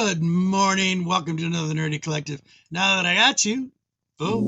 Good morning. Welcome to another Nerdy Collective. Now that I got you, boom.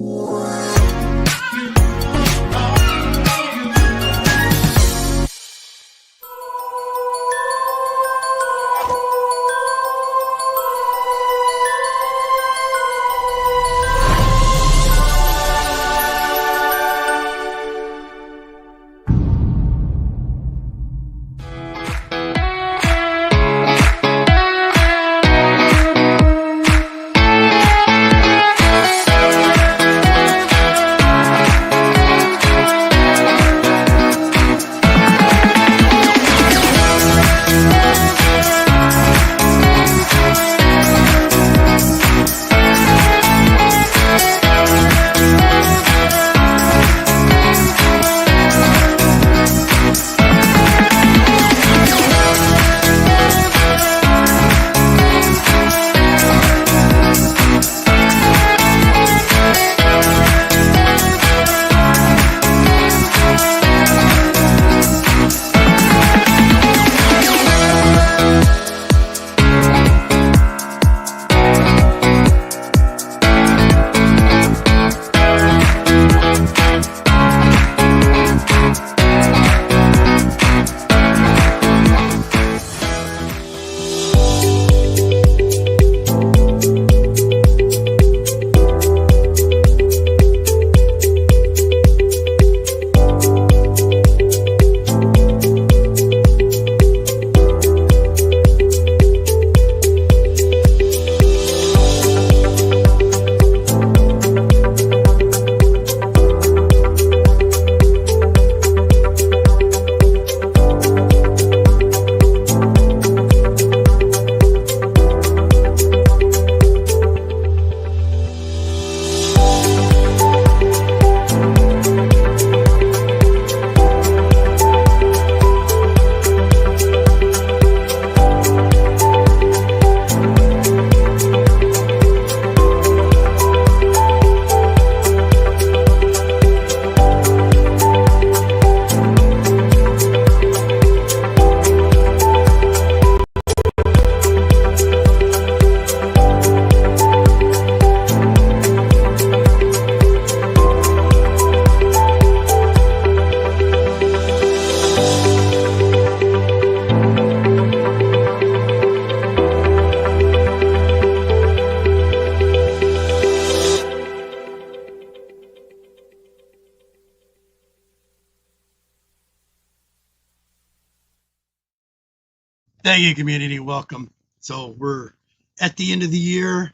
Thank you, community. Welcome. So we're at the end of the year.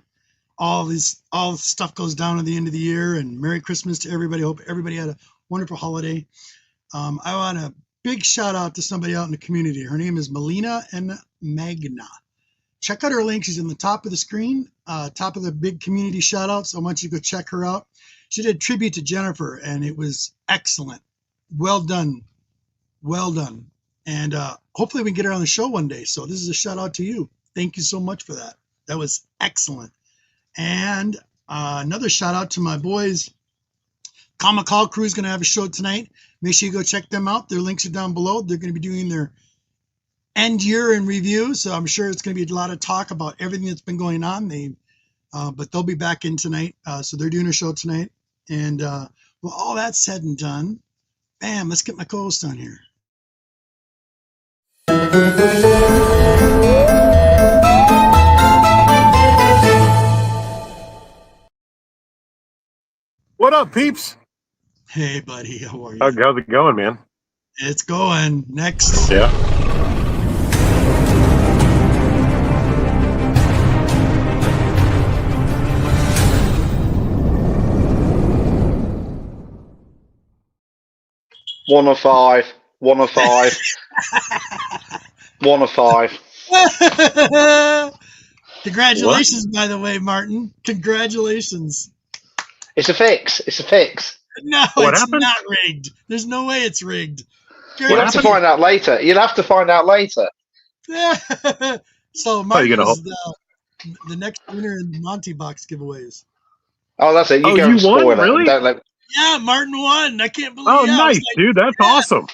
All the stuff goes down at the end of the year. And Merry Christmas to everybody. Hope everybody had a wonderful holiday. I want a big shout out to somebody out in the community. Her name is Melina and Magna. Check out her link. She's in the top of the screen, top of the big community shout outs. I want you to go check her out. She did tribute to Jennifer, and it was excellent. Well done. Well done. And hopefully we can get her on the show one day. So this is a shout out to you. Thank you so much for that. That was excellent. And another shout out to my boys. Comic Call Crew is going to have a show tonight. Make sure you go check them out. Their links are down below. They're going to be doing their end year in review. So I'm sure it's going to be a lot of talk about everything that's been going on. But they'll be back in tonight. So they're doing a show tonight. And well, all that said and done, bam, let's get my co-host on here. What up, peeps? Hey, buddy. How are you? How's it going, man? It's going. Next. Yeah. One of five. 1 of 5. 1 of 5. Congratulations, by the way, Martin. Congratulations. It's a fix. It's a fix. No, What it's happened? not rigged. There's no way it's rigged. You'll have to find out later. You'll have to find out later. So Martin you gonna is the next winner in the Monty Box giveaways. Oh, that's it. You Oh, go you and spoil won? it. Really? Don't let... Yeah, Martin won. I can't believe. Oh, yeah, nice, dude. That's awesome.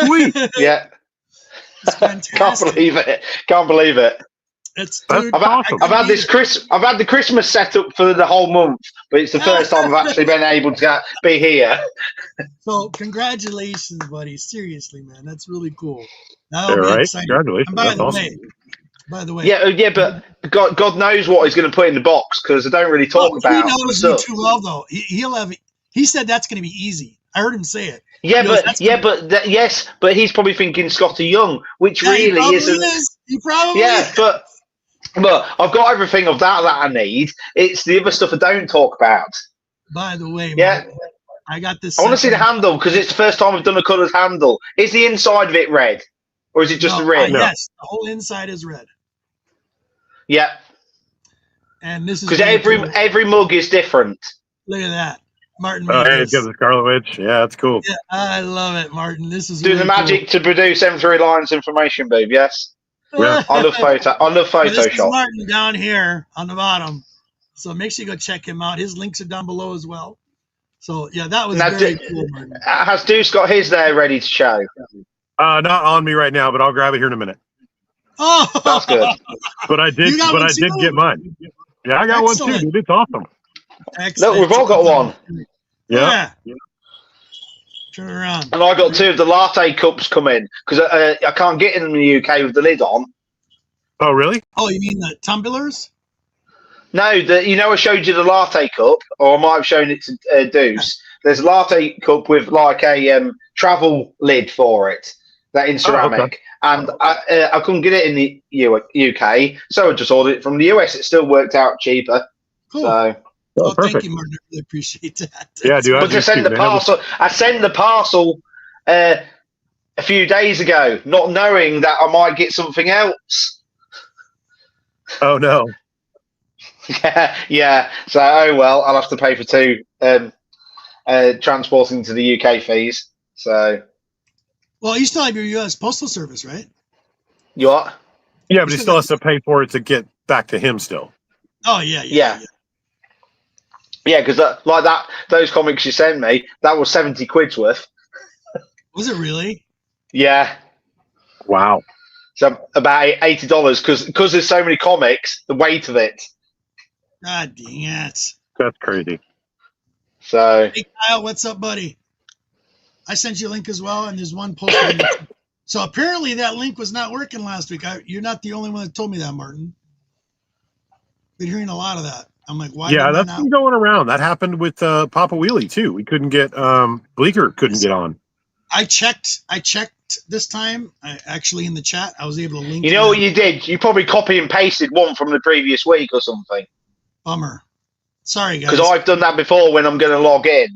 Sweet. Yeah. It's fantastic. Can't believe it. Can't believe it. It's That's dude. awesome. I've had the Christmas set up for the whole month, but it's the first time I've actually been able to be here. So congratulations, buddy. Seriously, man, that's really cool. Yeah, That'll be right. exciting. Congratulations. And That's awesome. by the way, Yeah, but God knows what he's going to put in the box because I don't really talk he about knows me stuff. too well, though. He'll have. He said that's going to be easy. I heard him say it. Yeah, He goes, but he's probably thinking Scotty Young, which yeah, really he isn't. is. He probably Yeah, is. but I've got everything of that I need. It's the other stuff I don't talk about. By the way, Yeah, Mark, I got this. I want to see the sent in- handle because it's the first time I've done a coloured handle. Is the inside of it red, or is it just No, the rim? No. Yes, the whole inside is red, Yeah, and this is because really cool. every mug is different. Look at that. Martin Oh, made hey, it's this. got the Scarlet Witch. Yeah, that's cool. Yeah, I love it, Martin. This is Do really the magic to produce M3 lines information, babe. Yes, cool. Yeah. I love photo. I love This is Photoshop. Martin down here on the bottom. So make sure you go check him out. His links are down below as well. So yeah, that was Now, very cool, Martin. Has Deuce got his there ready to show? Not on me right now, but I'll grab it here in a minute. Oh, That's good. But I did. You got But one I did too? get mine. Yeah, I got one too, Excellent. dude. It's awesome. Excellent. Look, we've all got one. Yeah. Turn around. And I got two of the latte cups come in because I can't get in the UK with the lid on. Oh, really? Oh, you mean the tumblers? No, I showed you the latte cup, or I might have shown it to Deuce. There's a latte cup with like a travel lid for it, that in ceramic, okay. and I couldn't get it in the UK, so I just ordered it from the US. It still worked out cheaper. Cool. So, Well, perfect. thank you, Martin. I really appreciate that. Yeah, dude. but to send the parcel, I sent the parcel a few days ago, not knowing that I might get something else. Oh no. Yeah. So, oh well, I'll have to pay for two transporting to the UK fees. So, Well, you still have your U.S. Postal Service, right? you what? Yeah, but he still has to pay for it to get back to him still. Oh, yeah. Yeah, because like that, those comics you sent me, that was 70 quid's worth. Was it really? Yeah. Wow. So about $80 because there's so many comics, the weight of it. God dang it. That's crazy. So Hey, Kyle, what's up, buddy? I sent you a link as well, and there's one posted. So apparently that link was not working last week. You're not the only one that told me that, Martin. Been hearing a lot of that. I'm like, why? Yeah, did that's that been not? going around. That happened with Papa Wheelie too. We couldn't get Bleeker couldn't get on. I checked this time. I actually in the chat, I was able to link. you know what you did? You probably copy and pasted one from the previous week or something. Bummer. Sorry, guys. Because I've done that before when I'm going to log in,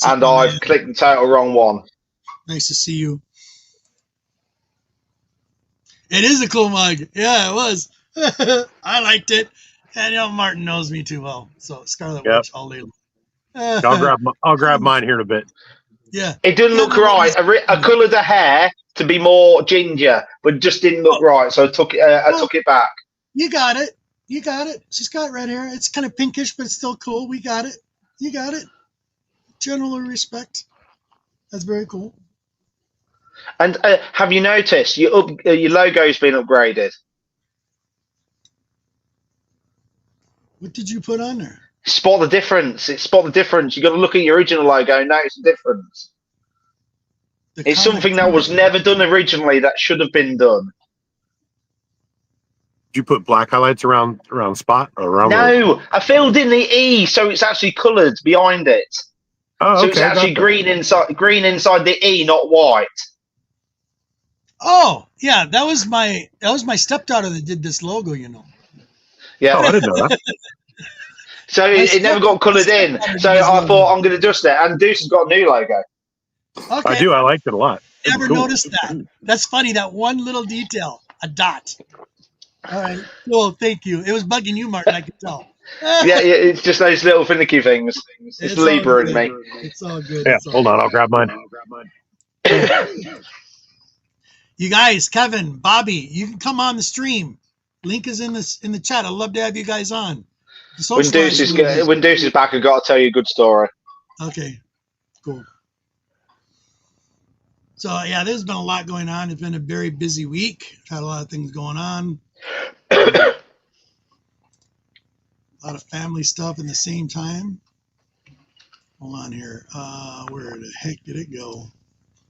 and I've clicked the total wrong one. Nice to see you. It is a cool mug. Yeah, it was. I liked it. And Martin knows me too well. So Scarlet Witch all day long. I'll grab mine here in a bit. Yeah. It didn't look right. I coloured the hair to be more ginger, but it just didn't look right. So I took it back. You got it. She's got red hair. It's kind of pinkish, but it's still cool. We got it. You got it. General respect. That's very cool. And have you noticed your logo's been upgraded? What did you put on there? Spot the difference. You got to look at your original logo and notice the difference. It's something that was never done originally that should have been done. Did you put black highlights around spot or around? No, I filled in the E, so it's actually coloured behind it. Oh, okay. So it's actually green inside the E, not white. Oh, yeah, that was my stepdaughter that did this logo, Yeah. Oh, I didn't know that. So it never got coloured in. So I thought I'm going to adjust it. And Deuce has got a new logo. Okay. I do. I liked it a lot. Never Cool. noticed that. That's funny. That one little detail, a dot. All right. Cool. Thank you. It was bugging you, Martin. I could tell. Yeah, it's just those little finicky things. It's the Libra in me. It's all good. Yeah. It's all Hold on. I'll grab mine. You guys, Kevin, Bobby, you can come on the stream. Link is in the chat. I'd love to have you guys on. When Deuce is back, I've got to tell you a good story. Okay. Cool. So yeah, there's been a lot going on. It's been a very busy week. I've had a lot of things going on. A lot of family stuff in the same time. Hold on here. Where the heck did it go?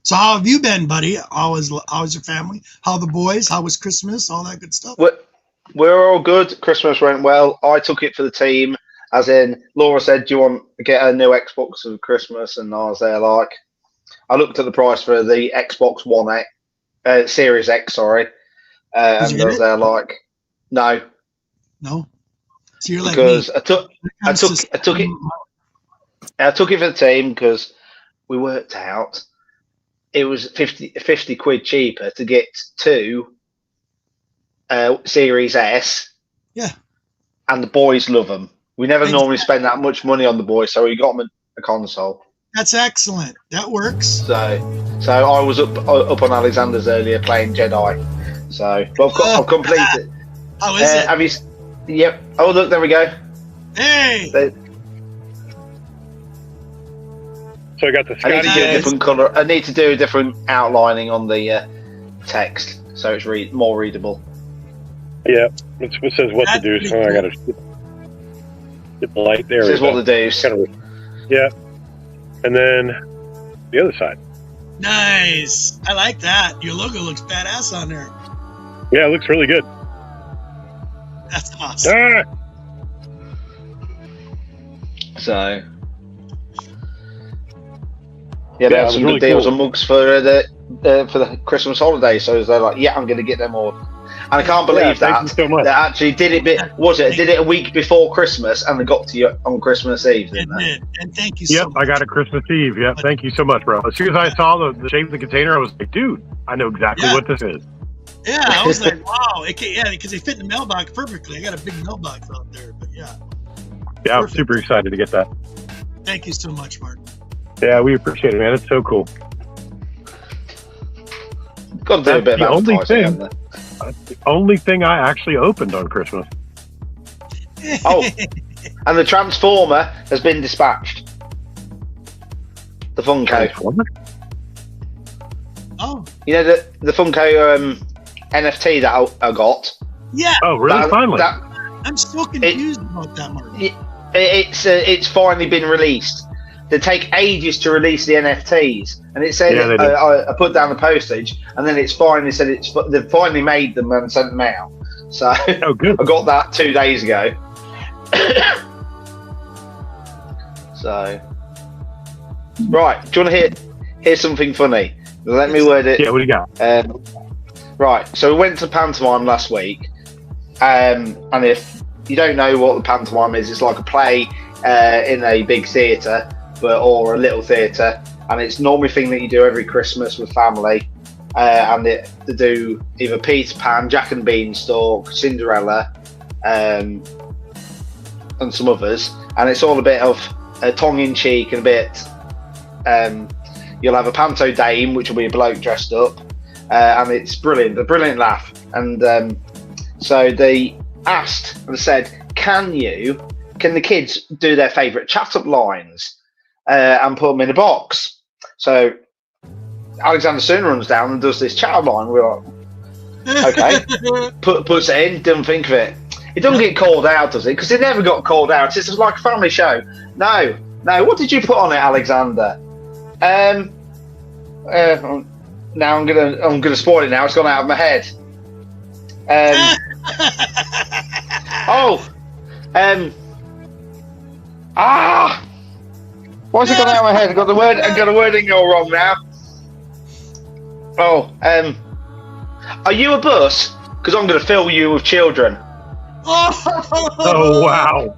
So how have you been, buddy? How's your family? How are the boys? How was Christmas? All that good stuff? We're all good. Christmas went well. I took it for the team, as in Laura said, "Do you want to get a new Xbox for Christmas?" And I was there like, I looked at the price for the Xbox One X, Series X, sorry, and I was there like, no. So you're like because me. I took it for the team because we worked out it was 50 quid cheaper to get two Series S. Yeah. And the boys love them. We never normally spend that much money on the boys, so we got them a console. That's excellent. That works. So I was up on Alexander's earlier playing Jedi. So, but I've completed. How is it? Have you? Yep. Oh, look, there we go. Hey. So I got the I need to Scotty do a different color. I need to do a different outlining on the text, so it's more readable. Yeah, it says what to do. So I got to get the light there. It says what to do. Yeah, and then the other side. Nice. I like that. Your logo looks badass on there. Yeah, it looks really good. That's awesome. Ah! So, yeah, they had some really good deals cool on mugs for the Christmas holiday. So they're like, yeah, I'm going to get them all. And I can't believe thank you so much. they actually did it. Did it a week before Christmas, and they got to you on Christmas Eve. It did, and thank you so Yep, much. I got it Christmas Eve. Yep, thank you so much, bro. As soon as I saw the shape of the container, I was like, dude, I know exactly what this is. Yeah, I was like, wow. Because they fit in the mailbox perfectly. I got a big mailbox out there, but yeah. Yeah, I'm super excited to get that. Thank you so much, Martin. Yeah, we appreciate it, man. It's so cool. Got to do a bit of advertising. That's the only thing I actually opened on Christmas. Oh, and the Transformer has been dispatched. The Funko. Oh. You know the Funko NFT that I got? Yeah. Oh, really? Finally? I'm still confused about that, Martin. It's finally been released. They take ages to release the NFTs, and it said I put down the postage, and then it's finally said they've finally made them and sent them out. So good. I got that 2 days ago. So right, do you want to hear something funny? Let me word it. Yeah, what do you got? Right, so we went to pantomime last week, and if you don't know what the pantomime is, it's like a play in a big theatre. Or a little theatre, and it's normally a thing that you do every Christmas with family, and they do either Peter Pan, Jack and Beanstalk, Cinderella, and some others, and it's all a bit of tongue-in-cheek and a bit. You'll have a panto dame, which will be a bloke dressed up, and it's brilliant, a brilliant laugh. And so they asked and said, "Can the kids do their favourite chat-up lines?" And put them in a box. So Alexander soon runs down and does this chat line. We're like, okay, puts it in, doesn't think of it. It doesn't get called out, does it? Because it never got called out. It's like a family show. No. What did you put on it, Alexander? Now I'm gonna spoil it. Now it's gone out of my head. Why's it gone out of my head? I got the wording all wrong now. Are you a bus? Because I'm going to fill you with children. Oh wow!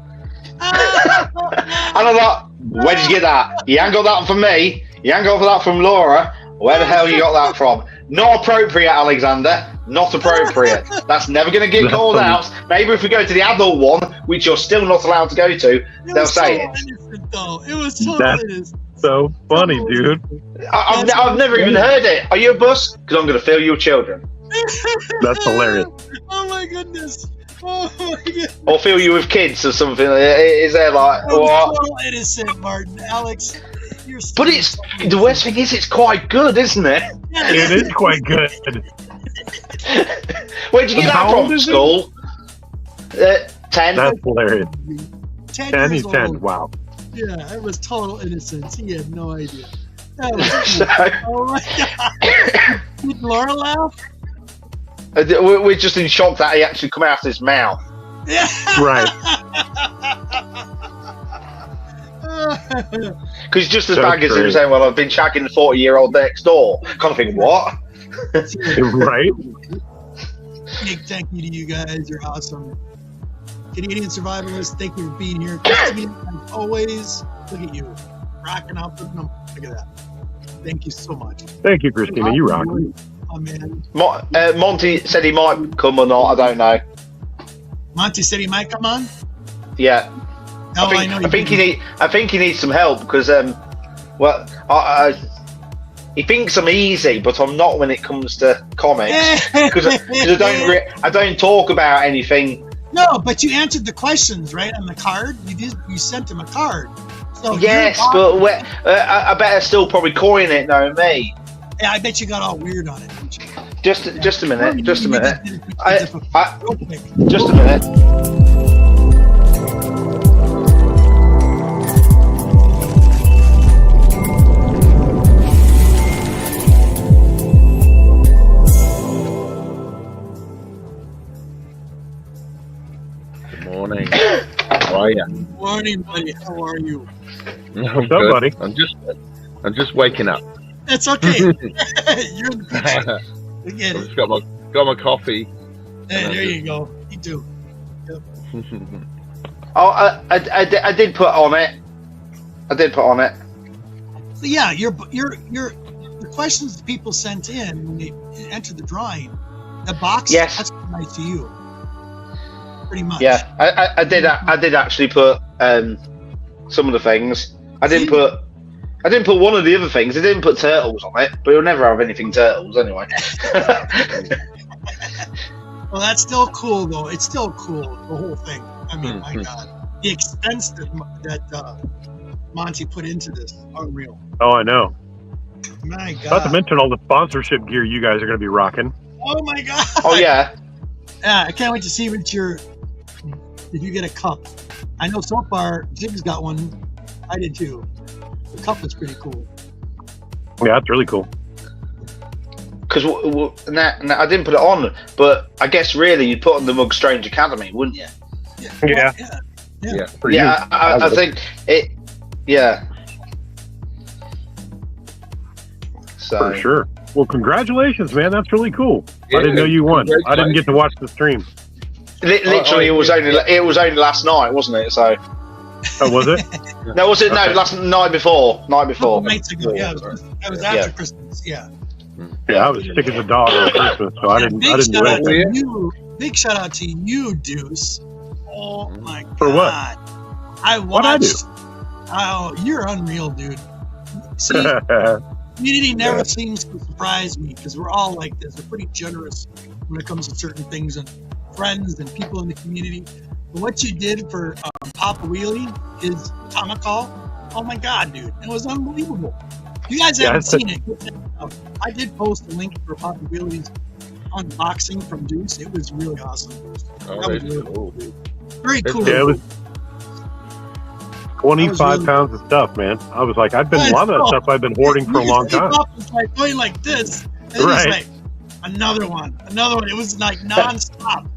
And I thought, where did you get that? You ain't got that from me. You ain't got that from Laura. Where the hell you got that from? Not appropriate, Alexander. Not appropriate. That's never going to get called out. Maybe if we go to the adult one, which you're still not allowed to go to, they'll say it. It was so innocent. So funny, dude. I've never even heard it. Are you a bus? Because I'm going to fill you with children. That's hilarious. Oh my goodness. Oh my goodness. Or fill you with kids or something. Is there like what? So innocent, Martin. Alex. But the worst thing is it's quite good, isn't it? It is quite good. Where'd you get that from? School? 10. That's hilarious. 10 10, years he's 10. old. Wow. Yeah, it was total innocence. He had no idea. That was So, cool. Oh my god! Did Laura laugh? we're just in shock that he actually come out of his mouth. Yeah. Right. Because just as That's bad as him great. saying, "Well, I've been shagging the 40-year-old next door." Kind of think, what? Right? Big thank you to you guys. You're awesome. Canadian survivalists, thank you for being here. Christine, as always, look at you. Rocking out the number. Look at that. Thank you so much. Thank you, Christina. You rock. Oh, man. Monty said he might come or not. I don't know. Monty said he might come on. Yeah. Oh, I think he needs some help because he thinks I'm easy, but I'm not when it comes to comics because I don't talk about anything. No, but you answered the questions right on the card. You sent him a card. So Yes, but I better still probably coin it, knowing me. Yeah, I bet you got all weird on it. Didn't you? Just a minute. Just a minute. Real quick. Just a minute. Morning. How are you? Morning, buddy. How are you? I'm What's up, good. buddy? I'm just waking up. That's okay. You're in the picture. I've We get it. just got my coffee. Hey, there you go. You too. Oh, I did put on it. So yeah, the questions that people sent in when they entered the drawing, the box. Yes. That's nice to you. Pretty much. Yeah, I did actually put some of the things. I didn't put one of the other things. I didn't put turtles on it, but you'll never have anything turtles anyway. Well, that's still cool, though. It's still cool, the whole thing. I mean, my God. The expense that Monty put into this, unreal. Oh, I know. My God. Not to mention all the sponsorship gear you guys are going to be rocking. Oh, my God. Oh, yeah. Yeah, I can't wait to see if you get a cup. I know so far, Jim's got one. I did too. The cup is pretty cool. Yeah, that's really cool. Because I didn't put it on, but I guess really you'd put on the Mug Strange Academy, wouldn't you? Yeah. Yeah. For you. Yeah, I think it. Yeah. So. For sure. Well, congratulations, man. That's really cool. Yeah, I didn't know you won. I didn't get to watch the stream. Literally, it was only last night, wasn't it? So. Oh, was it? No, was it? No, Okay. last night before. Night before. Nights ago, yeah. It was after Christmas, yeah. Yeah, I was sick as a dog on Christmas, so I didn't do it. Big shout out to you, Deuce. Oh my God. For what? I What'd I do? watched. Oh, you're unreal, dude. See, community never seems to surprise me because we're all like this. We're pretty generous when it comes to certain things and friends and people in the community. But what you did for Papa Wheelie, his comic call, oh my God, dude. It was unbelievable. You guys haven't seen it. I did post a link for Papa Wheelie's unboxing from Deuce. It was really awesome. Oh, That was that's really cool. Very cool. Yeah, it was 25 pounds of stuff, man. I was like, a lot of that stuff I've been hoarding for a long time. Was like going like this. And it was Right. like, another one. It was like nonstop.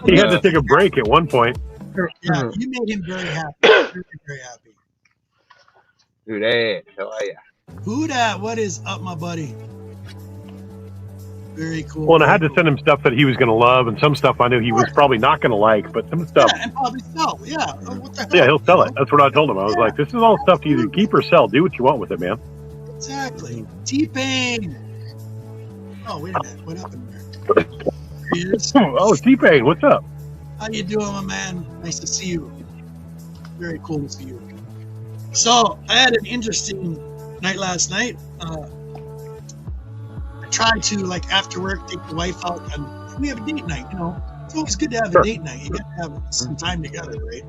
He had to take a break at one point. Yeah, you made him very happy. Very, very happy. Dude, hey, how are you? Who dat? What is up, my buddy? Very cool. Well, and I had to very send him stuff that he was going to love, and some stuff I knew he was probably not going to like, but some cool. stuff, Yeah, and probably sell. Yeah. What the hell? yeah, he'll sell it. That's what I told him. I was like, this is all stuff to either keep or sell. Do what you want with it, man. Exactly. T-Pain. Oh, wait a minute. What happened there? There he is. Oh, T-Pain, what's up? How you doing, my man? Nice to see you. Very cool to see you. So, I had an interesting night last night. I tried to, like, after work, take the wife out, and we have a date night, you know. It's always good to have a date night. You got to have some time together, right?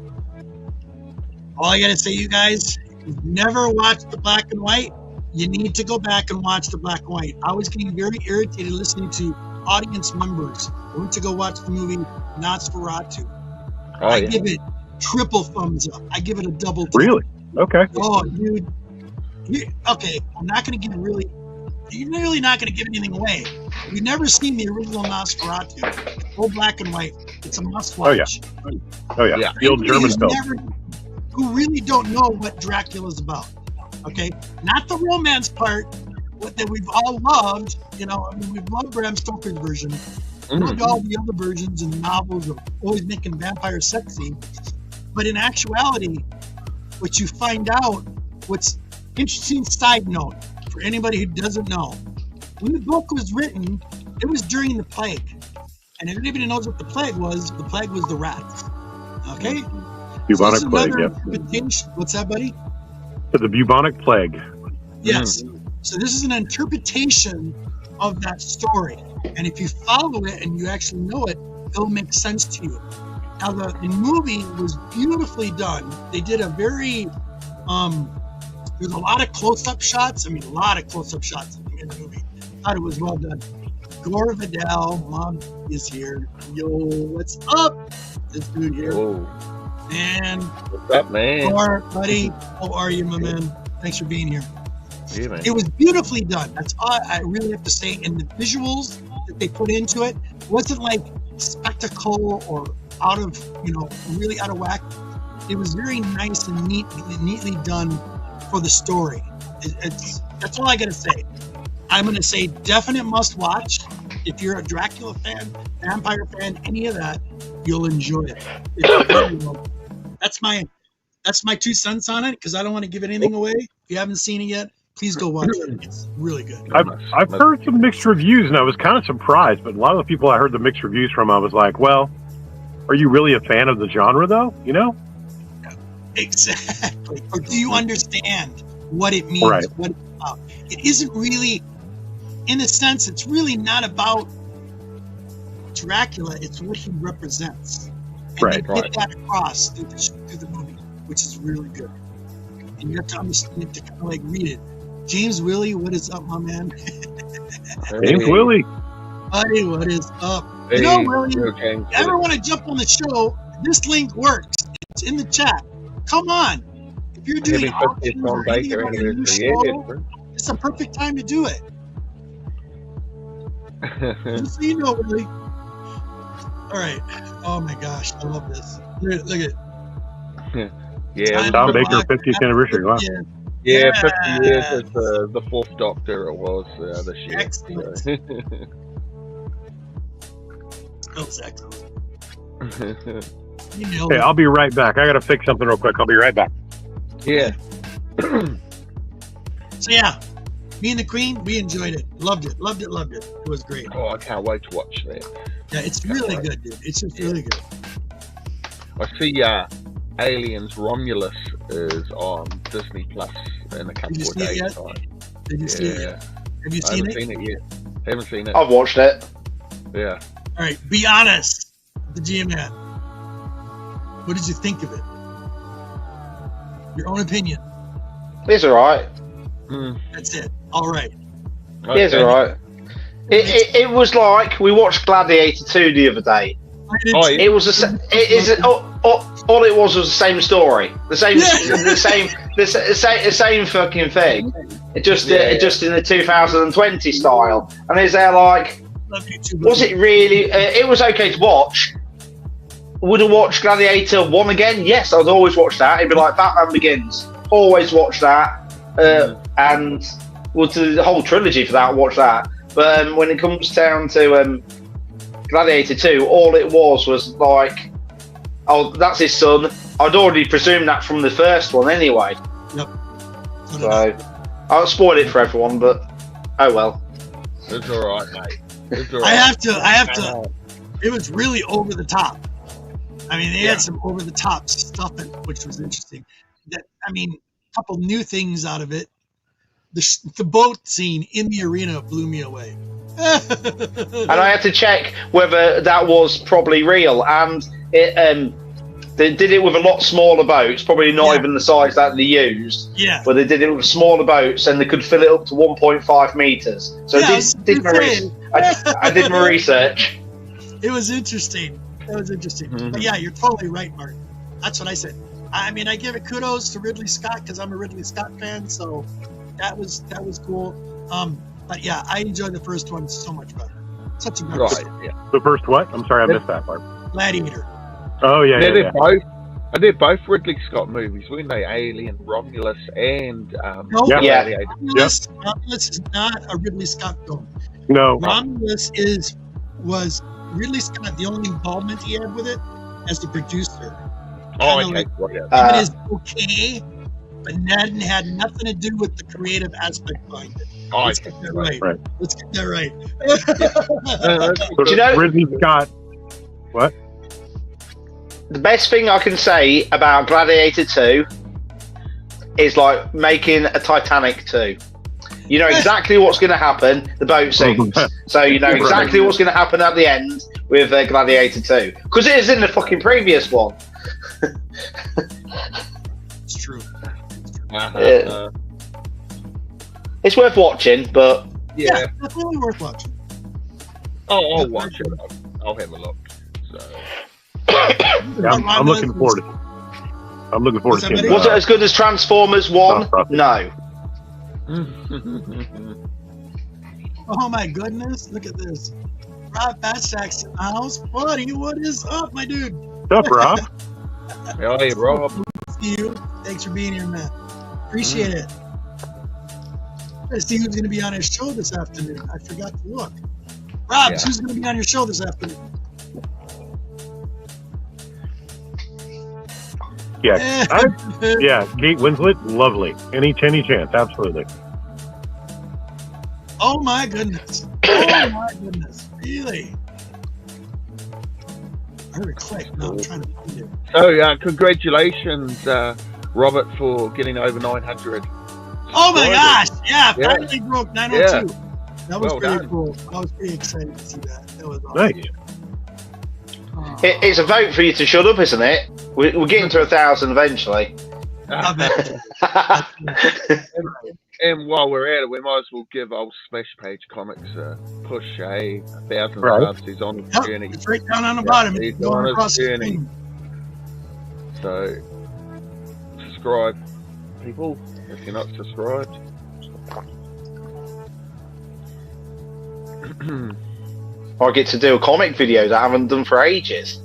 All I got to say, you guys, if you've never watched the black and white, you need to go back and watch the black and white. I was getting very irritated listening to audience members. I went to go watch the movie Nosferatu. Oh, I yeah. give it triple thumbs up. I give it a double. Really? Okay. Oh, dude. Okay, I'm not going to give really. You're really not going to give anything away. If you've never seen the original Nosferatu, it's all black and white. It's a must watch. Oh yeah. Yeah. The old German film. Who really don't know what Dracula's about. Okay? Not the romance part that we've all loved. You know, I mean, we've loved Bram Stoker's version. Loved all the other versions and novels of always making vampires sexy. But in actuality, what you find out, what's interesting side note for anybody who doesn't know, when the book was written, it was during the plague. And if anybody knows what the plague was the rats. Okay? Bubonic plague, yeah. What's that, buddy? The bubonic plague. Yes. So this is an interpretation of that story. And if you follow it and you actually know it, it'll make sense to you. Now, the movie was beautifully done. They did a very, there's a lot of close-up shots. I mean, a lot of close-up shots in the movie. I thought it was well done. Gore Vidal, Mom is here. Yo, what's up? This dude here. Whoa. And What's up, man? Gore, buddy, how are you, my man? Thanks for being here. Yeah, man. It was beautifully done. That's all I really have to say. And the visuals that they put into it wasn't like spectacle or out of, really out of whack. It was very nice and neatly done for the story. That's all I gotta say. I'm gonna say definite must watch. If you're a Dracula fan, vampire fan, any of that, you'll enjoy it. That's my 2 cents on it, because I don't want to give anything away. If you haven't seen it yet, please go watch it. It's really good. I've heard some mixed reviews, and I was kind of surprised. But a lot of the people I heard the mixed reviews from, I was like, well, are you really a fan of the genre, though? You know? Exactly. Or do you understand what it means? Right. What it's about? It isn't really, in a sense, it's really not about Dracula. It's what he represents. And Right. they get that across through the movie, which is really good. And you have to understand to kind of like read it. James Willie, what is up, my man? James Willie. Buddy, what is up? Hey, Willie, okay. if you ever want to jump on the show, this link works. It's in the chat. Come on. If you're doing auctions or anything on a new show, it's a perfect time to do it. Just so you know, Willie. All right. Oh my gosh, I love this. Look at it. Yeah, Tom Baker 50th anniversary. Wow. Yeah, 50 years as the fourth Doctor it was this year. Excellent. So. That was excellent. Hey, I'll be right back. I got to fix something real quick. I'll be right back. Yeah. So yeah, me and the Queen, we enjoyed it. Loved it. It was great. Oh, I can't wait to watch that. Yeah, it's really good, dude. It's just really good. I see Aliens Romulus is on Disney Plus in a couple of days. Did you see it yet? Have you seen it? I haven't seen it yet. Haven't seen it. I've watched it. Yeah. All right, be honest, the GM-man. What did you think of it? Your own opinion. It's alright. That's it. All right. It's alright. It was like we watched Gladiator 2 the other day. Oh, yeah. It was all it was the same story, the same fucking thing. It just in the 2020 style. And is there like, was it really? It was okay to watch. Would I watch Gladiator 1 again? Yes, I'd always watch that. It'd be like Batman Begins. Always watch that. And well, to the whole trilogy for that, watch that. But when it comes down to Gladiator 2, all it was like, oh, that's his son. I'd already presumed that from the first one anyway. Yep. So I'll spoil it for everyone, but oh well. It's alright, mate. It's alright. I have to. It was really over the top. I mean, they had some over the top stuff in it, which was interesting. A couple new things out of it. The boat scene in the arena blew me away. And I had to check whether that was probably real, and it they did it with a lot smaller boats, probably not even the size that they used. Yeah. But they did it with smaller boats, and they could fill it up to 1.5 meters. So I did my research. It was interesting. That was interesting. Mhm. But yeah, you're totally right, Mark. That's what I said. I mean, I give it kudos to Ridley Scott because I'm a Ridley Scott fan, so that was cool. But yeah, I enjoyed the first one so much better. Such a good Right, yeah. The first what? I'm sorry, I missed that part. Gladiator. Oh yeah, yeah, yeah. They're both Ridley Scott movies, weren't they? Alien, Romulus, and No, Yeah. Gladiator. Romulus is not a Ridley Scott film. No. Romulus was Ridley Scott the only involvement he had with it as the producer. Oh, Kinda okay. like- Right, yeah. It is okay, but Ned had nothing to do with the creative aspect behind it. Oh, Let's okay. get that right. Right. Let's get that right. So Do you know- Ridley Scott? What? The best thing I can say about Gladiator 2 is like making a Titanic 2. You know exactly what's going to happen. The boat sinks, so you know exactly what's going to happen at the end with Gladiator 2 because it is in the fucking previous one. It's true. Uh-huh. It's worth watching, but Yeah. Definitely worth watching. I'll watch it. I'll have a look. So. Yeah, I'm looking forward to it. I'm looking forward to Was seeing that was it as good as Transformers 1? No. Oh my goodness! Look at this. Rob Fatsack's in the house. Buddy, what is up, my dude? What's up, Rob? Hey, Rob. See you. Thanks for being here, man. Appreciate it. Let's see who's going to be on his show this afternoon. I forgot to look. Rob, Yeah. who's going to be on your show this afternoon? Yeah, yeah. Kate Winslet, lovely. Any chance, absolutely. Oh my goodness. Oh my goodness. Really? I heard it click. No, I'm trying to find it. So, congratulations, Robert, for getting over 900. Oh my gosh! Yeah, Yeah. finally broke 902. That was Well pretty done. cool. I was pretty excited to see that. That was awesome. Nice. Oh, It's a vote for you to shut up, isn't it? We're getting to 1,000 eventually. love it. And while we're at it, we might as well give old Smash Page Comics a push, 1,000 Right. subs. He's on his Yep, journey. it's right down on the Yeah, bottom. he's It's going on his across the journey. screen. So, subscribe, people, if you're not subscribed. I get to do a comic videos I haven't done for ages.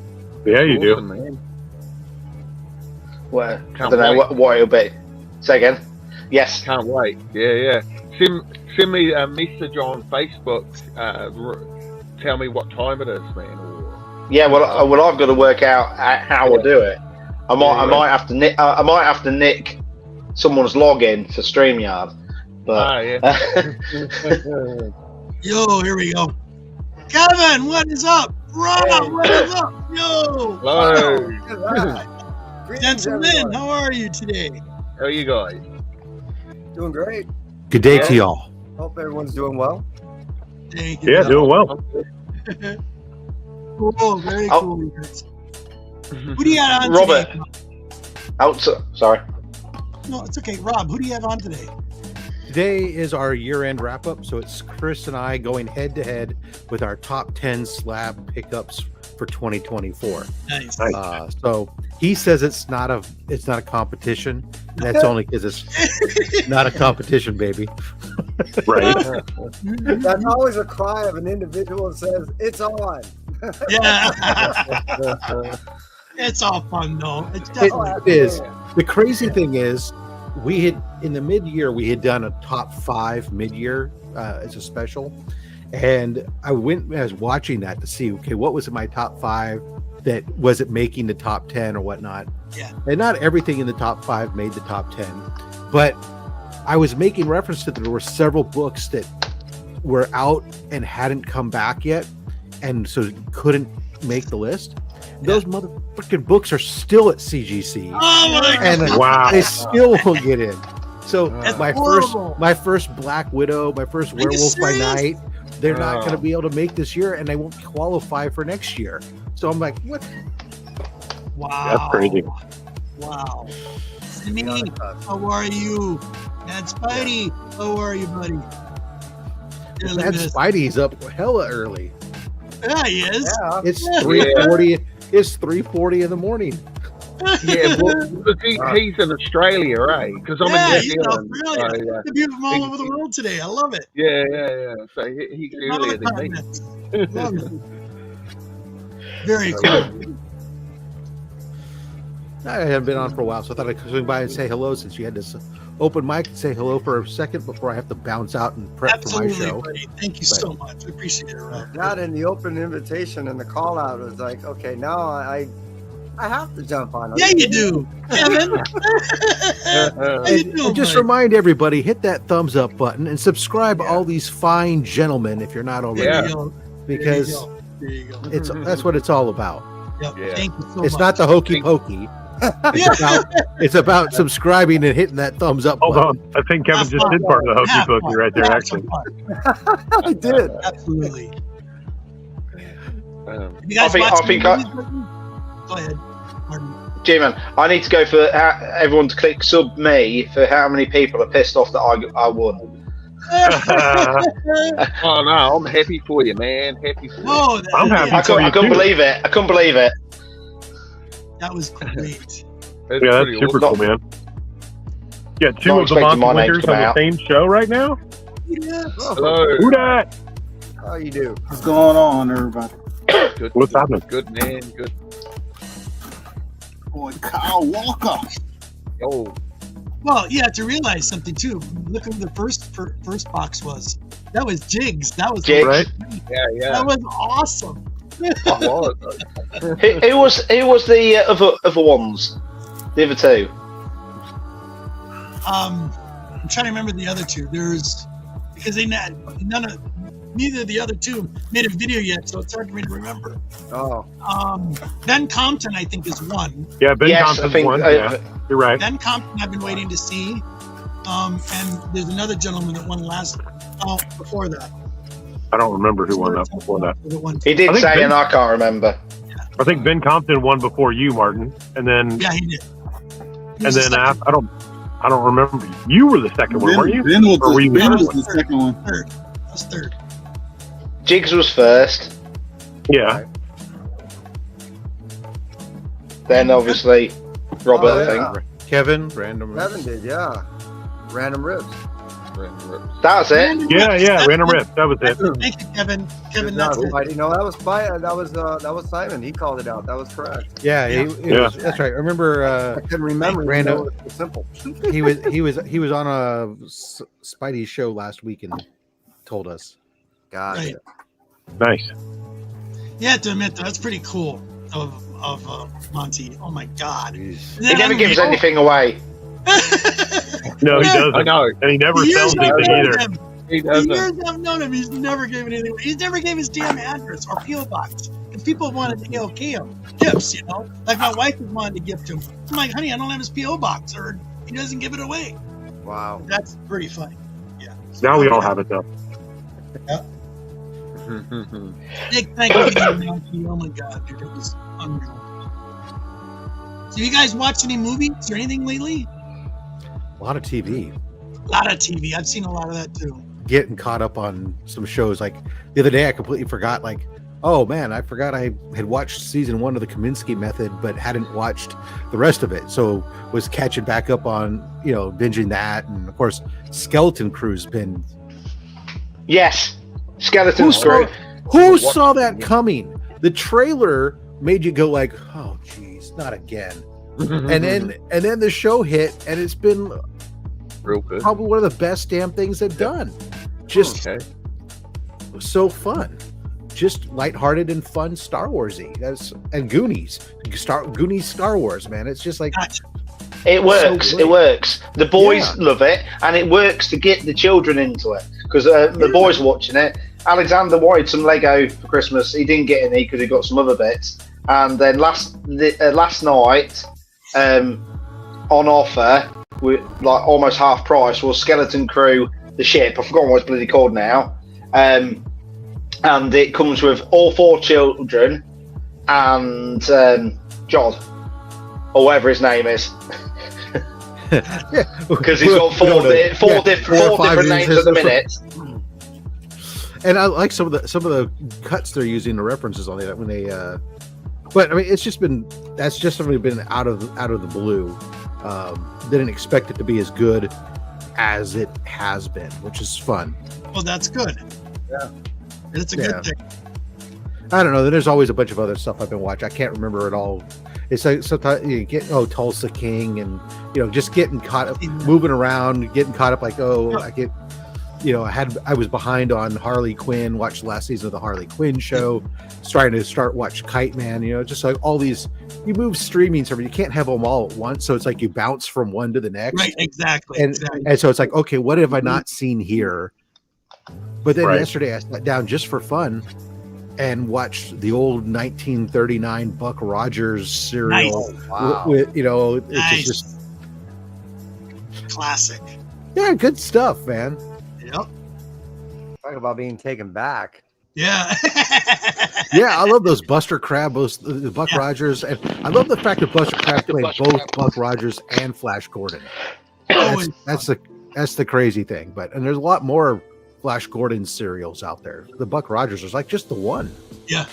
Yeah, you do. Awesome, man. Well, I Can't don't know wait. what it'll be. Say again. Yes. Can't wait. Yeah. Send me a message on Facebook. Tell me what time it is, man. Or, Yeah. Well, I've got to work out how I do it. I might have to nick someone's login for StreamYard. But yeah. Yo, here we go. Kevin, what is up? Rob, what is up? Yo. Hello. Gentlemen, how are you today? How are you guys? Doing great. Good day Yeah. to y'all. Hope everyone's doing well. Thank you. Yeah, doing well. Cool, very Oh. cool. You guys. Who do you have on Robert. today? Sorry. No, it's okay. Rob, who do you have on today? Today is our year-end wrap-up, so it's Chris and I going head-to-head with our top 10 slab pickups for 2024. Nice. Nice. So he says it's not a competition. That's only because it's not a competition, baby. Right. That's always a cry of an individual that says, it's on. Yeah. It's all fun though. It's It definitely is. The crazy thing is, we had in the mid-year we had done a top 5 mid-year as a special, and I was watching that to see, okay, what was in my top 5 that was it making the top 10 or whatnot. Yeah. And not everything in the top 5 made the top 10, but I was making reference to that there were several books that were out and hadn't come back yet, and so couldn't make the list. Those motherfucking books are still at CGC. Oh my And God. Wow. they still won't get in. So That's my horrible. first Black Widow, my first Are you Werewolf by serious? Night, they're not Oh. going to be able to make this year, and they won't qualify for next year. So I'm like, what? Wow. That's crazy. Wow. Simi, how are you? Mad Spidey, how are you, buddy? Here, look That at this. Spidey's up hella early. Yeah, he is. Yeah. It's 3:40. It's 3:40 in the morning. Yeah, well, he's in Australia, right? Because I'm in New He's in Zealand. Australia. So, The view from all over the world today. I love it. yeah. So he's All earlier the than me. continents. Love it. Very cool. I hadn't been on for a while, so I thought I'd swing by and say hello since you had this open mic and say hello for a second before I have to bounce out and prep Absolutely, for my show. buddy. Thank you so much. I appreciate it, Rob. That and the open invitation and the call out was like, okay, now I have to jump on. Yeah, you do, Kevin. How you doing, And just Mike? remind everybody, hit that thumbs up button and subscribe all these fine gentlemen if you're not already, There you go. because There you go. that's what it's all about. Yep. Yeah. Thank you so It's much. not the hokey pokey. It's about subscribing and hitting that thumbs up Hold button. on. I think Kevin Have just fun. did part of the hokey Have pokey fun. right there, Have actually. some fun. I did. Absolutely. Um, You guys I watch think any I- movies lately? Go ahead, Martin. G-Man, I need to go for everyone to click sub me for how many people are pissed off that I won. oh no, I'm happy for you, man. Happy for you. Whoa, I'm happy. I couldn't too. believe it. I couldn't believe it. That was great. That's Yeah, that's pretty super awesome. cool, man. Yeah, two Not of the expecting Monty my name to Blinkers come on the out. same show right now. Yeah. Hello. Who dat? How you do? What's going on, everybody? Good, What's happening? Good man. Good. Boy, Kyle Walker. Oh, Well, you have to realize something too. Look who the first box was. That was Jigs. That was Jigs. Right? yeah. That was awesome. It was. Who was the other ones? The other two. I'm trying to remember the other two. There's because neither of the other two made a video yet, so it's hard for me to remember. Oh, Ben Compton, I think, is one. Yeah, Ben Yes, I Compton's think. one. Yeah, you're right. Ben Compton, I've been waiting to see. And there's another gentleman that won before that. I don't remember who won that before that. He did I think say, Ben- and I can't remember. I think Ben Compton won before you, Martin, and then Yeah, he did. and then I don't remember. You were the second one, weren't you? Ben was Or were you Ben the was first the second one. third. I was third. Jigs was first. Yeah. Then obviously Robert. Oh, I yeah. think Kevin, random. Kevin did, yeah. Random ribs. that's it. Yeah, Random Rip. That was it. Thank you, Kevin. Kevin, Good that's job, it. Spidey. No, that was Simon. He called it out. That was correct. Yeah, that's right. I remember I couldn't remember. Random- Random. It was simple. he was on a Spidey show last week and told us. Got Right. it. Nice. You have to admit, though, that's pretty cool of Monty. Oh my God. He never gives anything away. No, he I doesn't, know. and he never The years sells I've anything known either. him, He the doesn't. years I've known him, he's never given anything. He's never gave his damn address or PO box because people wanted to AOK him gifts. Like my wife has wanted to gift him. I'm like, honey, I don't have his PO box, or he doesn't give it away. Wow. That's pretty funny. Yeah. Now we all have it though. Big thank you to you, Monty. Oh my God, dude, it was unreal. So you guys watch any movies or anything lately? A lot of TV. A lot of TV. I've seen a lot of that too. Getting caught up on some shows. Like the other day, I completely forgot. Like, oh man, I forgot I had watched season 1 of the Conuunty Method, but hadn't watched the rest of it. So was catching back up on binging that, and of course, Skeleton Crew's been. Yes, Skeleton Screw. Who saw that coming? The trailer made you go like, oh geez, not again. and then the show hit, and it's been Real good. probably one of the best damn things they've done. Just Okay. so fun, just lighthearted and fun Star Warsy. And Goonies, Star Wars, man. It's just like Gotcha. It works. So It works. The boys Yeah. love it, and it works to get the children into it because the boys watching it. Alexander wanted some Lego for Christmas. He didn't get any because he got some other bits. And then last night, on offer, with like almost half price, was Skeleton Crew, the ship. I've forgotten what it's bloody called now. And it comes with all 4 children and Jod, or whatever his name is. Because he's got four different names at the minute. And I like some of the cuts they're using, the references on that when they. But I mean, that's just been out of the blue. Didn't expect it to be as good as it has been, which is fun. Well, that's good. Yeah. It's a good thing. I don't know. There's always a bunch of other stuff I've been watching. I can't remember it all. It's like sometimes you get Tulsa King, and just getting caught up, moving around, getting caught up. Like I get, I was behind on Harley Quinn. Watched the last season of the Harley Quinn show. Trying to start watch Kite Man. Just like all these, you move streaming server. You can't have them all at once, so it's like you bounce from one to the next. Right. Exactly. And so it's like, okay, what have I not seen here? But then yesterday I sat down just for fun and watched the old 1939 Buck Rogers serial. Nice. Wow. With, it's Nice. just Classic. yeah, good stuff, man. Yep. Talk about being taken back. Yeah. Yeah, I love those Buster Crabbe, the Buck Rogers, and I love the fact that Buster Crabbe played both Buck Rogers and Flash Gordon. That's the crazy thing. And there's a lot more Flash Gordon serials out there. The Buck Rogers is like just the one. Yeah.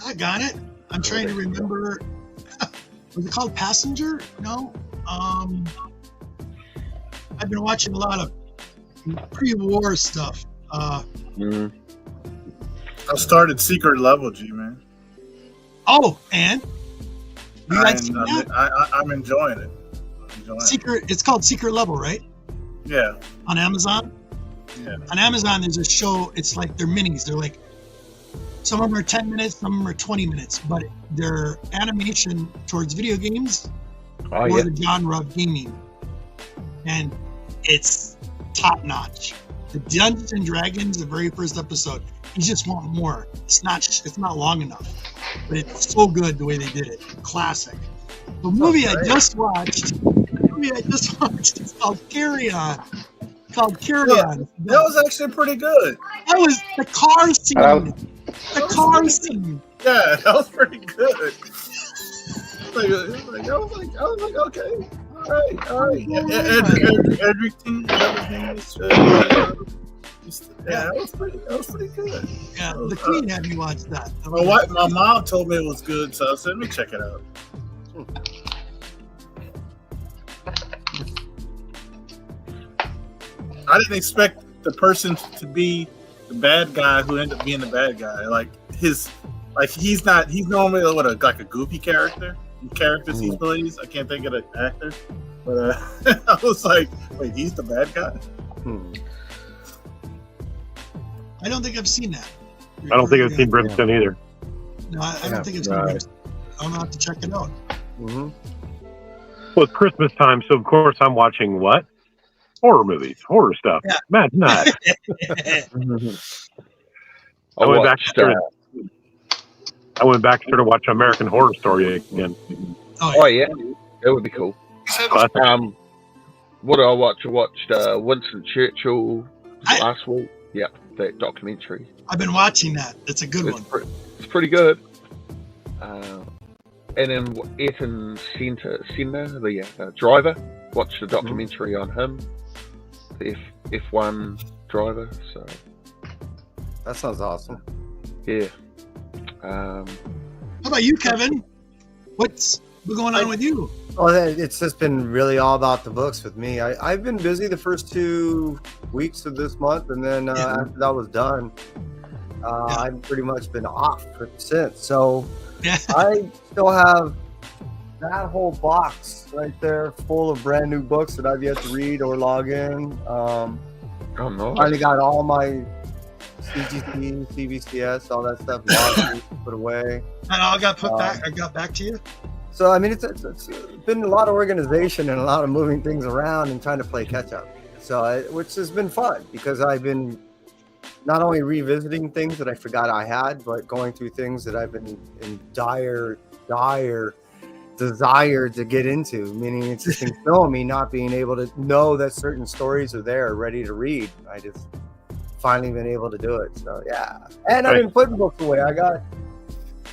I got it. I'm trying to remember. Was it called Passenger? No. I've been watching a lot of pre-war stuff. I started Secret Level, G-Man. Oh, and you guys seen that? I'm enjoying it. It's called Secret Level, right? Yeah. On Amazon. Yeah. On Amazon, there's a show. It's like they're minis. They're like, some of them are 10 minutes, some of them are 20 minutes, but they're animation towards video games or the genre of gaming, and it's top notch. The Dungeons and Dragons, the very first episode, you just want more. It's not long enough, but it's so good the way they did it. Classic. The movie I just watched is called Carry On. That was actually pretty good. That was the car scene. The car scene. Yeah, that was pretty good. I was like, okay, all right. Everything that was pretty good. Yeah, the Queen had me watch that. My mom told me it was good, so I said, let me check it out. I didn't expect the person to be the bad guy who ended up being the bad guy. He's normally like a goofy character. The characters he plays, I can't think of the actor, but I was like, wait, he's the bad guy? I don't think I've seen that. I don't think I've seen Brimstone either. No, I don't think it's been Brimstone. I'm gonna have to check it out. Well, it's Christmas time, so of course I'm watching what? Horror movies, horror stuff. Yeah. Imagine that. I went back and started watching American Horror Story again. Oh yeah, that would be cool. What did I watch? I watched Winston Churchill last week. Yeah, that documentary. I've been watching that. It's a good one. It's pretty good. And then Ethan Center, the driver, watched a documentary on him, the F1 driver. So that sounds awesome. Yeah. How about you, Kevin? What's going on with you? Well, it's just been really all about the books with me. I've been busy the first 2 weeks of this month, and then after that was done, I've pretty much been off since. So I still have that whole box right there full of brand new books that I've yet to read or log in. Oh no! Finally got all my CGC, CBCS, all that stuff logged, put away. And all got put back. I got back to you. So I mean, it's been a lot of organization and a lot of moving things around and trying to play catch up. So which has been fun because I've been not only revisiting things that I forgot I had, but going through things that I've been in dire desire to get into. Meaning it's just been killing me not being able to know that certain stories are there, ready to read. I just finally been able to do it. So yeah, and I've been putting books away. I got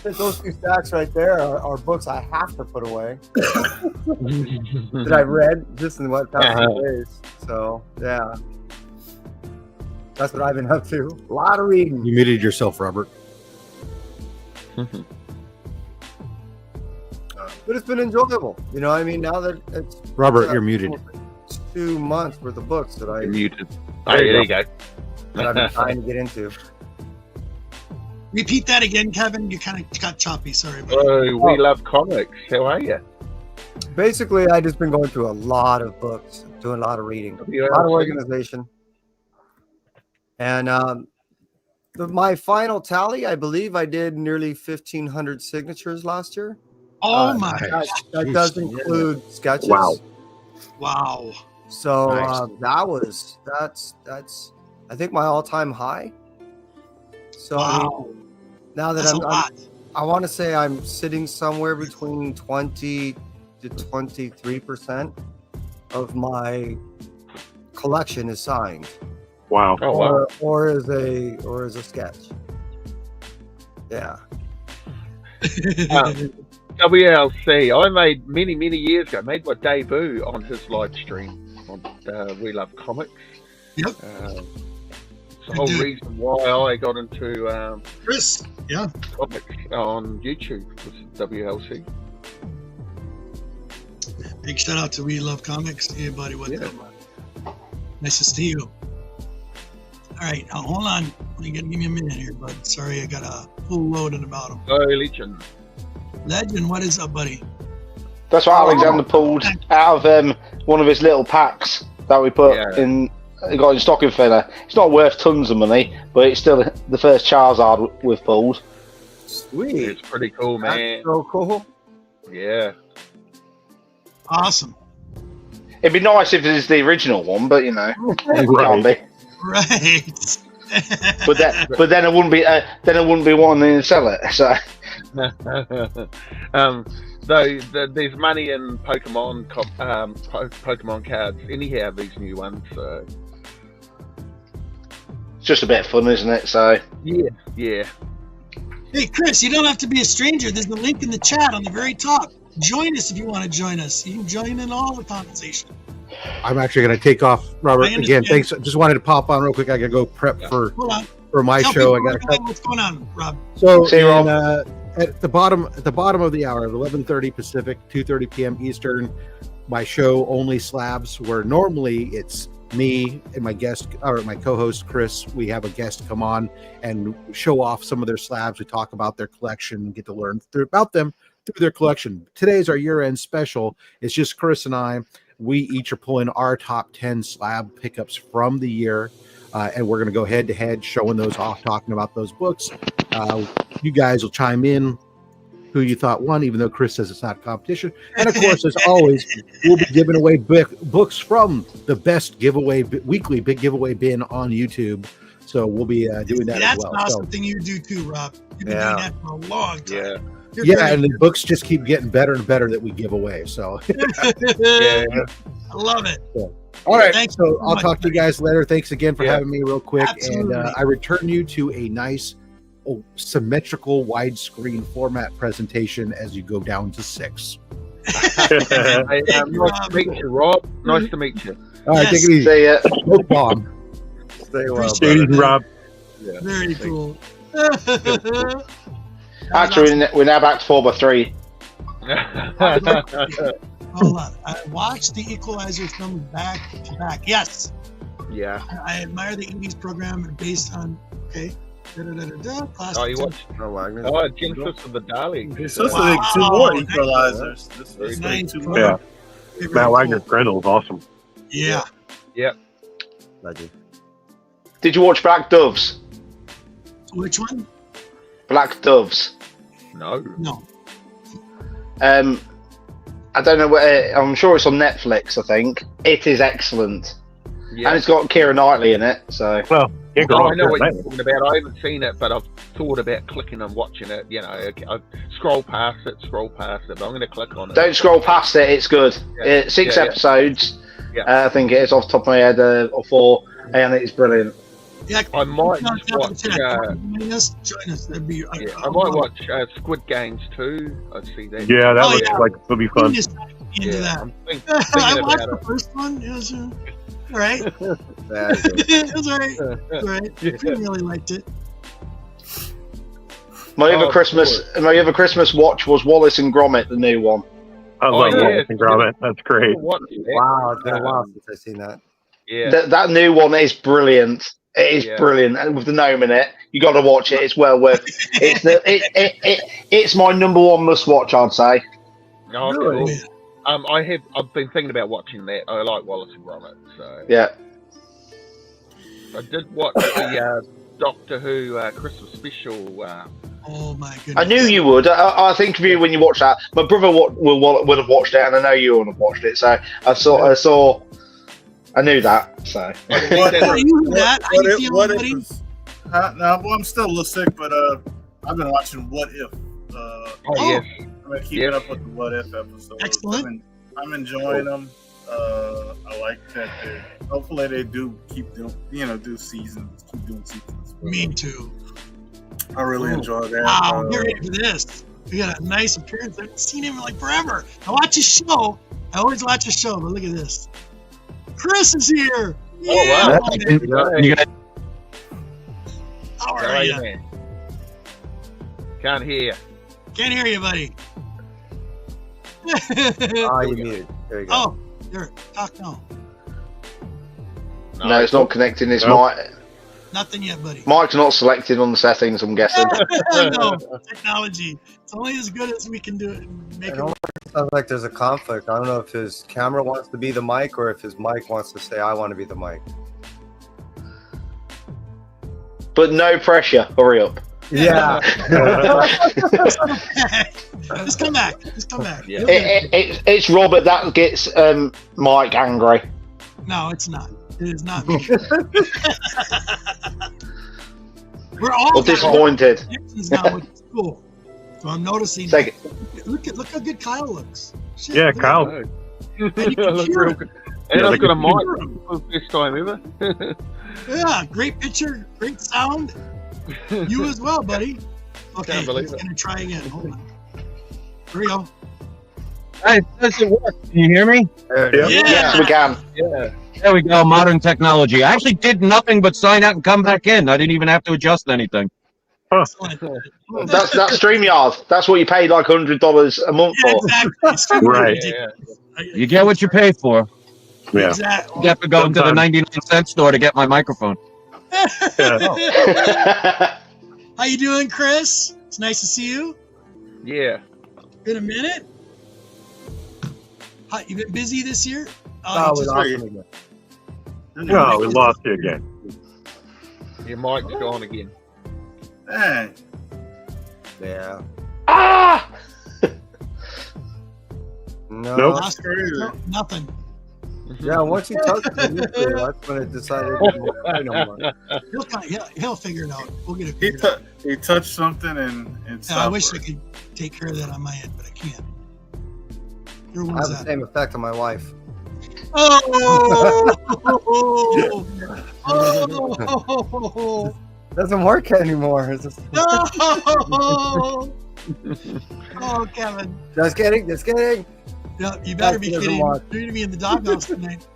Those two stacks right there are books I have to put away that I've read just in what past few days. So yeah, that's what I've been up to. A lot of reading. You muted yourself, Robert. But it's been enjoyable. You know, I mean, now that it's Robert, you're muted. 2 months worth of books that You're muted. Oh, there you go. that I've been trying to get into. Repeat that again, Kevin. You kind of got choppy. Sorry. Oh, we love comics. How are you? Basically, I just been going through a lot of books, doing a lot of reading, a lot of organization, and my final tally, I believe I did nearly 1,500 signatures last year. Oh my gosh! That does include sketches. Wow. So that's I think my all-time high. So wow. Now that I want to say I'm sitting somewhere between 20 to 23% of my collection is signed. Wow. Oh, wow. Or as a sketch. Yeah. WLC, I made many years ago, made my debut on his live stream on We Love Comics. Yep. It's the whole reason why I got into Chris, yeah, comics on YouTube was WLC. Big shout out to We Love Comics. Hey, buddy, what's up? Nice to see you. All right, now hold on. You gotta give me a minute here, bud. Sorry, I got a full load in about him. Oh, Legend. Legend, what is up, buddy? That's what Alexander pulled out of one of his little packs that we put in. He got in stocking filler. It's not worth tons of money, but it's still the first Charizard we've pulled. Sweet. It's pretty cool, man. That's so cool. Yeah. Awesome. It'd be nice if it was the original one, but you know, it can't be. Right. But then it wouldn't be. Then it wouldn't be wanting to sell it. So. There's money in Pokemon Pokemon cards anyhow, these new ones. So. It's just a bit of fun, isn't it? So. Yeah. Hey, Chris, you don't have to be a stranger. There's a link in the chat on the very top. Join us if you want to join us. You can join in all the conversation. I'm actually going to take off, Robert. Again, thanks. Just wanted to pop on real quick. I got to go prep for my show. I got to. What's going on, Rob? So at the bottom of the hour, at 11:30 Pacific, 2:30 p.m. Eastern, my show Only Slabs, where normally it's me and my guest or my co-host Chris. We have a guest come on and show off some of their slabs. We talk about their collection, get to learn about them through their collection. Today's our year-end special. It's just Chris and I. We each are pulling our top 10 slab pickups from the year, and we're going to go head-to-head, showing those off, talking about those books. You guys will chime in who you thought won, even though Chris says it's not a competition. And, of course, as always, we'll be giving away books from the best weekly big giveaway bin on YouTube. So we'll be doing that as well. That's an awesome thing you do, too, Rob. You've been doing that for a long time. And the books just keep getting better and better that we give away. So I love it. So, all right. Thanks so I'll talk to you guys later. Thanks again for having me real quick. Absolutely. And I return you to a nice symmetrical widescreen format presentation as you go down to 6. Nice to meet you, Rob. Nice to meet you. All right, take it easy. See ya. Smoke bomb. Stay well, Appreciate it, Rob. Yeah. Very cool. Actually, we're now back to 4x3. Hold on. I watched The Equalizer film back to back. Yes. Yeah. I admire the 80s program based on. Okay. Oh, you watched? Genesis of the Daleks. It's supposed to be 2 more Equalizers. This is nice. 2 more. Yeah. Matt Wagner's Grendel is awesome. Yeah. Yep. Legend. Did you watch Black Doves? Which one? Black Doves. No. I don't know where. I'm sure it's on Netflix. I think it is excellent, and it's got Keira Knightley in it. So well, I know what you're talking about. I haven't seen it, but I've thought about clicking and watching it. You know, I scroll past it, but I'm going to click on it. Don't scroll past it. It's good. It's 6 episodes. I think it is off the top of my head, or 4, and it's brilliant. Yeah, I might join watch. us. That'd be. I might watch Squid Games too. I see that. Yeah, that Oh, looks yeah. like it'll be fun. Into that. I'm thinking I watched about the it. first one. It was all right. That's it. It was all right. It was all right. I really liked it. My other Christmas watch was Wallace and Gromit, the new one. I love yeah. Wallace and Gromit. That's great. Watch it. Wow, it's been a while since I've seen that. Yeah. That new one is brilliant. It is Yeah. brilliant, and with the gnome in it, you got to watch it. It's well worth. It's my number one must watch, I'd say. No, Really? cool. I've been thinking about watching that. I like Wallace and Gromit, so Yeah. I did watch the Doctor Who Christmas special. Oh my goodness! I knew you would. I think of you when you watch that. My brother would have watched it, and I know you would have watched it. So I knew that. So What How if- you that? How What you if? feeling, What if? buddy? No, well, I'm still a little sick, but I've been watching What If. Oh, Oh. yes, I've been keeping up with the What If episodes. Excellent. I'm enjoying them. I like that. Hopefully, they do keep doing, do seasons. Keep doing seasons. Me too. I really enjoy that. Wow, get ready for this. We got a nice appearance. I haven't seen him in like forever. I watch his show. I always watch his show, but look at this. Chris is here. wow. You guys, How How are are you? you, man? Can't hear. Can't hear you, buddy. Ah, you muted. There you go. Oh, there. Talk now. no, it's not connecting his Nope. mic. Nothing yet, buddy. Mike's not selected on the settings. I'm guessing. No, technology. It's only as good as we can do it and make I it. don't sounds like there's a conflict. I don't know if his camera wants to be the mic or if his mic wants to say, I want to be the mic. But no pressure. Hurry up. Yeah. Just come back. Just come back. Yeah. You'll get it. It's Robert that gets Mike angry. No, it's not. It is not me. We're all Or disappointed. Dixon's now, which is cool. So I'm noticing. Say- Look how good Kyle looks. Shit, Yeah, look at Kyle. that. And And you can look hear real it. good. And Yeah, I've like got a a mic for the first time ever. Yeah, great picture, great sound. You as well, buddy. Okay, Can't believe he's it. gonna try again. Hold on. Here we go. hey, does it work? Can you hear me? There it is. Yeah. Yes, we can. Yeah. There we go. Modern technology. I actually did nothing but sign out and come back in. I didn't even have to adjust anything. Excellent. That's StreamYard. That's what you paid like $100 a month Yeah, for. exactly. It's too Right. ridiculous. You get what you pay for. Yeah. Exactly. You have to go into the Sometimes. 99-cent store to get my microphone. How you doing, Chris? It's nice to see you. Yeah. Been a minute. How, you been busy this year? Oh, you we just- lost him again. No, we lost you again. Your mic's gone again. Dang. Yeah. Ah! No. Nope. lost- no, nothing. Yeah, once he touched it, initially, that's when it decided to play no more. He'll figure it out. We'll get it He, figured out. he touched something and Yeah, I stopped wish I working. could take care of that on my end, but I can't. Your I have one's the that. same effect on my wife. Oh! Oh! Doesn't work anymore. It's just, No! Oh, Kevin. just kidding. Just kidding. Yeah, you better be Doesn't kidding. watch. You're gonna be in the doghouse tonight.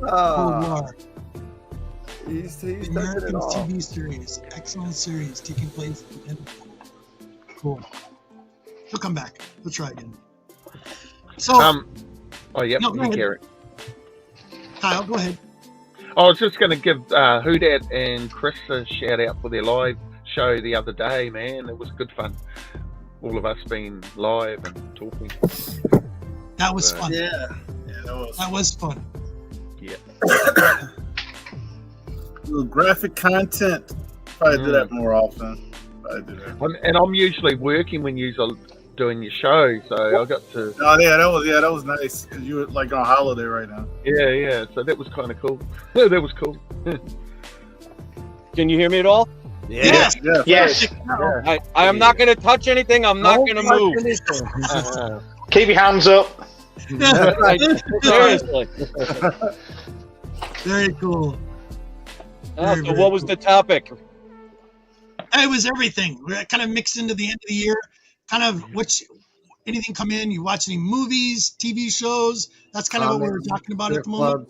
Oh, Oh, he's touching it American all. TV series, excellent series taking place in. Cool. He'll come back. We'll try again. So, Oh, yep. No, go you ahead. hear it. Kyle, go ahead. I was just going to give Hoodat and Chris a shout out for their live show the other day, man. It was good fun. All of us being live and talking. That was fun. Yeah. Yeah, That was fun. Yeah. little graphic content. Probably do that more often. Probably do that. And I'm usually working when you're doing your show, so I got to. Oh yeah, that was nice because you were like on holiday right now. Yeah. So that was kind of cool. That was cool. Can you hear me at all? Yes. Yeah. Yes. I am not going to touch anything. I'm not going to move. Keep your hands up. Seriously. Very cool. So what was the topic? It was everything. We're kind of mixed into the end of the year. Kind of anything come in. You watch any movies, TV shows? That's kind of what we were talking about at the moment.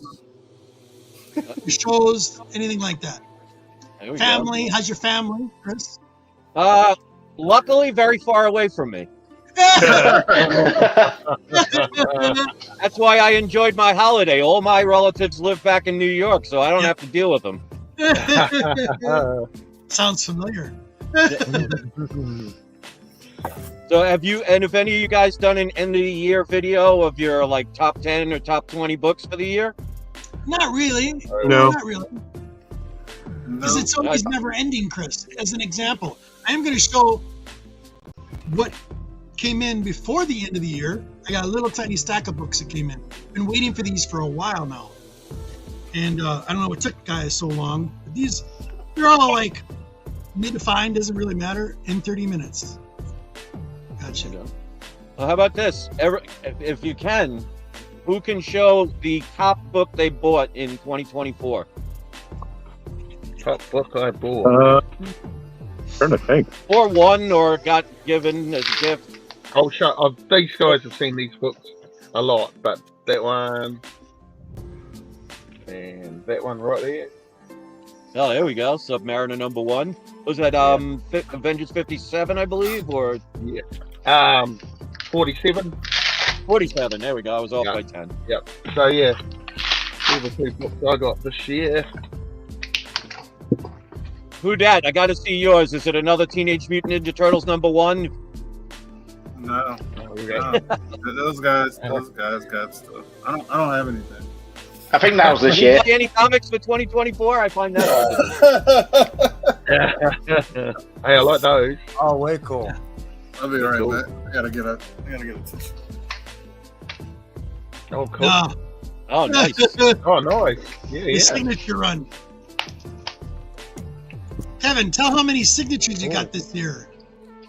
Shows, anything like that. Family, how's your family, Chris? Luckily, very far away from me. That's why I enjoyed my holiday. All my relatives live back in New York, so I don't have to deal with them. Sounds familiar. So if any of you guys done an end of the year video of your like top 10 or top 20 books for the year? Not really. No. Not really. Because it's always never ending, Chris. As an example, I am going to show what came in before the end of the year. I got a little tiny stack of books that came in. Been waiting for these for a while now. And I don't know what took guys so long. But they're all like need to find, doesn't really matter, in 30 minutes. Gotcha. Well, how about this? If you can, who can show the top book they bought in 2024? Top book I bought. Trying to think. Or won or got given as a gift. Oh, shut up. These guys have seen these books a lot, but that one and that one right there. Oh, there we go. Submariner #1. Was that Avengers 57, I believe, or 47. 47. There we go. I was off by 10. Yep. So yeah, these are 2 books I got this year. Who dat? I got to see yours. Is it another Teenage Mutant Ninja Turtles #1? No. Those guys got stuff. I don't have anything. I think that was this year. Any comics for 2024? I find that hard. Hey, I like those. Oh, way cool. I'll be right back. I gotta get a tissue. Oh, cool. No. Oh, nice. Oh, nice. Your signature run. Kevin, tell how many signatures you got this year.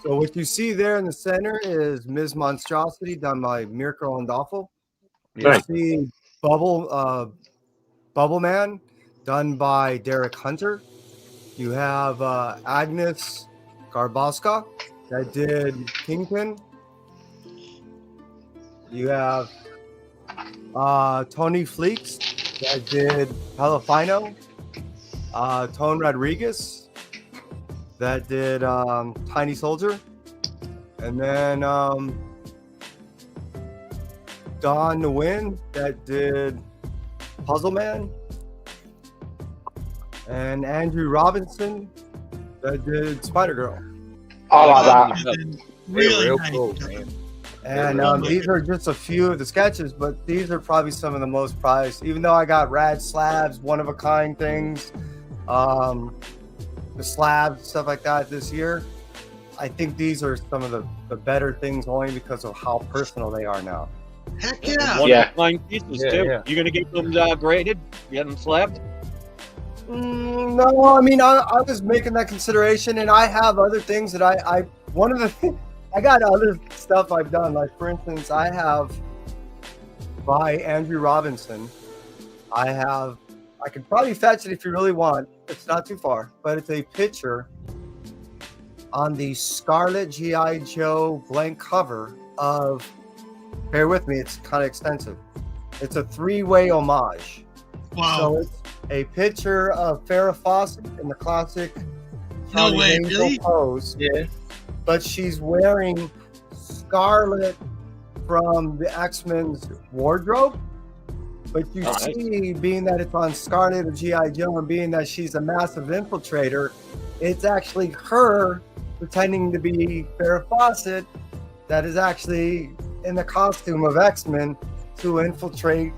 So what you see there in the center is Ms. Monstrosity done by Mirko Ondoffel. You Nice. see Bubble Man done by Derek Hunter. You have Agnes Garboska that did Kingpin. You have Tony Fleeks that did Palafino. Tone Rodriguez that did Tiny Soldier. And then Don Nguyen that did Puzzle Man. And Andrew Robinson that did Spider Girl. I like that. Really real nice. cool, man. And these are just a few of the sketches, but these are probably some of the most prized. Even though I got rad slabs, one-of-a-kind things, the slabs, stuff like that this year, I think these are some of the better things only because of how personal they are now. Heck yeah. Yeah. Fine pieces, Yeah, too. yeah. You going to get them graded? Get them slabbed? No, I mean, I was making that consideration, and I have other things that I got other stuff I've done. Like, for instance, I have by Andrew Robinson. I could probably fetch it if you really want. It's not too far, but it's a picture on the Scarlet G.I. Joe blank cover of, bear with me, it's kind of extensive. It's a 3-way homage. Wow. So it's a picture of Farrah Fawcett in the classic No Charlie's way, Angel really? pose. Yeah. But she's wearing Scarlet from the X-Men's wardrobe. But you see, being that it's on Scarlet of G.I. Joe and being that she's a massive infiltrator, it's actually her pretending to be Farrah Fawcett that is actually in the costume of X-Men to infiltrate.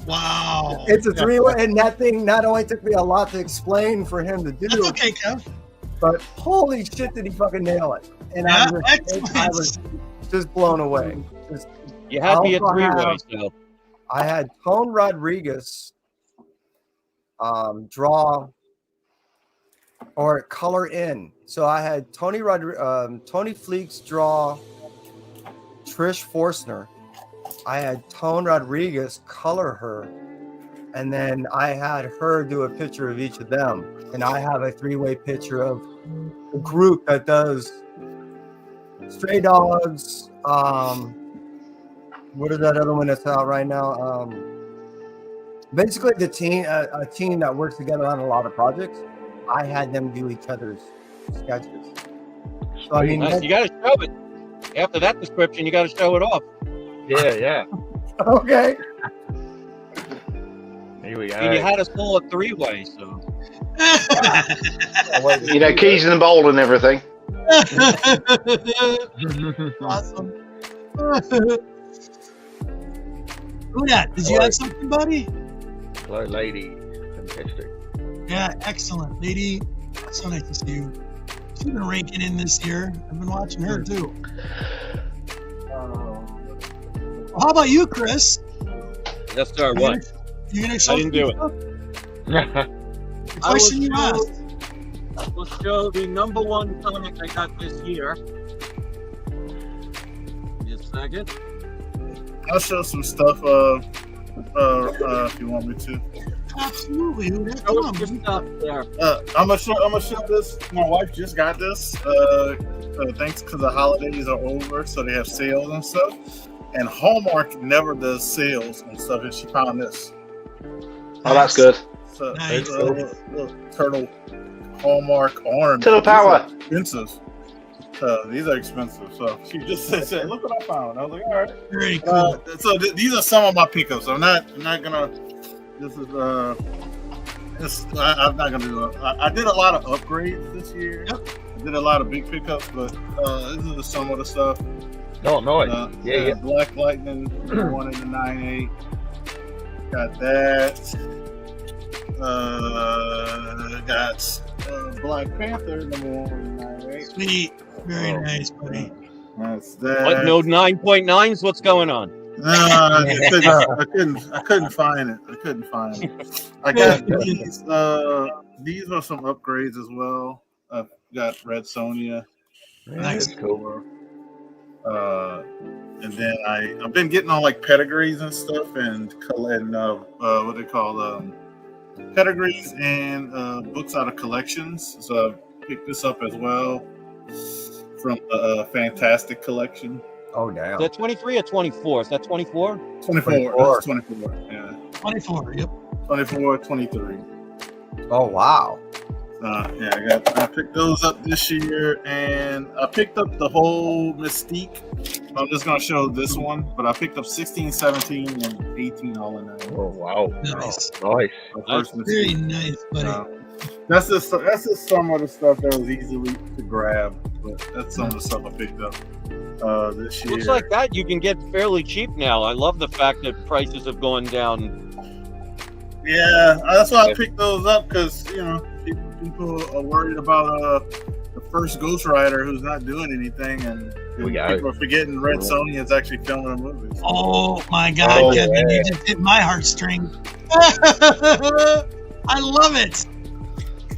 Wow. It's a 3-way, and that thing not only took me a lot to explain for him to do, That's okay, Kev. but holy shit did he fucking nail it. And Yeah, I was just blown away. You had me at Also 3-way, so. I had Tone Rodriguez draw or color in. So I had Tony Fleeks draw Trish Forstner, I had Tone Rodriguez color her, and then I had her do a picture of each of them, and I have a 3-way picture of a group that does stray dogs. What is that other one that's out right now? Basically, the team, a team that works together on a lot of projects. I had them do each other's sketches. So I mean, Nice. You got to show it. After that description, you got to show it off. Yeah. okay. Here we go. And you had us pull a 3-way, so. You know, keys in the bowl and everything. Awesome. Who that? Did you have something, buddy? Hello, lady. Fantastic. Yeah, excellent. Lady, so nice to see you. She's been raking in this year. I've been watching her too. Well, how about you, Chris? Yes, sir. What? You gonna show I didn't do it. The question you asked. We'll show the number 1 comic I got this year. Just a second. I'll show some stuff if you want me to. Absolutely. Who that Show us comes? your stuff there. I'm gonna show this. My wife just got this. Thanks because the holidays are over, so they have sales and stuff. And Hallmark never does sales and stuff, and she found this. Oh, that's good. So, Nice. little turtle Hallmark orange. Turtle power. These are expensive. These are expensive. So she just said, "Look what I found." I was like, "All right." Very cool. So these are some of my pickups. I'm not gonna. This is I'm not gonna do it. I did a lot of upgrades this year. Yep. I did a lot of big pickups, but this is some of the stuff. Oh, nice. Yeah. Black Lightning, one in the 9.8. Got that. Got Black Panther, number 1 in the 9.8. Sweet. Very nice, buddy. That's that. What? No 9.9s? What's going on? I couldn't find it. I got these. These are some upgrades as well. I've got Red Sonja. Nice. That's cool. And then I've been getting on like pedigrees and stuff, and what they call pedigrees and books out of collections. So I picked this up as well from the Fantastic Collection. Oh Is damn. that 23 or 24? Is that 24? 24. That's 24. Yeah. 24. Yep. 24, 23. Oh wow. Yeah, I picked those up this year, and I picked up the whole Mystique. I'm just gonna show this one, but I picked up 16, 17, and 18 all in that. Oh, wow. Nice. Nice. The first Very Mystique. nice, buddy. That's just some of the stuff that was easily to grab, but that's some of the stuff I picked up this year. Looks like that you can get fairly cheap now. I love the fact that prices have gone down. Yeah, that's why I picked those up, because people are worried about the first Ghost Rider who's not doing anything, and people are forgetting Red Sonja is actually filming a movie. Oh my God, Kevin, you just hit my heartstring. I love it.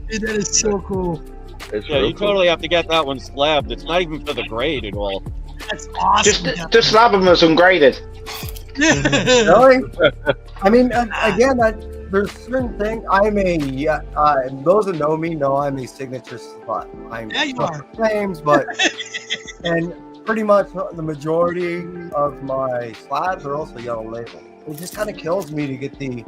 Dude, that is so cool. It's Yeah, real you cool. totally have to get that one slabbed. It's not even for the grade at all. That's awesome. Just slab them as ungraded. Really? I mean, again, there's certain things. Those that know me know I'm a signature spot. Yeah, you are. Claims, but and pretty much the majority of my slabs are also yellow label. It just kind of kills me to get the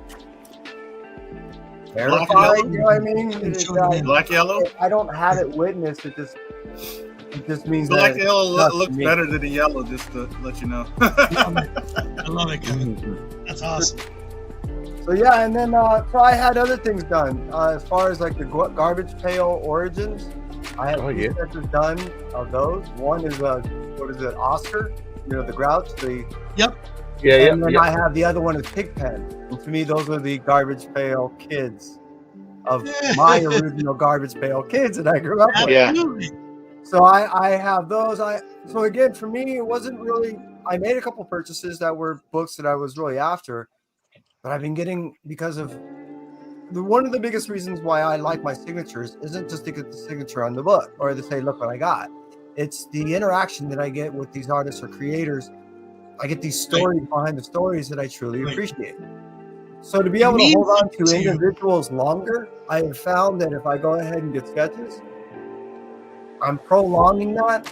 verified. You know what I mean? Black Yellow? I don't have it witnessed. It just means Black that Yellow it's looks me. better than the yellow, just to let you know. I love it, Kevin. That's awesome. So yeah, and then so I had other things done as far as like the garbage pail origins. I had two sketches done of those. One is Oscar, the Grouch. And then I have the other one is Pigpen. And to me, those are the garbage pail kids of my original garbage pail kids that I grew up with. Absolutely. So I have those. So again, for me, it wasn't really. I made a couple purchases that were books that I was really after, but I've been getting, because of one of the biggest reasons why I like my signatures isn't just to get the signature on the book or to say, look what I got. It's the interaction that I get with these artists or creators I get these stories behind the stories that I truly Right. appreciate. So to be able to Means hold on something to to you. individuals longer, I have found that if I go ahead and get sketches, I'm prolonging that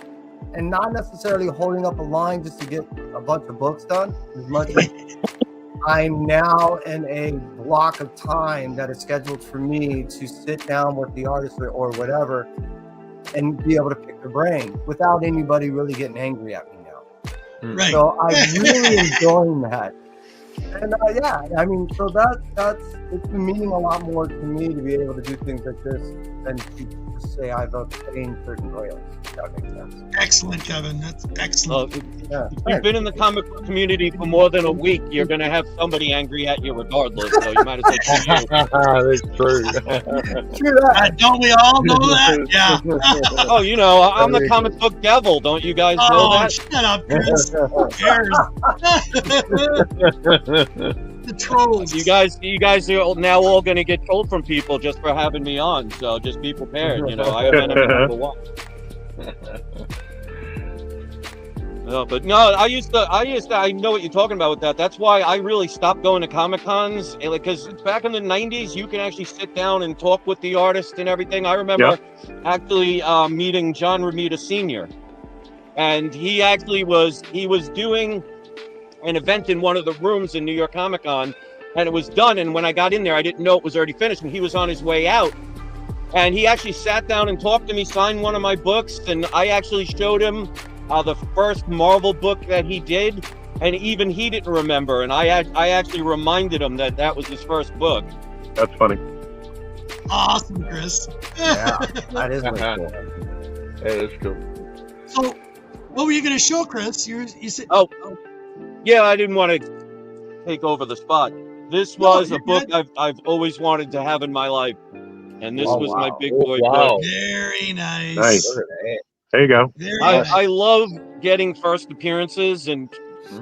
and not necessarily holding up a line just to get a bunch of books done, as much as I'm now in a block of time that is scheduled for me to sit down with the artist or whatever and be able to pick their brain without anybody really getting angry at me now. Right. So I'm really enjoying that. And yeah, I mean, so that's it's been meaning a lot more to me to be able to do things like this than to just say I've obtained certain royalties. If that makes sense. Excellent, Kevin. That's excellent. Yeah. If you've been in the comic book community for more than a week, you're going to have somebody angry at you regardless. So you might as well keep you. That's true. True that. Don't we all know that? Yeah. Oh, you know, I'm the comic book devil. Don't you guys know Oh, that? shut up, Chris. Who cares? The trolls. You guys are now all going to get trolled from people just for having me on. So just be prepared. You know, I am enemy number one. No, but no, I know what you're talking about with that. That's why I really stopped going to Comic Cons, because back in the 90s, you can actually sit down and talk with the artist and everything. I remember actually meeting John Romita Sr. And he was doing an event in one of the rooms in New York Comic Con, and it was done. And when I got in there, I didn't know it was already finished, and he was on his way out. And he actually sat down and talked to me, signed one of my books, and I actually showed him the first Marvel book that he did, and even he didn't remember. And I actually reminded him that was his first book. That's funny. Awesome, Chris. Yeah, that is really cool. That is cool. So, what were you going to show, Chris? You said. Oh, yeah, I didn't want to take over the spot. This was a book I've always wanted to have in my life, and this was my big boy book. Very nice. Nice. There you go. I love getting first appearances, and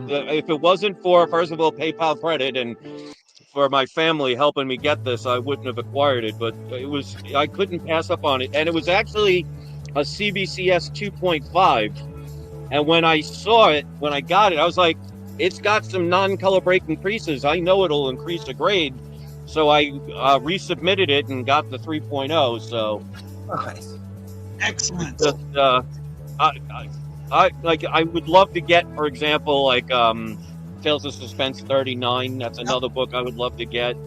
if it wasn't for, first of all, PayPal credit and for my family helping me get this, I wouldn't have acquired it. But I couldn't pass up on it, and it was actually a CBCS 2.5. And when I saw it, when I got it, I was like, it's got some non-color breaking creases. I know it'll increase the grade. So I resubmitted it and got the 3.0. So Nice. Excellent. just, I would love to get, for example, like Tales of Suspense 39. That's another book I would love to get.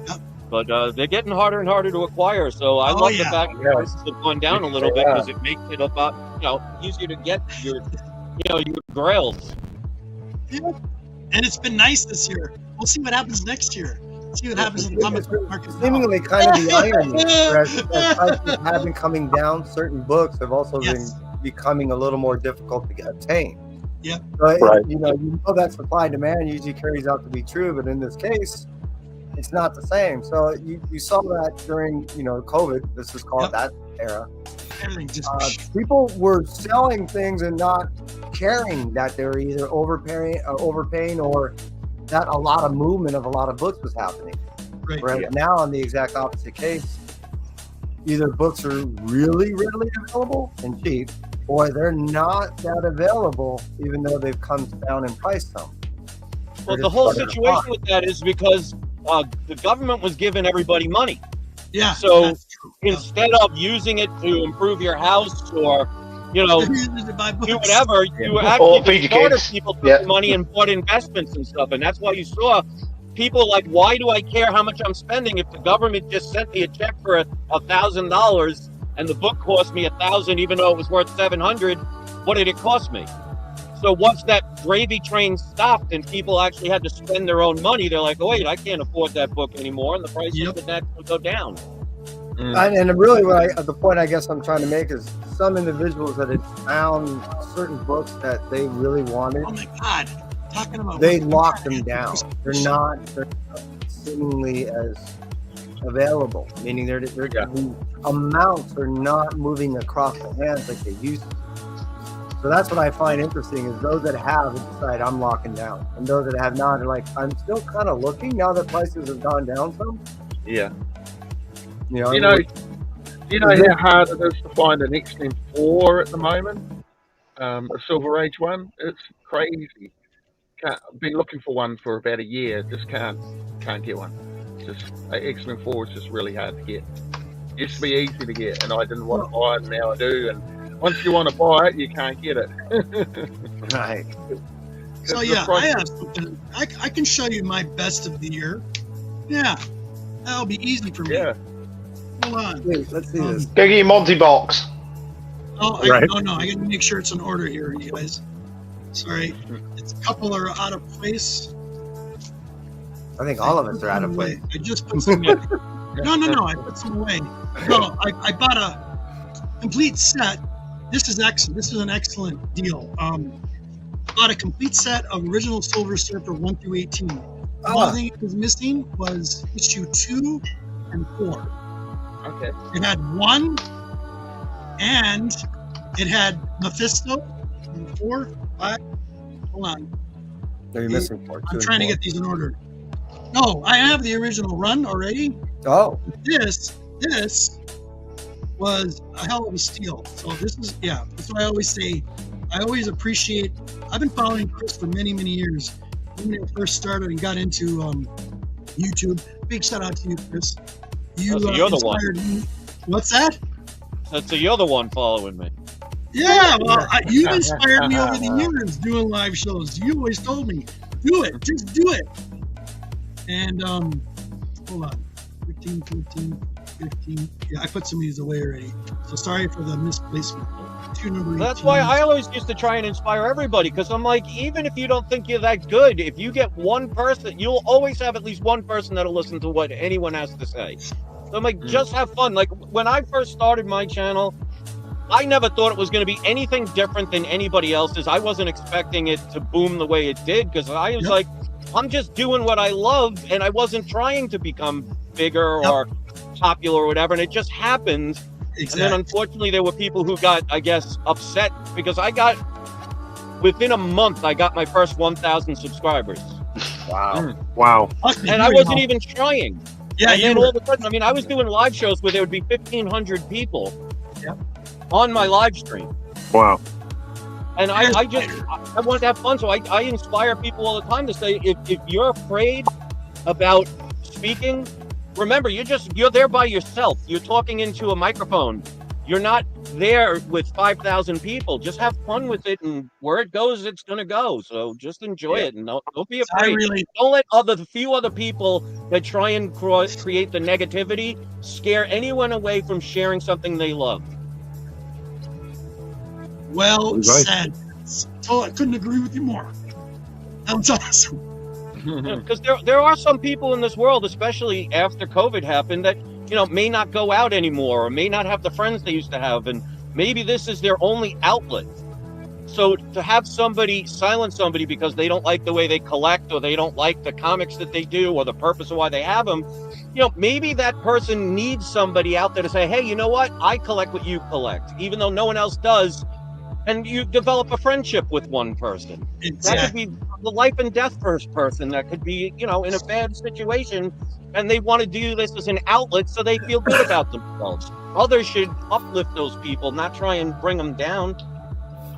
Yep. But they're getting harder and harder to acquire. So I love the fact that prices have gone down a little bit, because it makes it about easier to get your grails. Yeah. And it's been nice this year. We'll see what happens next year. See what happens in the comic book market. Seemingly kind of the irony, as prices have been coming down, certain books have also been becoming a little more difficult to obtain. Yeah. But you know that supply and demand usually carries out to be true, but in this case, it's not the same. So you saw that during COVID. This is called that era. Everything just People were selling things and not caring that they were either overpaying or that a lot of movement of a lot of books was happening. Right. Whereas now, in the exact opposite case, either books are really readily available and cheap, or they're not that available, even though they've come down in price some. Well, the whole situation with that is because the government was giving everybody money. Yeah. So instead of using it to improve your house or do whatever, you actually started people took money and bought investments and stuff. And that's why you saw people like, why do I care how much I'm spending if the government just sent me a check for $1,000 and the book cost me $1,000 even though it was worth $700? What did it cost me? So once that gravy train stopped and people actually had to spend their own money, they're like, oh, wait, I can't afford that book anymore, and the price of that will go down. And really, the point I guess I'm trying to make is some individuals that had found certain books that they really wanted. Oh my God! Talking about they locked them down. They're not seemingly as available. Meaning the amounts are not moving across the hands like they used to. So that's what I find interesting is those that have decide I'm locking down, and those that have not are like I'm still kind of looking now that prices have gone down some. Yeah. You know how hard it is to find an X-Men 4 at the moment? A Silver Age one? It's crazy. I've been looking for one for about a year. Just can't get one. Just X-Men 4 is just really hard to get. Used to be easy to get, and I didn't want to buy it, and now I do. And once you want to buy it, you can't get it. Right. So yeah, I have something. I can show you my best of the year. Yeah, that'll be easy for me. Yeah. Hold on. Wait, let's see this. Go get your Monty Box. Oh, Right. no, I gotta make sure it's in order here, you guys. Sorry, it's a couple are out of place. I think all of us are out of place. I just put some away. No, I put some away. No, I bought a complete set. This is excellent. This is an excellent deal. Bought a complete set of original Silver Surfer 1 through 18. The only thing it was missing was issue 2 and 4. Okay. It had 1, and it had Mephisto, and 4, 5. Hold on. Are you missing 4? I'm trying to get these in order. No, I have the original run already. Oh, This was a hell of a steal. So this is, yeah, that's why I always say, I always appreciate, I've been following Chris for many, many years. When I first started and got into YouTube, big shout out to you, Chris. You So you're the one. inspired me. What's that? So you're the one following me. Yeah, well, you've inspired me over the years doing live shows. You always told me, do it, just do it. And hold on, 15, 14, 15. Yeah, I put some of these away already. So sorry for the misplacement. 2 number 18. That's why I always used to try and inspire everybody, because I'm like, even if you don't think you're that good, if you get one person, you'll always have at least one person that'll listen to what anyone has to say. So I'm like, just have fun. Like when I first started my channel, I never thought it was going to be anything different than anybody else's. I wasn't expecting it to boom the way it did, because I was like, I'm just doing what I love, and I wasn't trying to become bigger or popular or whatever, and it just happened. Exactly. And then unfortunately there were people who got, I guess, upset because within a month I got my first 1,000 subscribers. Wow. Wow. And I wasn't even trying. Yeah, and then all of a sudden, I mean, I was doing live shows where there would be 1,500 people on my live stream. Wow. And I wanted to have fun, so I inspire people all the time to say, if you're afraid about speaking, remember, you're there by yourself. You're talking into a microphone. You're not there with 5,000 people. Just have fun with it, and where it goes, it's gonna go. So just enjoy it, and don't be afraid. Don't let the few other people that try and create the negativity scare anyone away from sharing something they love. Well said. Oh, I couldn't agree with you more. That was awesome. Because there are some people in this world, especially after COVID happened, that may not go out anymore or may not have the friends they used to have, and maybe this is their only outlet. So to have somebody silence somebody because they don't like the way they collect, or they don't like the comics that they do, or the purpose of why they have them, maybe that person needs somebody out there to say, hey, you know what? I collect what you collect, even though no one else does. And you develop a friendship with one person. Exactly. That could be the life and death first person. That could be, in a bad situation, and they want to do this as an outlet so they feel good about themselves. Others should uplift those people, not try and bring them down.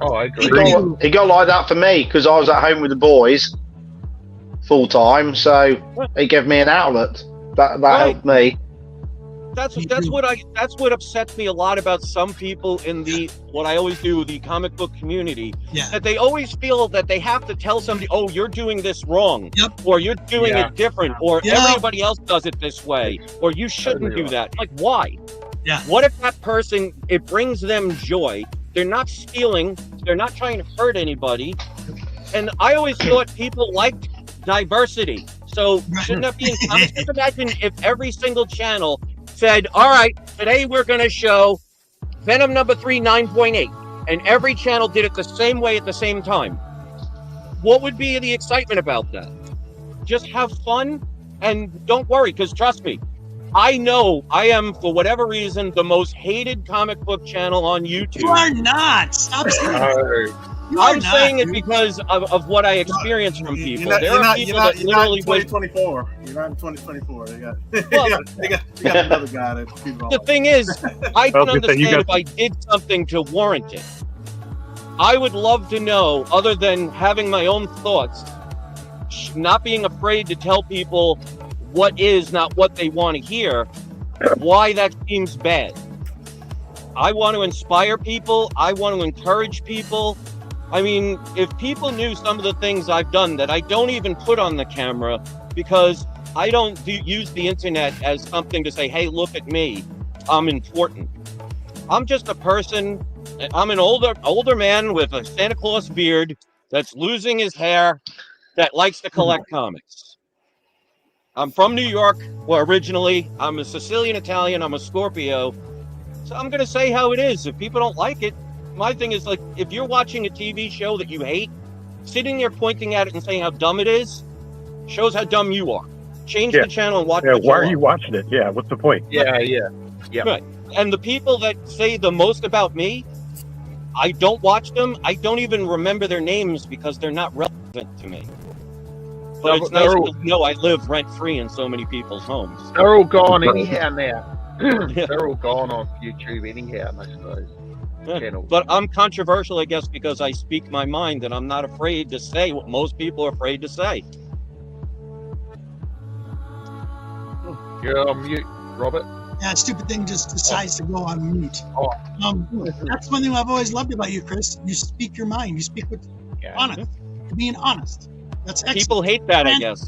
Oh, I agree. It got like that for me because I was at home with the boys full time, so it gave me an outlet. That helped me. That's what upsets me a lot about some people in the what I always do, the comic book community. Yeah. That they always feel that they have to tell somebody, oh, you're doing this wrong, or you're doing it different, or everybody else does it this way, or you shouldn't do that. Like, why? Yeah. What if that person, it brings them joy? They're not stealing. They're not trying to hurt anybody. And I always thought people liked diversity. So shouldn't that be in comics? Just imagine if every single channel said, all right, today we're going to show Venom number 3, 9.8. And every channel did it the same way at the same time. What would be the excitement about that? Just have fun and don't worry, because trust me, I know I am, for whatever reason, the most hated comic book channel on YouTube. You are not. Stop saying it. I'm saying it because of what I experience from people. There are people that literally 2024. You're not in 2024. They got another guy that people. The thing is, I can understand if I did something to warrant it. I would love to know, other than having my own thoughts, not being afraid to tell people what is not what they want to hear, why that seems bad. I want to inspire people. I want to encourage people. I mean, if people knew some of the things I've done that I don't even put on the camera because I don't use the internet as something to say, hey, look at me, I'm important. I'm just a person. I'm an older man with a Santa Claus beard that's losing his hair that likes to collect comics. I'm from New York, well, originally. I'm a Sicilian Italian. I'm a Scorpio. So I'm going to say how it is. If people don't like it, my thing is, like, if you're watching a TV show that you hate, sitting there pointing at it and saying how dumb it is shows how dumb you are. Change the channel and watch it. Why are you watching it? Yeah, what's the point? Yeah. Right. And the people that say the most about me, I don't watch them. I don't even remember their names because they're not relevant to me. But it's nice to know I live rent-free in so many people's homes. They're all gone anyhow now. They're all gone on YouTube anyhow, I suppose. Channels. But I'm controversial, I guess, because I speak my mind and I'm not afraid to say what most people are afraid to say. You're on mute, Robert. Yeah, stupid thing just decides to go on mute. Oh. That's one thing I've always loved about you, Chris. You speak your mind. You speak with honest. You're being honest. That's excellent. People hate that, I guess.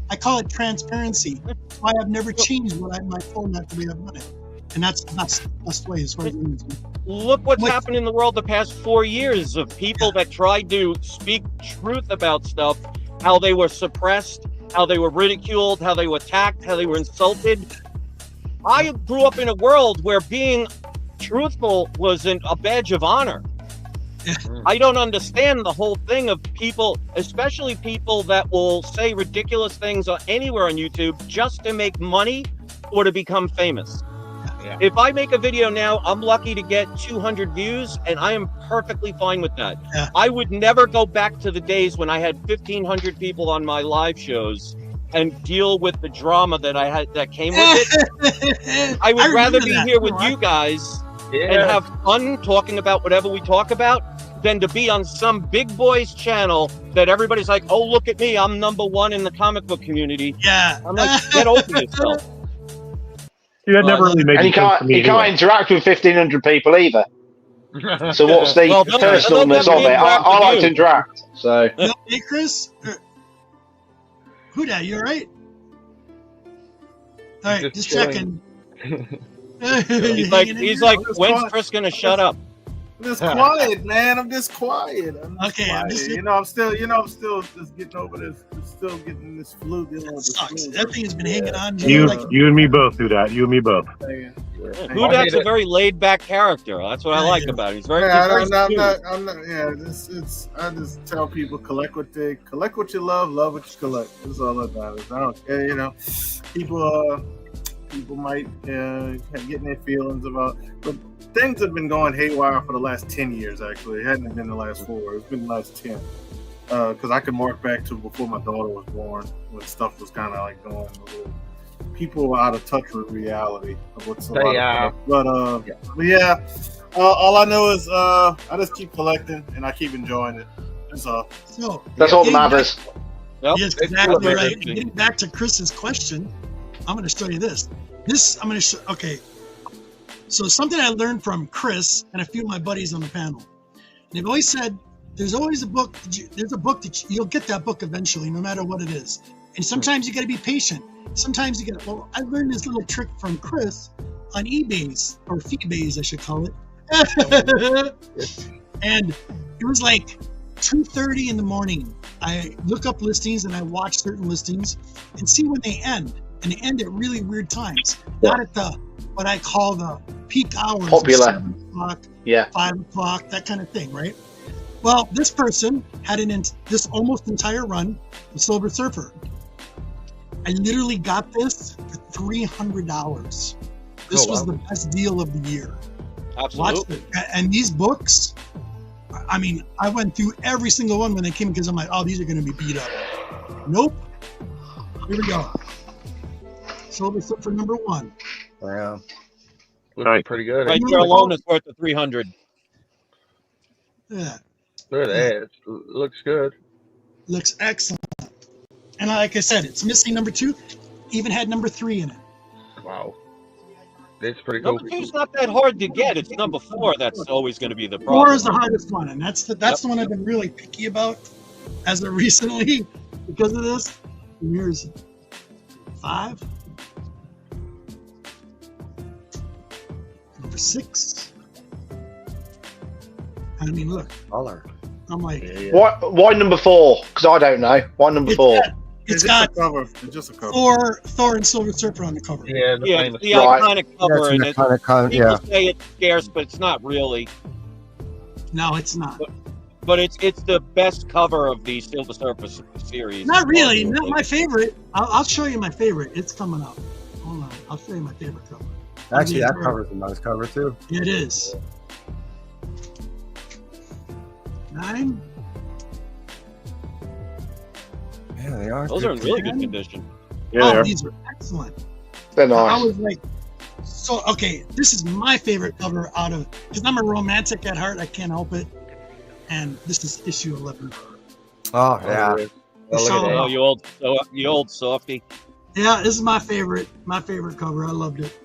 I call it transparency. That's why I've never changed my format the way I've done it. And that's the best way as far as it is. Look what's happened in the world the past 4 years of people that tried to speak truth about stuff, how they were suppressed, how they were ridiculed, how they were attacked, how they were insulted. I grew up in a world where being truthful was a badge of honor. I don't understand the whole thing of people, especially people that will say ridiculous things anywhere on YouTube just to make money or to become famous. Yeah. If I make a video now, I'm lucky to get 200 views, and I am perfectly fine with that. Yeah. I would never go back to the days when I had 1,500 people on my live shows and deal with the drama that I had that came with it. I would rather be here with you guys and have fun talking about whatever we talk about than to be on some big boys channel that everybody's like, oh, look at me, I'm #1 in the comic book community. Yeah. I'm like, get over yourself. That never really made and you can't interact with 1,500 people either. So what's the personalness of it? I like to interact. So hey, Chris, Huda, you all right? All right, just checking. he's like, when's Chris gonna shut up? I'm just quiet, man. I'm just quiet. Okay, I'm still just getting over this. Still getting this flu. That thing has been hanging on. You and me both do that. You and me both. Huda's a very laid-back character. That's what I like about him. He's very. I'm not. Yeah, I just tell people collect what you love what you collect. That's all that matters. I don't care. People might get in their feelings about, but things have been going haywire for the last 10 years. Actually, it hadn't been the last 4. It's been the last 10. Because I can mark back to before my daughter was born, when stuff was kind of like going a little. People were out of touch with reality of what's going on. But all I know is I just keep collecting and I keep enjoying it. That's all. So that's all that matters. Yes, exactly right. Getting back to Chris's question, I'm going to show you this. I'm going to show. Okay. So something I learned from Chris and a few of my buddies on the panel. They've always said there's always a book. There's a book that you'll get that book eventually, no matter what it is. And sometimes you got to be patient. Sometimes you got. Well, I learned this little trick from Chris on eBay's or Feebays, I should call it. And it was like 2:30 in the morning. I look up listings and I watch certain listings and see when they end. And they end at really weird times. Not at the what I call the peak hours. Popular. 7 o'clock, 5 o'clock, that kind of thing, right? Well, this person had this almost entire run, the Silver Surfer. I literally got this for $300. This was the best deal of the year. Absolutely. And these books, I mean, I went through every single one when they came because I'm like, oh, these are going to be beat up. Nope. Here we go. Silver Surfer #1. Wow. Looking pretty good. Right there alone is worth the 300. Yeah. Look at that. It looks good. Looks excellent. And like I said, it's missing number 2. Even had number 3 in it. Wow. That's pretty cool. Number 2's not that hard to get. It's number 4 that's always going to be the 4 problem. is the hardest one, and that's the one I've been really picky about as of recently because of this. And here's 5. Number 6. I mean, look. Color. I'm like, Why number 4? Because I don't know. Why number 4? It's got a cover. It's just a cover. Thor and Silver Surfer on the cover. Yeah, the Yeah, famous the Right. iconic cover, and Kind people yeah. say it's scarce, but it's not really. No, it's not. But it's the best cover of the Silver Surfer series. Not really. Not my favorite. I'll show you my favorite. It's coming up. Hold on. I'll show you my favorite cover. Actually, that cover's a nice cover too. It is. 9. Yeah, they are. Those are in really good condition. Yeah, they are. These are excellent. They're I nice. was like, so okay, this is my favorite cover out of, because I'm a romantic at heart, I can't help it. And this is issue 11. Oh yeah. Oh, look So- at Oh, that. you old softy. Yeah, this is my favorite cover. I loved it.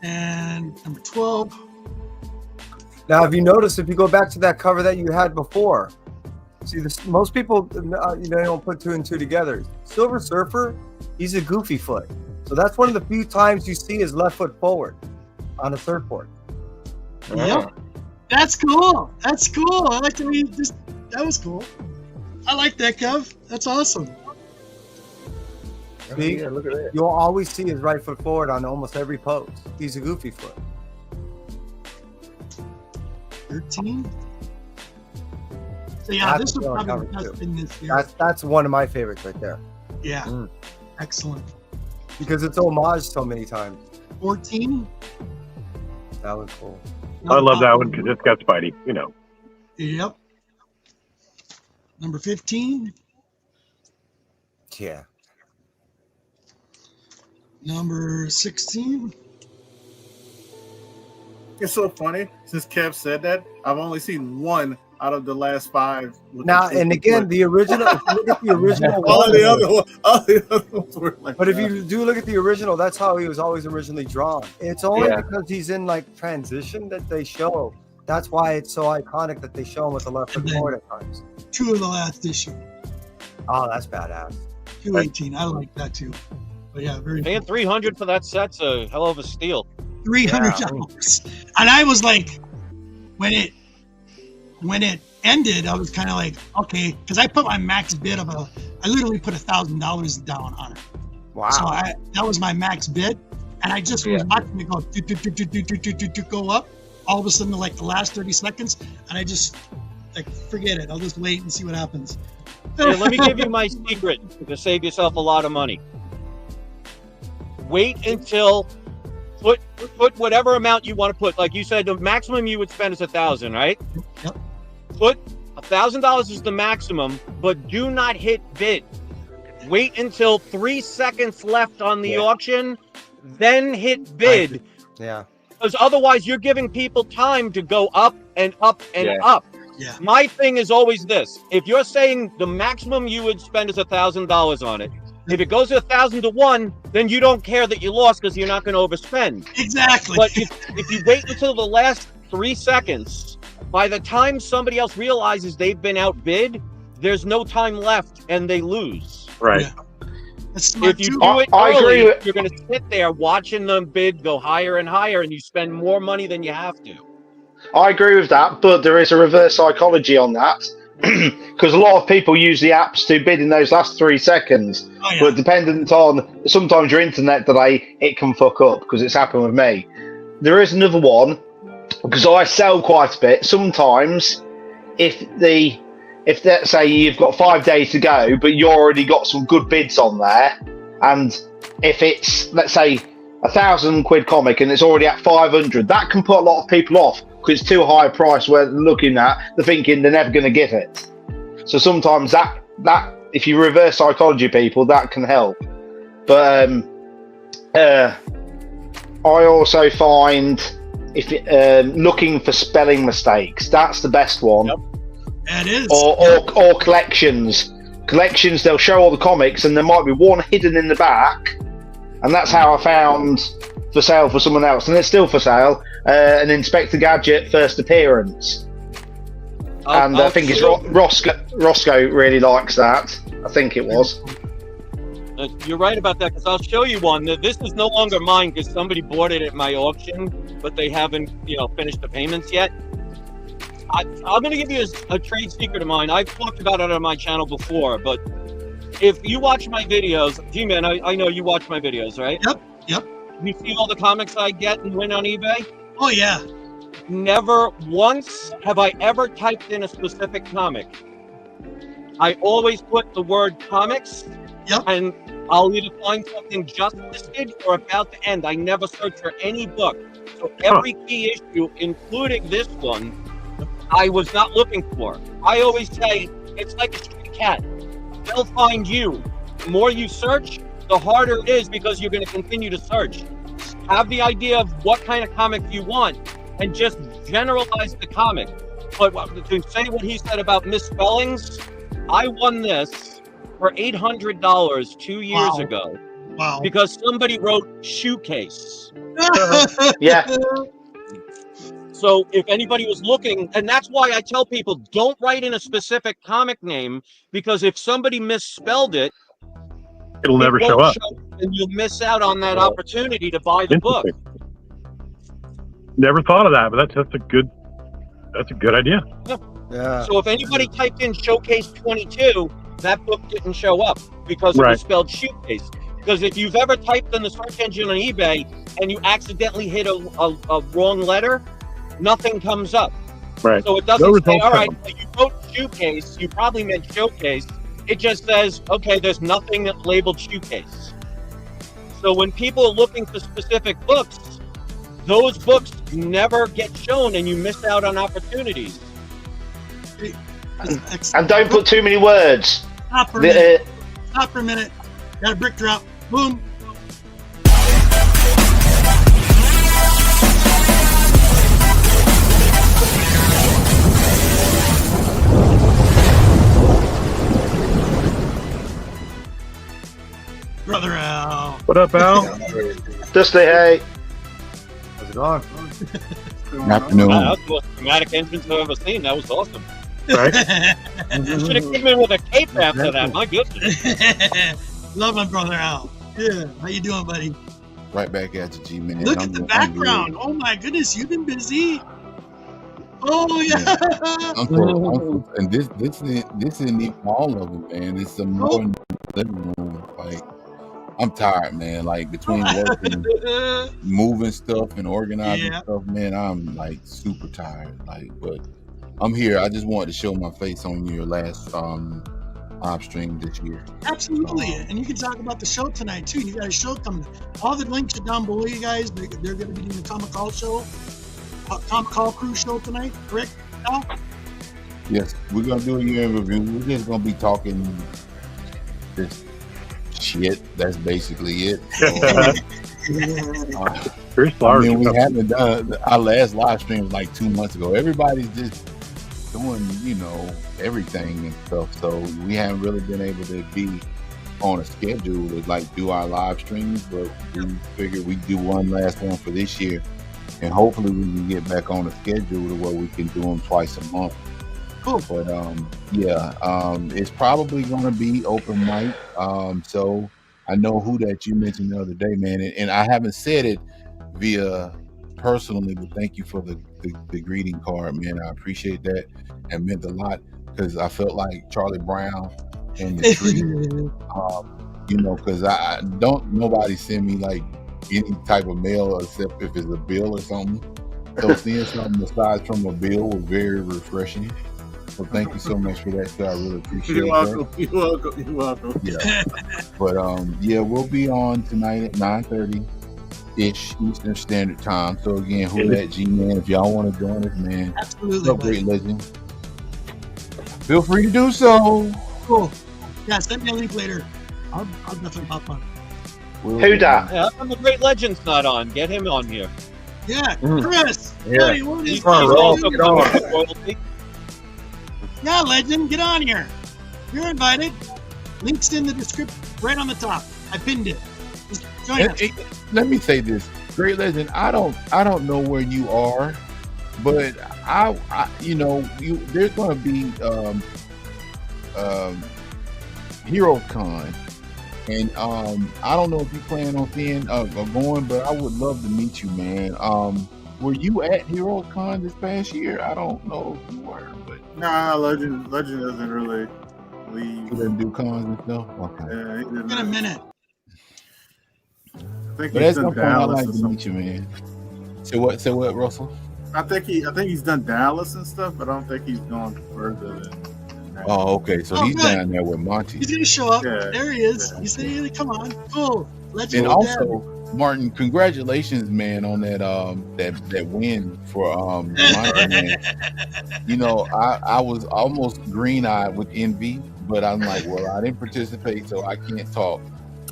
And number 12. Now, have you noticed if you go back to that cover that you had before? See, most people, they don't put 2 and 2 together. Silver Surfer, he's a goofy foot, so that's one of the few times you see his left foot forward on a surfboard. Yep. That's cool. That's cool. I like to read this. That was cool. I like that, Kev. That's awesome. See, Yeah, look at it. you'll always see his right foot forward on almost every pose. He's a goofy foot. 13. So yeah, That's this was a probably cover, the best too. thing this year. That's one of my favorites right there Yeah. Excellent. because it's homage so many times. 14. That was cool. I love that one because it's got Spidey. You know. Yep. Number 15. Yeah. Number 16. It's so funny. Since Kev said that, I've only seen one out of the last 5. with Now the and again, the original. If you look at the original. all the other ones were like. But if you do look at the original, that's how he was always originally drawn. It's only because he's in like transition that they show. That's why it's so iconic that they show him with the left foot forward at times. 2 of the last issue. Oh, that's badass. 218. I like that too. But yeah, very Paying cool. $300 for that set's a hell of a steal. $300. And I was like, when it ended, I was kind of like, okay, because I put my max bid of I literally put $1,000 down on it. Wow. So that was my max bid, and I just was watching it go go up. All of a sudden, like the last 30 seconds, and I just like forget it. I'll just wait and see what happens. Here, let me give you my secret to save yourself a lot of money. Wait until put whatever amount you want to put. Like you said, the maximum you would spend is $1,000, right? Yep. Put $1,000 is the maximum, but do not hit bid. Wait until 3 seconds left on the auction, then hit bid. Yeah. Because otherwise you're giving people time to go up and up and up. Yeah. My thing is always this. If you're saying the maximum you would spend is $1,000 on it, if it goes to 1,000 to 1, then you don't care that you lost because you're not going to overspend. Exactly. But if you wait until the last 3 seconds, by the time somebody else realizes they've been outbid, there's no time left and they lose. Right. Yeah. That's smart If you too. do it I agree early, with- you're going to sit there watching them bid go higher and higher, and you spend more money than you have to. I agree with that, but there is a reverse psychology on that because a lot of people use the apps to bid in those last 3 seconds. Oh, yeah. But dependent on sometimes your internet delay, it can fuck up because it's happened with me. There is another one because I sell quite a bit. Sometimes, if let's say you've got 5 days to go, but you already got some good bids on there, and if it's let's say £1,000 comic and it's already at 500, that can put a lot of people off because it's too high a price. Where they're looking at, they're thinking they're never going to get it. So sometimes that if you reverse psychology, people, that can help. But I also find if looking for spelling mistakes, that's the best one. Yep. That is. Or collections. collections, they'll show all the comics, and there might be one hidden in the back, and that's how I found For Sale for Someone Else, and it's still for sale. An Inspector Gadget first appearance, and I think it's Roscoe really likes that. I think it was. You're right about that, because I'll show you one. This is no longer mine because somebody bought it at my auction, but they haven't, finished the payments yet. I'm going to give you a trade secret of mine. I've talked about it on my channel before, but if you watch my videos, G-Man, I know you watch my videos, right? Yep. You see all the comics I get and win on eBay? Oh, yeah. Never once have I ever typed in a specific comic. I always put the word comics, and I'll either find something just listed or about to end. I never search for any book. So every key issue, including this one, I was not looking for. I always say, it's like a stray cat. They'll find you. The more you search, the harder it is because you're going to continue to search. Have the idea of what kind of comic you want and just generalize the comic. But to say what he said about misspellings, I won this for $800 2 years ago. Wow. Because somebody wrote shoecase. Yeah. So if anybody was looking, and that's why I tell people, don't write in a specific comic name, because if somebody misspelled it, it'll never show up. And you'll miss out on that opportunity to buy the book. Never thought of that, but that's a good idea. Yeah. So if anybody typed in Showcase 22, that book didn't show up because it was spelled shoecase. Because if you've ever typed in the search engine on eBay and you accidentally hit a wrong letter, nothing comes up. Right. So it doesn't say, all right, so you wrote shoecase, you probably meant showcase. It just says, okay, there's nothing labeled shoecase. So when people are looking for specific books, those books never get shown and you miss out on opportunities. And don't put too many words. Stop for a minute. Stop for a minute. Got a brick drop. Boom. Brother Al. What up, Al? Just say hey. How's it going? Good afternoon. Wow, that was the most dramatic entrance I've ever seen. That was awesome. Right? You should have came in with a cape after that. My goodness. Love my brother Al. Yeah. How you doing, buddy? Right back at you, G-Man. Look at the background. Oh my goodness, you've been busy. Oh yeah. Uncle, and this isn't even all of it, man. It's some more in the living room. Like, I'm tired, man. Like, between work and moving stuff and organizing stuff, man, I'm like super tired. Like, but I'm here. I just wanted to show my face on your last live stream this year. Absolutely, and you can talk about the show tonight too. You got a show coming. All the links are down below, you guys. They're going to be doing the Comic Call show, Comic Call Crew show tonight. Correct, Al? Yes, we're gonna do a year in review. We're just gonna be talking this shit. That's basically it. So, I mean, we haven't done our last live stream was like 2 months ago. Everybody's just doing, everything and stuff. So we haven't really been able to be on a schedule to like do our live streams, but we figured we'd do one last one for this year, and hopefully we can get back on a schedule to where we can do them twice a month. Cool. But it's probably gonna be open mic. So I know who that you mentioned the other day, man, and I haven't said it via personally, but thank you for the greeting card, man. I appreciate that. It meant a lot because I felt like Charlie Brown in the tree. Because I don't nobody send me like any type of mail except if it's a bill or something. So seeing something aside from a bill was very refreshing. So thank you so much for that, sir. I really appreciate it. You're welcome. Yeah. But we'll be on tonight at 9:30-ish Eastern Standard Time. So again, who that G-Man? If y'all want to join us, man. Absolutely. Great legend. Feel free to do so. Cool. Yeah, send me a link later. I'll definitely pop on. Who that? Yeah, I'm the Great Legend's not on. Get him on here. Yeah, Chris. Yeah. Buddy, what is He's going on? also royalty. Yeah, Legend, get on here. You're invited. Links in the description, right on the top. I pinned it. Just join us. Let me say this, Great Legend. I don't know where you are, but I there's going to be HeroCon, and I don't know if you plan on seeing or going, but I would love to meet you, man. Were you at HeroCon this past year? I don't know if you were, but Nah, Legend doesn't really leave. he doesn't do cons and stuff. Okay. Yeah, he didn't. In a minute. I think But he's that's done some point I'd Dallas like or to something. meet you, man. Say what, Russell? I think he's done Dallas and stuff, but I don't think he's gone further than that. Oh, okay. So Oh, he's good. down there with Monty. He's gonna show up. Yeah. There he is. Yeah. He said, "Hey, come on, cool." Legend And of Dad. also, Martin, congratulations, man, on that that win for Monty, man. You know, I was almost green-eyed with envy, but I'm like, well, I didn't participate, so I can't talk.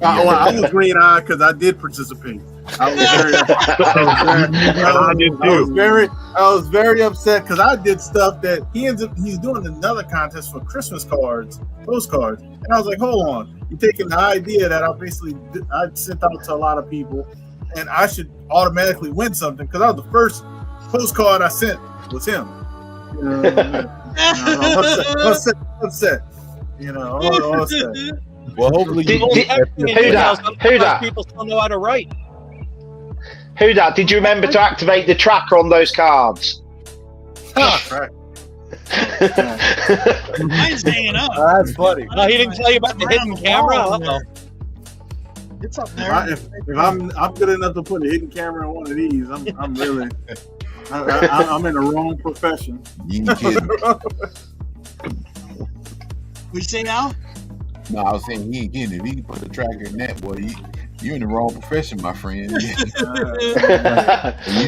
I was green-eyed because I did participate. I was very upset because I did stuff that he's doing another contest for Christmas cards, postcards, and I was like, hold on, you're taking the idea that I sent out to a lot of people, and I should automatically win something because I was the first postcard I sent was him. You know, I'm upset. You know, I'm upset. Well, hopefully you Who that? People still know how to write. Who that? Did you remember to activate the tracker on those cards? Right. Mine's hanging up. That's funny. No, he didn't tell you about the Right on hidden the camera. wall Uh-oh. there. It's up there. If I'm good enough to put a hidden camera on one of these, I'm really I'm in the wrong profession. You ain't kidding. We say now? No, I was saying he ain't kidding. If he can put a tracker in that, boy, you're in the wrong profession, my friend. You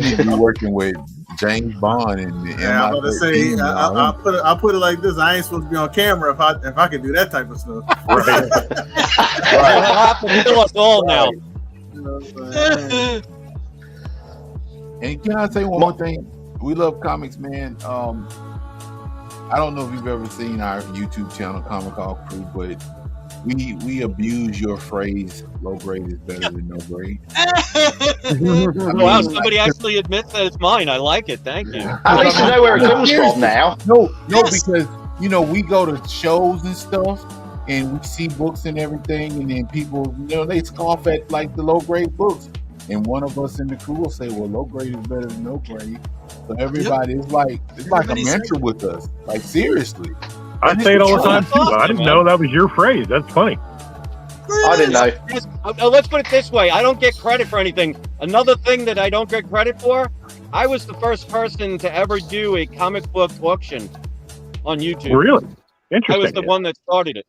need to be working with James Bond and Yeah, I'm gonna say I put it like this. I ain't supposed to be on camera if I could do that type of stuff. Right. It'll happen to us all now. You know what I'm saying? And can I say one more thing? We love comics, man. I don't know if you've ever seen our YouTube channel, Comic Call Crew, but we abuse your phrase, low grade is better than no grade. Wow, somebody actually admits that it's mine. I like it. Thank you. At least you know where it comes from now. No, because we go to shows and stuff and we see books and everything, and then people, they scoff at like the low grade books. And one of us in the crew will say, well, low grade is better than no grade. So everybody is like, it's like a mantra with us. Like, seriously. I say it all the time too. I didn't know that was your phrase. That's funny. I didn't know. Yes, let's put it this way. I don't get credit for anything. Another thing that I don't get credit for, I was the first person to ever do a comic book auction on YouTube. Really? I Interesting. was the one that started it.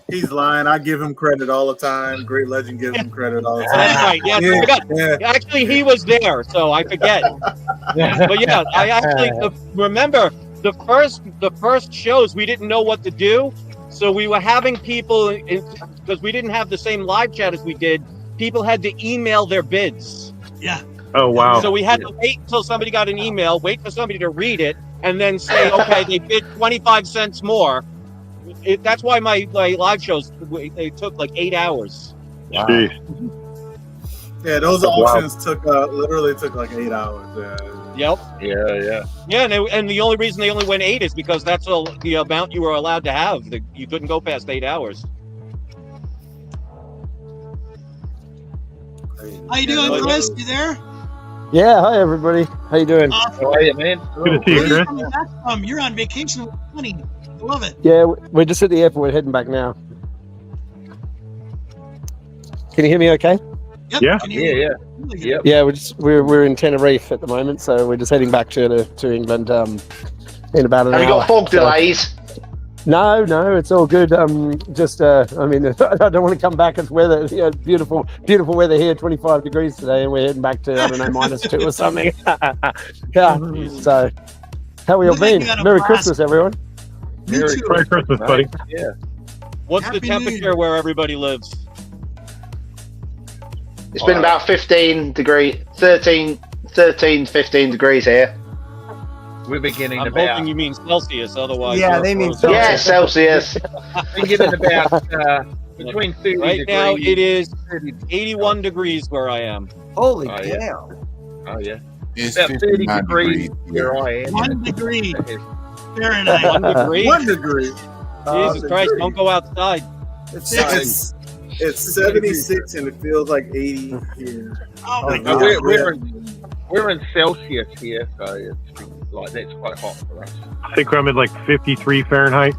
He's lying. I give him credit all the time. Great Legend gives him credit all the time. That's right. Yes, I forgot. Yeah. Actually, he was there, so I forget. But yeah, I actually remember the first shows. We didn't know what to do, so we were having people, because we didn't have the same live chat as we did. People had to email their bids. Yeah. Oh, wow. So we had to wait until somebody got an email, wait for somebody to read it, and then say, okay, they bid 25 cents more. That's why my live shows, they took like 8 hours. Wow. Jeez. Yeah, those auctions literally took like 8 hours. Yep. Yeah. Yeah, and the only reason they only went 8 is because that's all the amount you were allowed to have. You couldn't go past 8 hours. How you doing, Chris? You there? Yeah, hi everybody. How you doing? Awesome. How are you, man? Good to see you, Where are you Chris. coming back from? You're on vacation with Honey. I love it. Yeah, we're just at the airport. We're heading back now. Can you hear me okay? Yep. Yeah. Can you hear me? Really good. Yep. Yeah, we're in Tenerife at the moment, so we're just heading back to England in about an Have hour. you got fog So- delays? No, it's all good. I mean, I don't want to come back. It's weather, beautiful weather here, 25 degrees today, and we're heading back to, I don't know, -2 or something. Yeah. So, how we all Look like been? you got a Merry blast. Christmas, everyone. Me too. Merry Christmas, buddy. Yeah. What's Happy the New temperature Year. where everybody lives? It's been about 15 degrees, 13, 15 degrees here. We're beginning I'm about. hoping you mean Celsius, otherwise. Yeah, you're they mean frozen. Yeah, Celsius. We're getting about between 30 Right degrees. now, it is 81 degrees where I am. Holy Oh, damn. yeah. Oh yeah. It's About 30 59 degrees degrees. where I am. 1 degree Fahrenheit. 1 degree. 1 degree. Jesus Christ! Don't go outside. It's It's 76 and it feels like 80 here. Oh my No, God. We're in Celsius here, so it's like that's quite hot for us. I think I'm at like 53 Fahrenheit.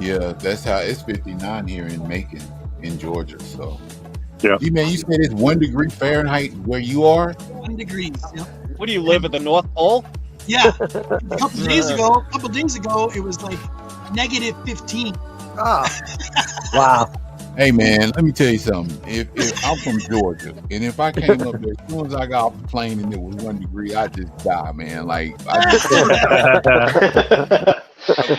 Yeah, that's how it's 59 here in Macon, in Georgia. So, Yeah. Man, you said it's 1 degree Fahrenheit where you are. 1 degree. Yep. What do you live at the North Pole? Yeah. A couple days ago, it was like negative 15. Ah, Wow. Hey man, let me tell you something. If I'm from Georgia, and if I came up there, as soon as I got off the plane and it was 1 degree, I just die, man. Like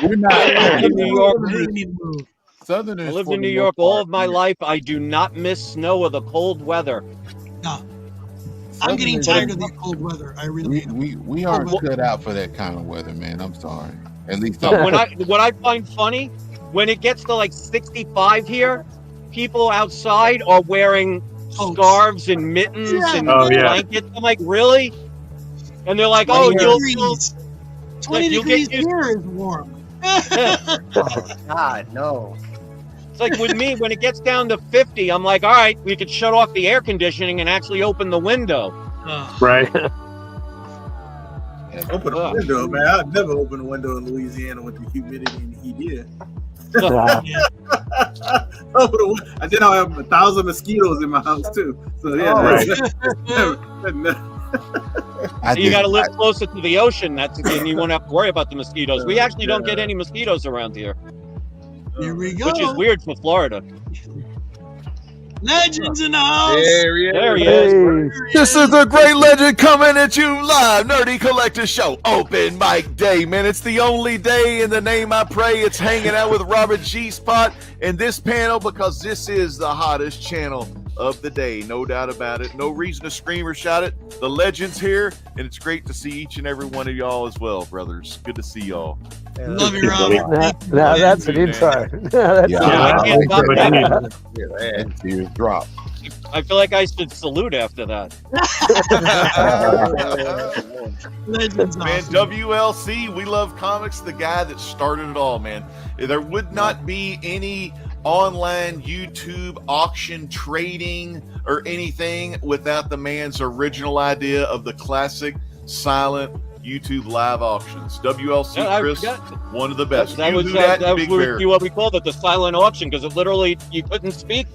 we're not. I lived in New York. Southerners. I lived for in the New York most all part, of my life. I do not miss snow or the cold weather. No. I'm getting tired of the cold weather. I really am. We aren't cut out for that kind of weather, man. I'm sorry. At least So what I find funny, when it gets to like 65 here, people outside are wearing scarves and mittens and blankets. I'm like, really? And they're like, oh, 20 degrees here is warm. oh God, no. It's like with me, when it gets down to 50, I'm like, all right, we could shut off the air conditioning and actually open the window. Right. Open a window, man. I'd never open a window in Louisiana with the humidity and the heat here. Wow. And then I'll have 1,000 mosquitoes in my house too. So yeah, You got to live closer to the ocean. And you won't have to worry about the mosquitoes. We actually don't get any mosquitoes around here. Here we go. Which is weird for Florida. Legends in the house. There he is. This is a great legend coming at you live. Nerdy Collector Show. Open mic day, man. It's the only day in the name I pray. It's hanging out with Robert G. Spot in this panel because this is the hottest channel of the day. No doubt about it. No reason to scream or shout it. The legend's here, and it's great to see each and every one of y'all as well, brothers. Good to see y'all. Love you, Robert. Now that's an intro. That's Tears drop. I feel like I should salute after that. Man, WLC, we love comics. The guy that started it all, man. There would not be any online YouTube auction trading or anything without the man's original idea of the classic silent YouTube live auctions. WLC, Yeah, Chris, one of the best. That was Big Bear. what we called it, the silent auction, because it literally, you couldn't speak.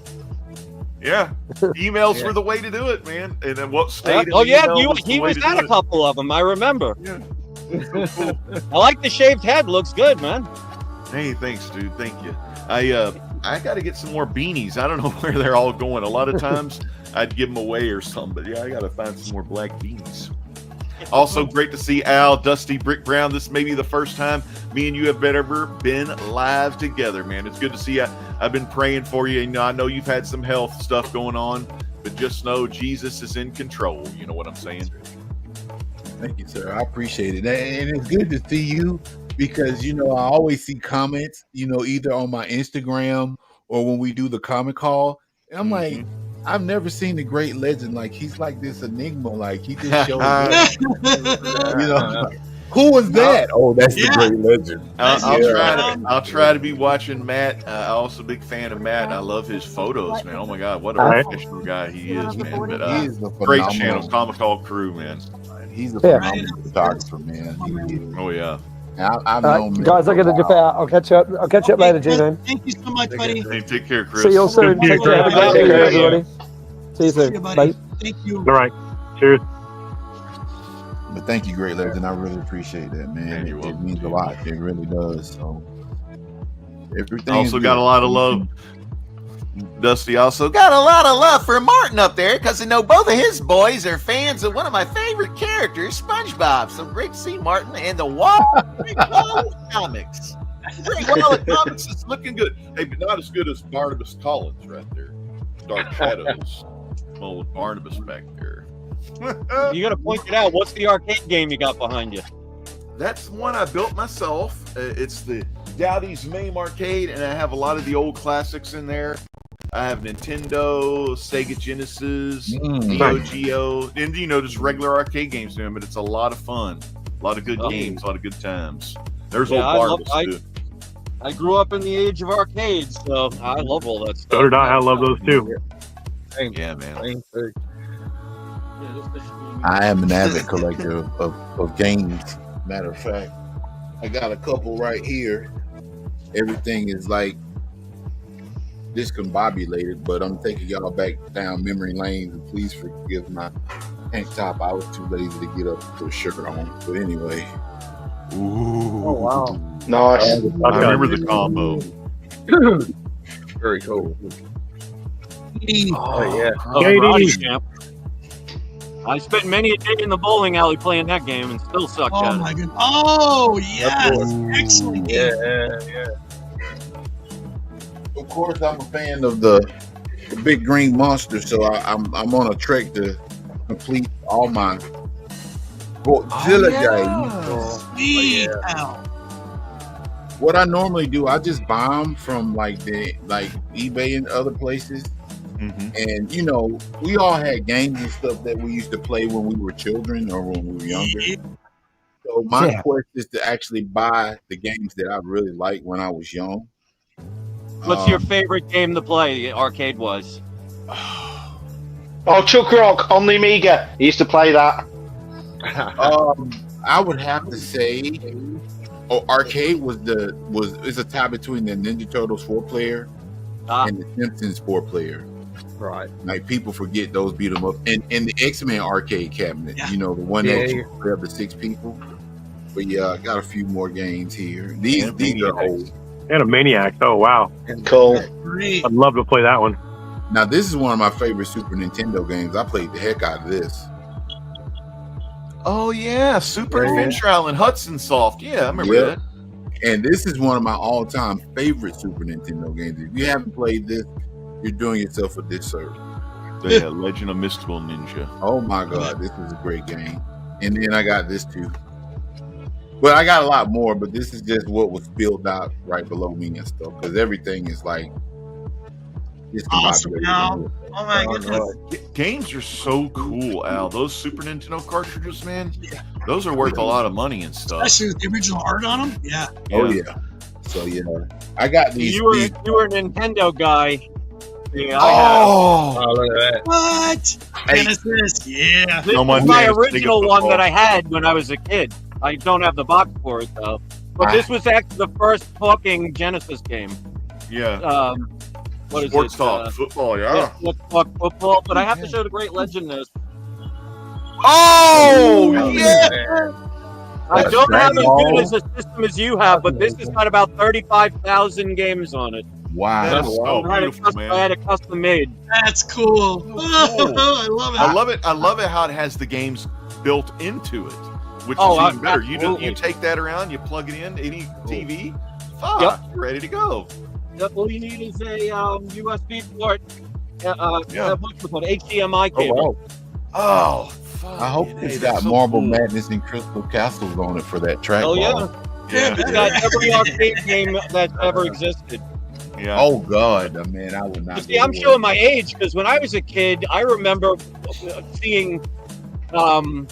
Yeah, emails were the way to do it, man. And then what state? Oh yeah, he was at a couple of them. I remember. Yeah. I like the shaved head. Looks good, man. Hey, thanks, dude. Thank you. I got to get some more beanies. I don't know where they're all going. A lot of times I'd give them away or something, but yeah, I got to find some more black beanies. Also, great to see Al, Dusty, Brick Brown. This may be the first time me and you have ever been live together, man. It's good to see you. I've been praying for you. And I know you've had some health stuff going on, but just know Jesus is in control. You know what I'm saying? Thank you, sir. I appreciate it. And it's good to see you because, I always see comments, either on my Instagram or when we do the comic call. And I'm like, I've never seen the great legend. Like, he's like this enigma. Like, he just shows up. Who was that? Oh, that's the great legend. I'll try to be watching Matt. I'm also a big fan of Matt. I love his photos, man. Oh my God, what a professional guy he is, man. But He's a great channel, Comic Call Crew, man. He's a phenomenal photographer, man. Oh yeah. I've known guys, I gotta dip out. I'll catch you up. I'll catch you up later, Gino. Thank you so much, buddy. Hey, take care, Chris. See you all soon. Take care, everybody. See you soon. Bye. Thank you. All right. Cheers. But thank you, great legend. I really appreciate that, man. It means a lot. It really does. So everything. Also got a lot of love. Dusty also got a lot of love for Martin up there because I know both of his boys are fans of one of my favorite characters, SpongeBob. So great to see Martin and the Wall Comics. Great Wall of Comics is looking good. Hey, but not as good as Barnabas Collins right there. Dark Shadows. Old Barnabas back there. You got to point it out. What's the arcade game you got behind you? That's one I built myself. It's the Dowdy's MAME arcade, and I have a lot of the old classics in there. I have Nintendo, Sega Genesis, Neo Geo, and just regular arcade games in there. But it's a lot of fun, a lot of good games, a lot of good times. There's old marbles too. I grew up in the age of arcades, so I love all that stuff. So did I. I love those too. Yeah, man. I am an avid collector of games. Matter of fact, I got a couple right here. Everything is like discombobulated, but I'm taking y'all back down memory lane. And please forgive my tank top. I was too lazy to get up and put a shirt on. But anyway. Ooh. Oh wow. Nice. I remember the combo. Very cool. Oh yeah. JD. I spent many a day in the bowling alley playing that game and still sucked Oh at my it. goodness. Oh yes. Excellent game. Yeah. Of course, I'm a fan of the big green monster, so I'm on a trek to complete all my Godzilla games. Sweet. Ow. What I normally do, I just buy them from like eBay and other places. And we all had games and stuff that we used to play when we were children or when we were younger. So my quest is to actually buy the games that I really liked when I was young. What's your favorite game to play? Arcade was. Oh, Chuck Rock on the Amiga. I used to play that. I would have to say, arcade is a tie between the Ninja Turtles 4-player and the Simpsons 4-player. Right. Like people forget those beat 'em up, and the X-Men arcade cabinet. Yeah. The one that you play up to 6 people. But yeah, I got a few more games here. These are old. And a Maniac. Oh wow. Cool. Great. I'd love to play that one. Now this is one of my favorite Super Nintendo games. I played the heck out of this. Oh yeah, Super Adventure Island, Hudson Soft. Yeah, I remember that. And this is one of my all-time favorite Super Nintendo games. If you haven't played this, you're doing yourself a disservice. Yeah, Legend of Mystical Ninja. Oh my God, this is a great game. And then I got this too. Well, I got a lot more, but this is just what was spilled out right below me and stuff. Because everything is like Awesome, Al. Oh my goodness. Games are so cool, Al. Those Super Nintendo cartridges, man, those are worth a lot of money and stuff. Especially with the original art on them. Yeah. Oh yeah. So yeah, I got these. You were a Nintendo guy. Yeah, oh, look at that. What? Genesis. Yeah. This is my original one that I had when I was a kid. I don't have the box for it though. But this was actually the first talking Genesis game. Yeah. What is Sports it? talk, football, yeah. Sports talk, football. But I have to show the great legend this. Oh, yeah. I don't have as good as a system as you have, but this has got about 35,000 games on it. Wow. That's so beautiful, man. I had it custom made. That's cool. Oh, I love it. I love it. I love it how it has the games built into it, which is even better. You take that around, you plug it in, any TV, you're ready to go. All you need is a USB port, what's it called, HDMI cable. Oh, I hope it's got Marble Madness and Crystal Castles on it for that track. Oh yeah. It's got every arcade game that's ever existed. Yeah. Oh God, man, I would not. See, I'm showing my age because when I was a kid, I remember seeing Pong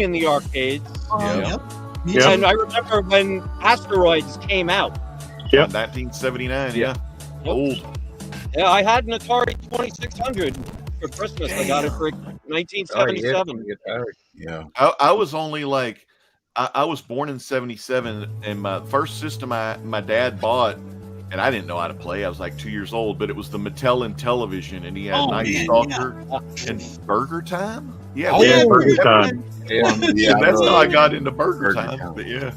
in the arcades. And I remember when Asteroids came out. Yeah, 1979. Yeah, old. Yeah, I had an Atari 2600 for Christmas. I got it for 1977. Yeah. I was only like, I was born in 77, and my first system my dad bought, and I didn't know how to play. I was like 2 years old, but it was the Mattel Intellivision, and he had Night Stalker and Burger Time. Yeah, Burger Time. Yeah, that's how I got into Burger Time. But yeah.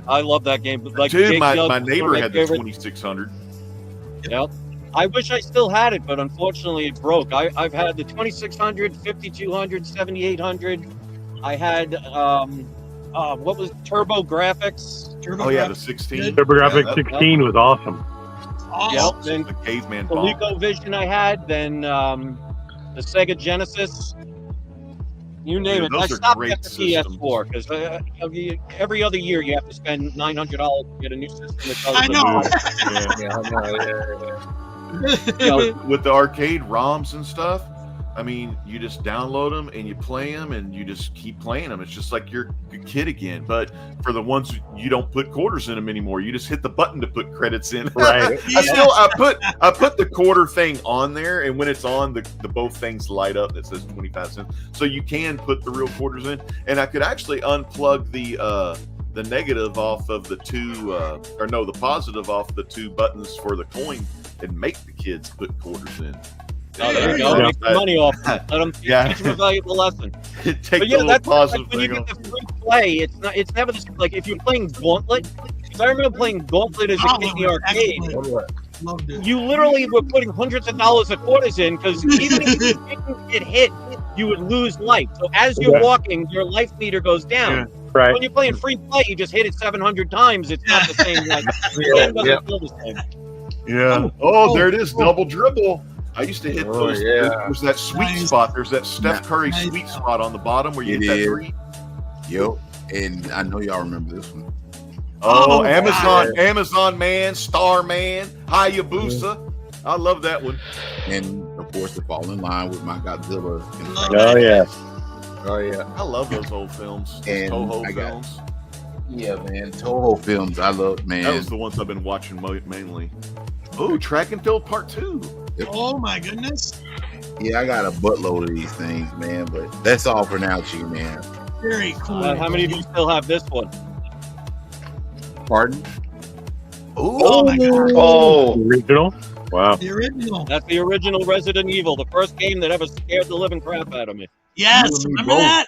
I love that game. Like, dude, my neighbor had the 2600. Yep. I wish I still had it, but unfortunately it broke. I've had the 2600, 5200, 7800. I had what was Turbo Graphics? The 16. Turbo Graphics 16 was awesome. Yep. Then the caveman the ColecoVision I had. Then the Sega Genesis. You name Dude, it. I those are stopped great at the systems. PS4 because every other year you have to spend $900 to get a new system. That does I the know. Yeah, I know. With the arcade ROMs and stuff, I mean, you just download them and you play them and you just keep playing them. It's just like you're a kid again. But for the ones you don't put quarters in them anymore, you just hit the button to put credits in. Right. I put the quarter thing on there, and when it's on, the both things light up that says 25 cents. So you can put the real quarters in, and I could actually unplug the negative off of the two, the positive off the two buttons for the coin, and make the kids put quarters in. Oh, there you go. Make some money off them. Let them teach them a valuable lesson. Take But yeah, the that's positive like when you thing get off. the free play. It's never this, like if you're playing Gauntlet. Because I remember playing Gauntlet as a kid in the arcade. Loved it. You literally were putting hundreds of dollars of quarters in because even if you didn't get hit, you would lose life. So as you're walking, your life meter goes down. Right. When you're playing free play, you just hit it 700 times. It's not the same. Like, the game doesn't feel the same. Yeah. Oh, there it is. Double dribble. I used to hit those. yeah. There's that sweet spot. There's that Steph Curry sweet spot on the bottom where you hit that three. Yep. And I know y'all remember this one. Oh, Amazon Man, Star Man, Hayabusa. I love that one. And of course, to fall in line with my Godzilla. Oh yeah. Oh yeah. I love those old films. And Toho I got- films. Yeah, man. Toho films, I love, man. That was the ones I've been watching mainly. Oh, Track and Field Part 2. Oh my goodness. Yeah, I got a buttload of these things, man. But that's all for now, Chief Man. Very cool. How many of you still have this one? Pardon? Oh my god. Oh, Original. Wow. The original. That's the original Resident Evil, the first game that ever scared the living crap out of me. Yes. You and me Remember both. that?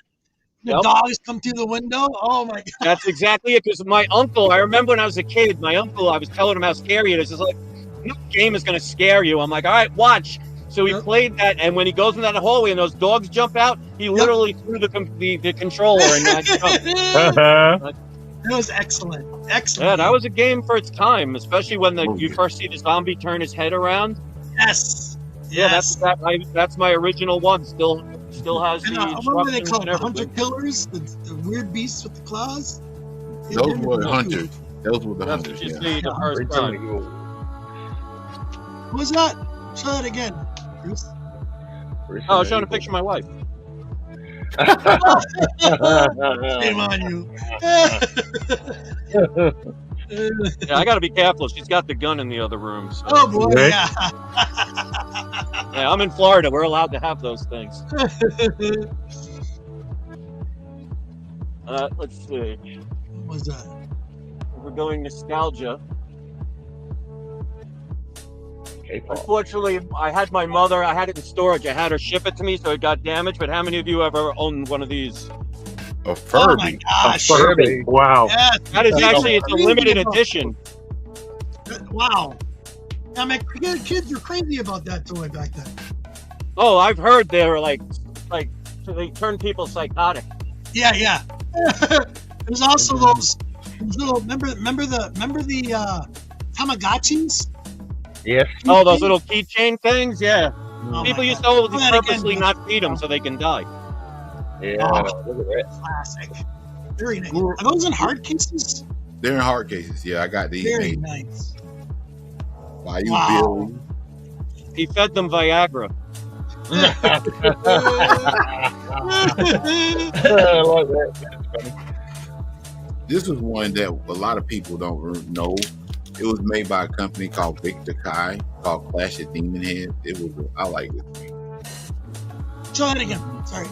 The Yep. dogs come through the window. Oh my god. That's exactly it. Because my uncle, I remember when I was a kid, I was telling him how scary it is. It's like, no game is going to scare you. I'm like, all right, watch. So he played that, and when he goes in that hallway and those dogs jump out, he literally threw the controller and I jumped. That was excellent. Excellent. Yeah, that was a game for its time, especially when you first see the zombie turn his head around. Yes. Yeah, Yes. that's my original one. Still has And, the what were they instructions called? and The hunter everything. killers? The weird beasts with the claws? Those were the hunters. Those were the That's hunters. what you Yeah. see the first time. What was that? Show that again, Bruce. Oh, I was showing a picture of my wife. Shame on you. Yeah, I got to be careful. She's got the gun in the other room. So. Oh boy, Right. yeah. Yeah, I'm in Florida. We're allowed to have those things. Let's see. What was that? We're going nostalgia. Unfortunately, I had my mother. I had it in storage. I had her ship it to me, so it got damaged. But how many of you ever owned one of these? A Oh Furby. my gosh. Furby. Wow. Yes. That is actually it's a limited edition. Wow. I mean, kids were crazy about that toy back then. Oh, I've heard they're like they turn people psychotic. Yeah, yeah. There's also those little remember the Tamagotchis? Yes. Oh, those little keychain things. Yeah, Oh people my used God. to Do that again, purposely Bruce. not feed them so they can die. Yeah. Oh. Look at that. Classic. Very nice. Are those in hard cases? They're in hard cases. Yeah, I got these Very made nice. by you, Wow. Bill. He fed them Viagra. I like that. That's funny. This was one that a lot of people don't know. It was made by a company called Victor Kai, called Clash of Demon Head. I like it. Show that again. Sorry.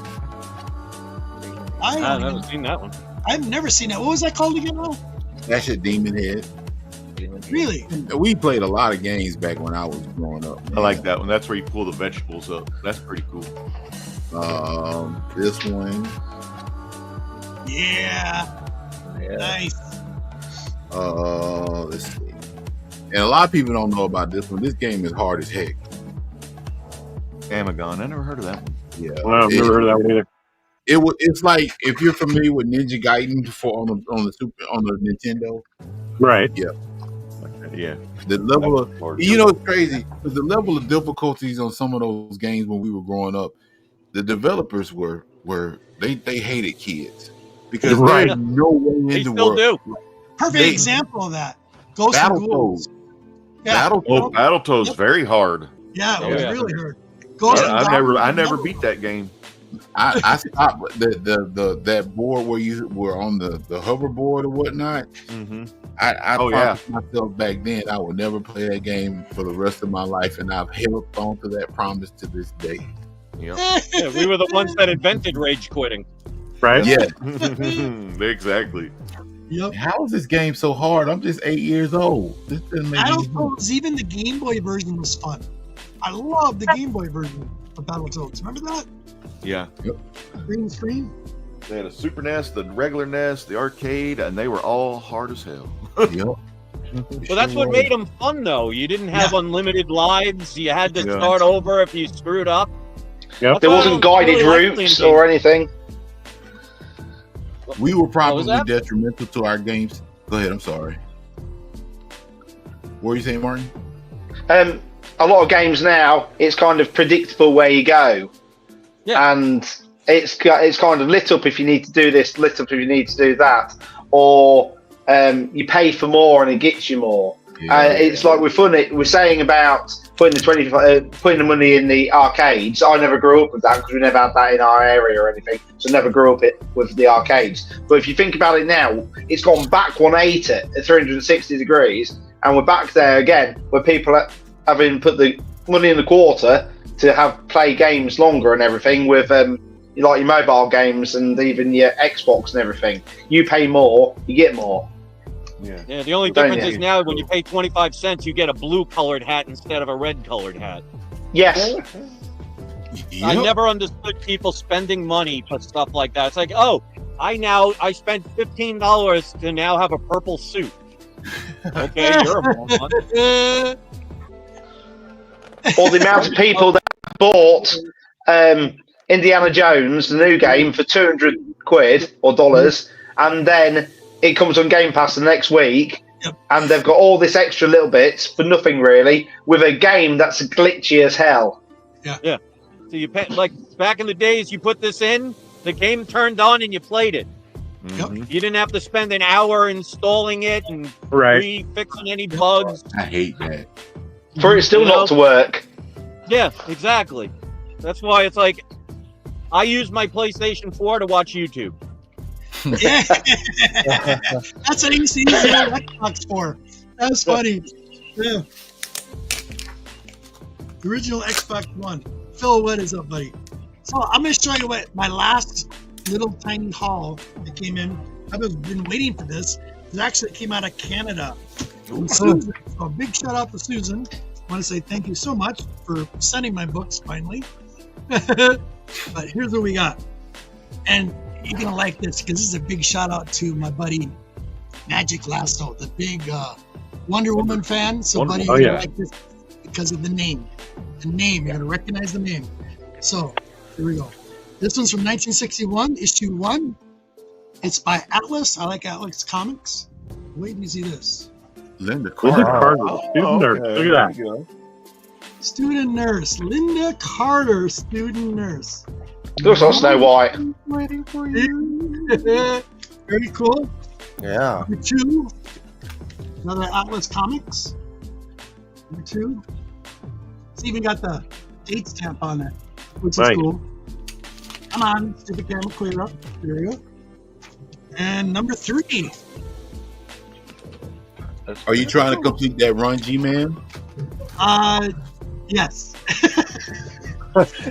I've never seen that one. I've never seen that. What was that called again now? Clash of Demon Head. Really? We played a lot of games back when I was growing up. I like that one. That's where you pull the vegetables up. That's pretty cool. This one. Yeah. Yeah. Nice. Let's see. And a lot of people don't know about this one. This game is hard as heck. Amagon. I never heard of that one. Yeah. Well, I've never heard of that one either. It's like if you're familiar with Ninja Gaiden on the Nintendo. Right. Yeah. Yeah. The level of, you know, it's crazy. The level of difficulties on some of those games when we were growing up, the developers were they hated kids because Right. there's no way in They the still world. do. Perfect example of that. Ghosts and Ghouls. Yeah. Battletoads very hard. Yeah, it Oh, was yeah. really hard. Ghosts and I Goblins, never beat that game. I stopped that board where you were on the hoverboard or whatnot. Mm-hmm. I Oh, promised myself back then I would never play that game for the rest of my life, and I've held on to that promise to this day. Yep. Yeah, we were the ones that invented rage quitting. Right? Yeah. Exactly. Yep. How is this game so hard? I'm just 8 years old. This doesn't make any sense. Battletoads, even the Game Boy version was fun. I love the Game Boy version of Battletoads. Remember that? Yeah. Green screen? They had a Super NES, the regular NES, the arcade, and they were all hard as hell. Yep. Well, that's what made them fun, though. You didn't have unlimited lives. You had to start over if you screwed up. Yep. There wasn't guided routes or anything. We were probably that? detrimental to our games. Go ahead. I'm sorry. What were you saying, Martin? A lot of games now, it's kind of predictable where you go. Yeah. And it's kind of lit up if you need to do this, lit up if you need to do that. Or you pay for more and it gets you more. It's like we're saying about putting the money in the arcades. I never grew up with that because we never had that in our area or anything, so never grew up with the arcades. But if you think about it now, it's gone back 180 at 360 degrees, and we're back there again, where people are having put the money in the quarter to play games longer and everything with like your mobile games and even your Xbox and everything. You pay more, you get more. Yeah, the only difference is now when you pay 25 cents, you get a blue colored hat instead of a red colored hat. Yes. I never understood people spending money for stuff like that. It's like, oh, I spent $15 to now have a purple suit. Okay, you're a moron. Or the amount of people that bought Indiana Jones, the new game, for 200 quid or dollars, and then it comes on Game Pass the next week, and they've got all this extra little bits for nothing really, with a game that's glitchy as hell. Yeah. So you pay, like back in the days, you put this in, the game turned on, and you played it. Mm-hmm. You didn't have to spend an hour installing it and fixing any bugs. I hate that. For it still not to work. Yeah, exactly. That's why it's like, I use my PlayStation 4 to watch YouTube. Yeah. That's what I used to use the old Xbox for. That was funny. Yeah. The original Xbox One. Phil, what is up, buddy? So I'm going to show you what my last little tiny haul that came in. I've been waiting for this. It actually came out of Canada. From Susan. So a big shout out to Susan. I want to say thank you so much for sending my books finally. But here's what we got. And you're going to like this because this is a big shout out to my buddy Magic Lasso, the big Wonder Woman fan. So, buddy, you're going to like this because of the name. The name, you're going to recognize the name. So, here we go. This one's from 1961, issue 1. It's by Atlas. I like Atlas Comics. Wait till you see this. Linda Carter. Student nurse. Look at that. Student nurse. Linda Carter, student nurse. Looks like Snow White. Waiting for you. Very cool. Yeah. Number 2. Another Atlas Comics. Number 2. It's even got the date stamp on it, which is cool. Come on, stupid camera, clear up. There we go. And number 3. Are you trying to complete that run, G-Man? Yes.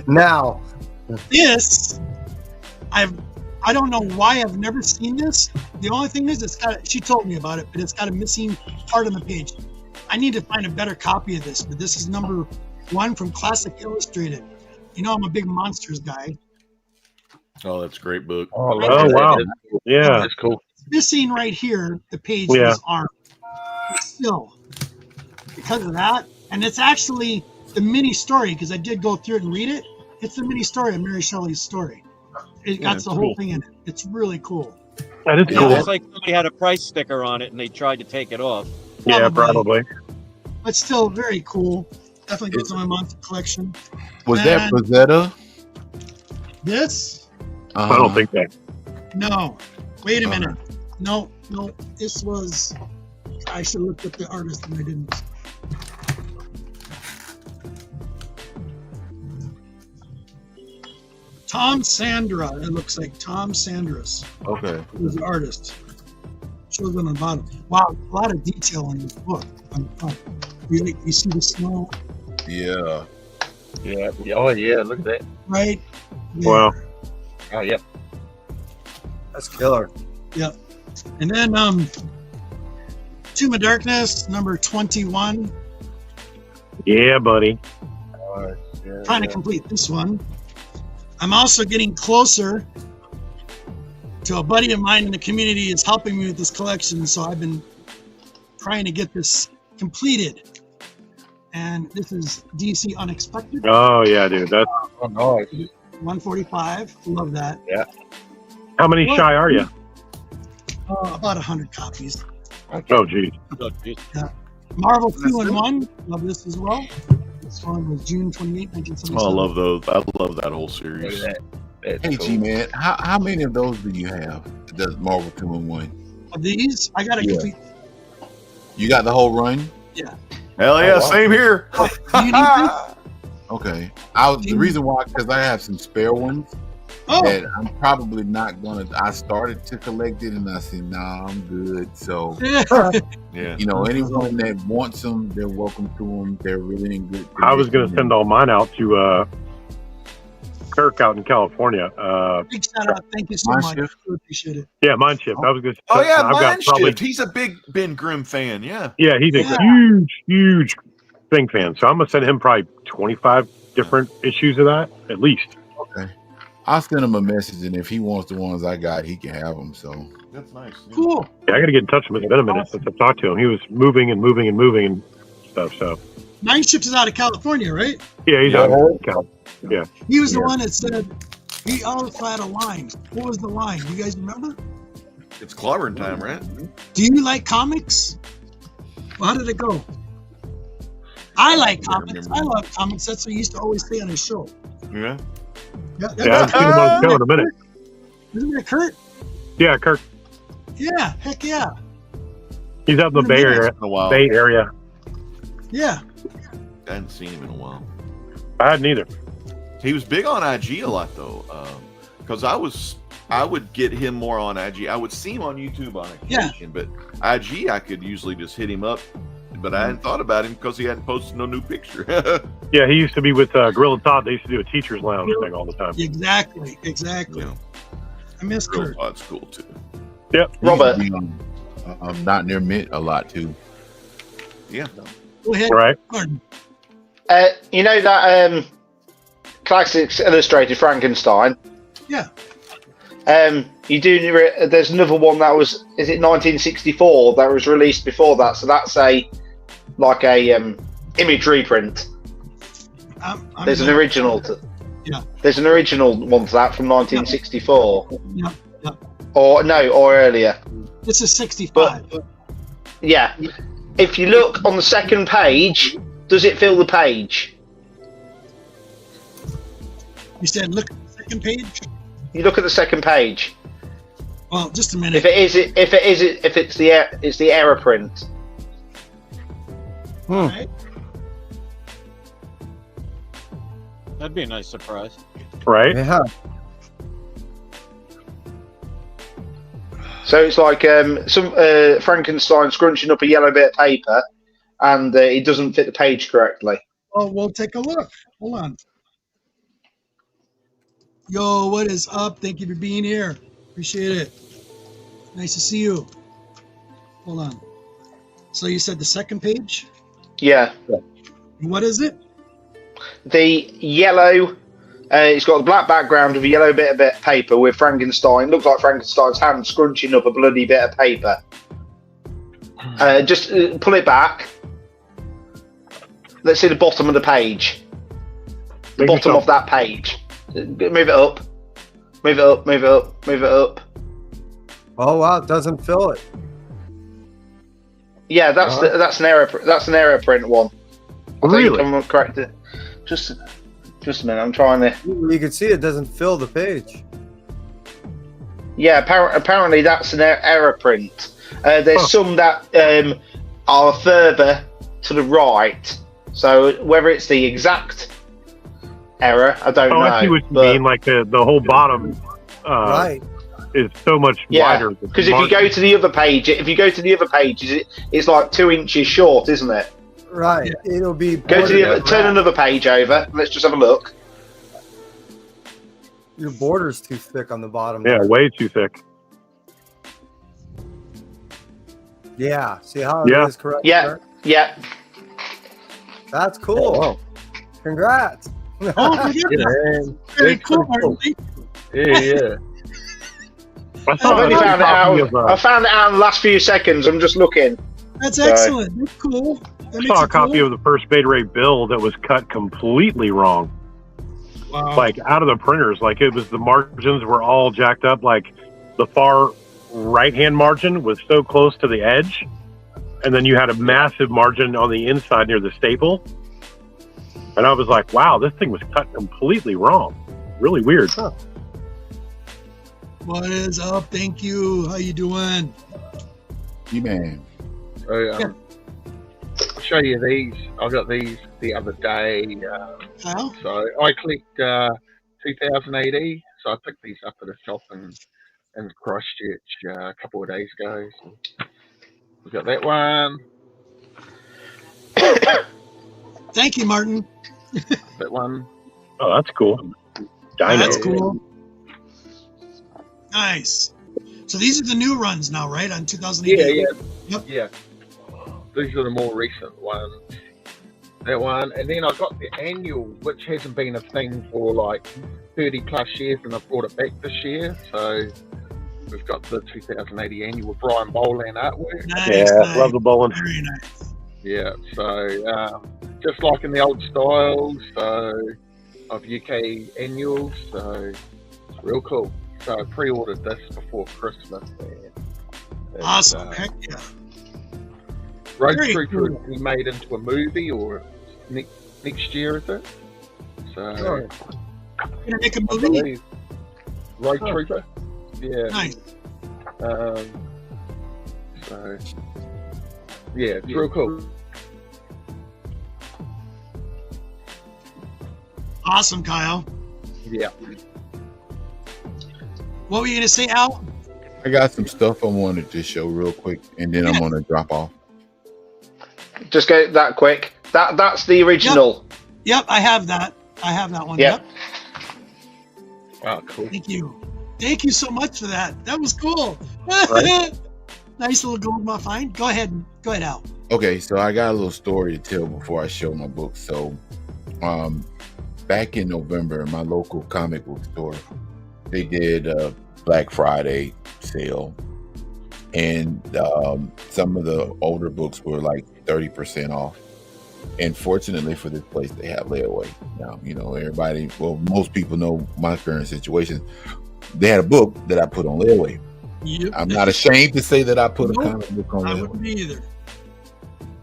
Now, this, I don't know why I've never seen this. The only thing is, she told me about it, but it's got a missing part on the page. I need to find a better copy of this, but this is number 1 from Classic Illustrated. You know, I'm a big monsters guy. Oh, that's a great book. Oh, wow. Yeah. That's cool. It's missing right here, the page of his arm. But still, because of that, and it's actually the mini story, because I did go through it and read it. It's the mini story of Mary Shelley's story. It got the whole thing in it. It's really cool. That is cool. It's like somebody had a price sticker on it and they tried to take it off. Yeah, probably. But still, very cool. Definitely goes in my monster collection. Was that And Rosetta? this? I don't think that. No. Wait a Okay. minute. No. This was. I should have looked up the artist and I didn't. Tom Sandra. It looks like Tom Sandras Okay. was the artist. Shows on the bottom. Wow, a lot of detail in this book. On the front. You see the snow, Yeah. Yeah. Oh yeah. Look at that. right? Yeah. Wow. Oh yep. That's killer. Yep. And then Tomb of Darkness, number 21. Yeah, buddy. Trying to complete this one. I'm also getting closer to a buddy of mine in the community is helping me with this collection, so I've been trying to get this completed. And this is DC Unexpected, Oh yeah, dude. That's Oh nice. 145. Love that. how many What? shy are you? About 100 copies. Oh, geez. Oh, geez. Marvel 2-in-1. Love this as well. This one was June 28, 1977. Oh, I love those. I love that whole Look series. at that. That's Hey, cool. G man, how many of those do you have? Does Marvel 2-in-1? Of these, I got to Yeah. complete. You got the whole run? Hell yeah, wow. same here. Do you need this? Okay. The reason why, because I have some spare ones Oh, that I'm probably not gonna. I started to collect it and I said, nah, I'm good. So Yeah. you know, anyone that wants them, they're welcome to them. They're really in good. I was going to condition. send all mine out to Kirk out in California. big shout out. Thank you so My much. shift? Really appreciate it. Yeah, Mine Shift. I was going to. Oh yeah, I've got probably. Shift. He's a big Ben Grimm fan. Yeah. Yeah, he's a Yeah. huge Thing fan. So I'm going to send him probably 25 different issues of that at least. Okay. I'll send him a message, and if he wants the ones I got, he can have them. So That's nice. Yeah. Cool. Yeah, I got to get in touch with him. It's been a minute since I've talked to him. He was moving and stuff. So Nine Ships is out of California, right? yeah, he's out of Cal. Yeah. He was the one that said he also had a line. What was the line? Do you guys remember? It's clobbering time, right? Do you like comics? Well, how did it go? I like comics. I love comics. That's what he used to always say on his show. Yeah. Yeah, Yeah, I haven't seen him on the show in a minute. Isn't that Kurt? Yeah, Kirk. Yeah, heck yeah. He's out in the Bay Area. In a while. Bay Area. Yeah. I hadn't seen him in a while. I hadn't either. He was big on IG a lot though, because I would get him more on IG. I would see him on YouTube on occasion, but IG I could usually just hit him up. But I hadn't thought about him because he hadn't posted no new picture. Yeah, he used to be with Gorilla Todd. They used to do a teacher's lounge thing all the time. Exactly. Yeah. I miss Real Kurt. Todd's cool too. Yep. Robert. He used to be, not near Mint a lot too. Yeah. Go ahead. Right. Gordon. You know that Classics Illustrated Frankenstein? Yeah. You do. There's another one that was. Is it 1964 that was released before that? So that's a image reprint. There's an original. There's an original one to that from 1964. Yeah. Or earlier. This is 65. But yeah, if you look on the second page, does it fill the page? You said look at the second page? You look at the second page. Well, just a minute. If it's the error print. Right. That'd be a nice surprise. Right. Yeah. So it's like some Frankenstein scrunching up a yellow bit of paper, and it doesn't fit the page correctly. Oh, we'll take a look. Hold on. Yo, what is up? Thank you for being here. Appreciate it. Nice to see you. Hold on. So you said the second page? Yeah. What is it? The yellow. It's got a black background with a yellow bit of paper with Frankenstein. Looks like Frankenstein's hand scrunching up a bloody bit of paper. Just pull it back. Let's see the bottom of the page. The bottom of that page. Move it up. Move it up. Move it up. Move it up. Oh wow, it doesn't fill it. Yeah, that's that's an error print one. I Really? think I'm correct. Just a minute. I'm trying to. You can see it doesn't fill the page. Yeah, apparently that's an error print. There's some that are further to the right. So whether it's the exact error, I don't know. I see what you mean. Like the whole bottom Right. is so much wider. Because if you go to the other page, it's like 2 inches short, isn't it? Right. It'll be. Go to the other, turn another page over. Let's just have a look. Your border's too thick on the bottom. Yeah, there. way too thick. Yeah. See how it is correct? Yeah. there? Yeah. That's cool. Oh, wow. Congrats. Oh, my goodness. Very cool, Martin. Yeah. I've only found it out. I found it out in the last few seconds. I'm just looking. That's excellent. That's cool. That I makes saw a it copy cool. of the first Beta Ray bill that was cut completely wrong. Wow. Like out of the printers. Like it was the margins were all jacked up. Like the far right hand margin was so close to the edge. And then you had a massive margin on the inside near the staple. And I was like, wow, this thing was cut completely wrong. Really weird. What is up? Thank you. How you doing? man. So, I'll show you these. I got these the other day. Kyle? So I clicked 2000 AD. So I picked these up at a shop in Christchurch a couple of days ago. So we got that one. Thank you, Martin. That one. Oh, that's cool. Dino. That's cool. Nice. So these are the new runs now, right? On 2008. Yeah. Yep. Yeah. These are the more recent ones. That one, and then I got the annual, which hasn't been a thing for like 30 plus years, and I've brought it back this year. So we've got the 2080 annual with Brian Boland artwork. Nice, Yeah, nice. love the bowling. Very nice. Yeah, so just like in the old styles, so of UK annuals, so it's real cool. So I pre-ordered this before Christmas. And Awesome. Heck yeah. Road Very Trooper cool. will be made into a movie, or next year, is it? So You're gonna make a I movie? believe Road Trooper. Yeah. Nice. So yeah, it's real cool. Awesome, Kyle. Yeah. What were you gonna say, Al? I got some stuff I wanted to show real quick, and then I'm gonna drop off. Just go that quick. That's the original. Yep, I have that. I have that one. Yep. Wow, cool. Thank you. Thank you so much for that. That was cool. Right. Nice little gold muff find. Go ahead, Al. Okay, so I got a little story to tell before I show my book. So, back in November, my local comic book store, they did a Black Friday sale, and some of the older books were like 30% off. And fortunately for this place, they have layaway. Now, most people know my current situation. They had a book that I put on layaway. Yep. I'm not ashamed to say that I put a Nope. comic book on I layaway. wouldn't be either.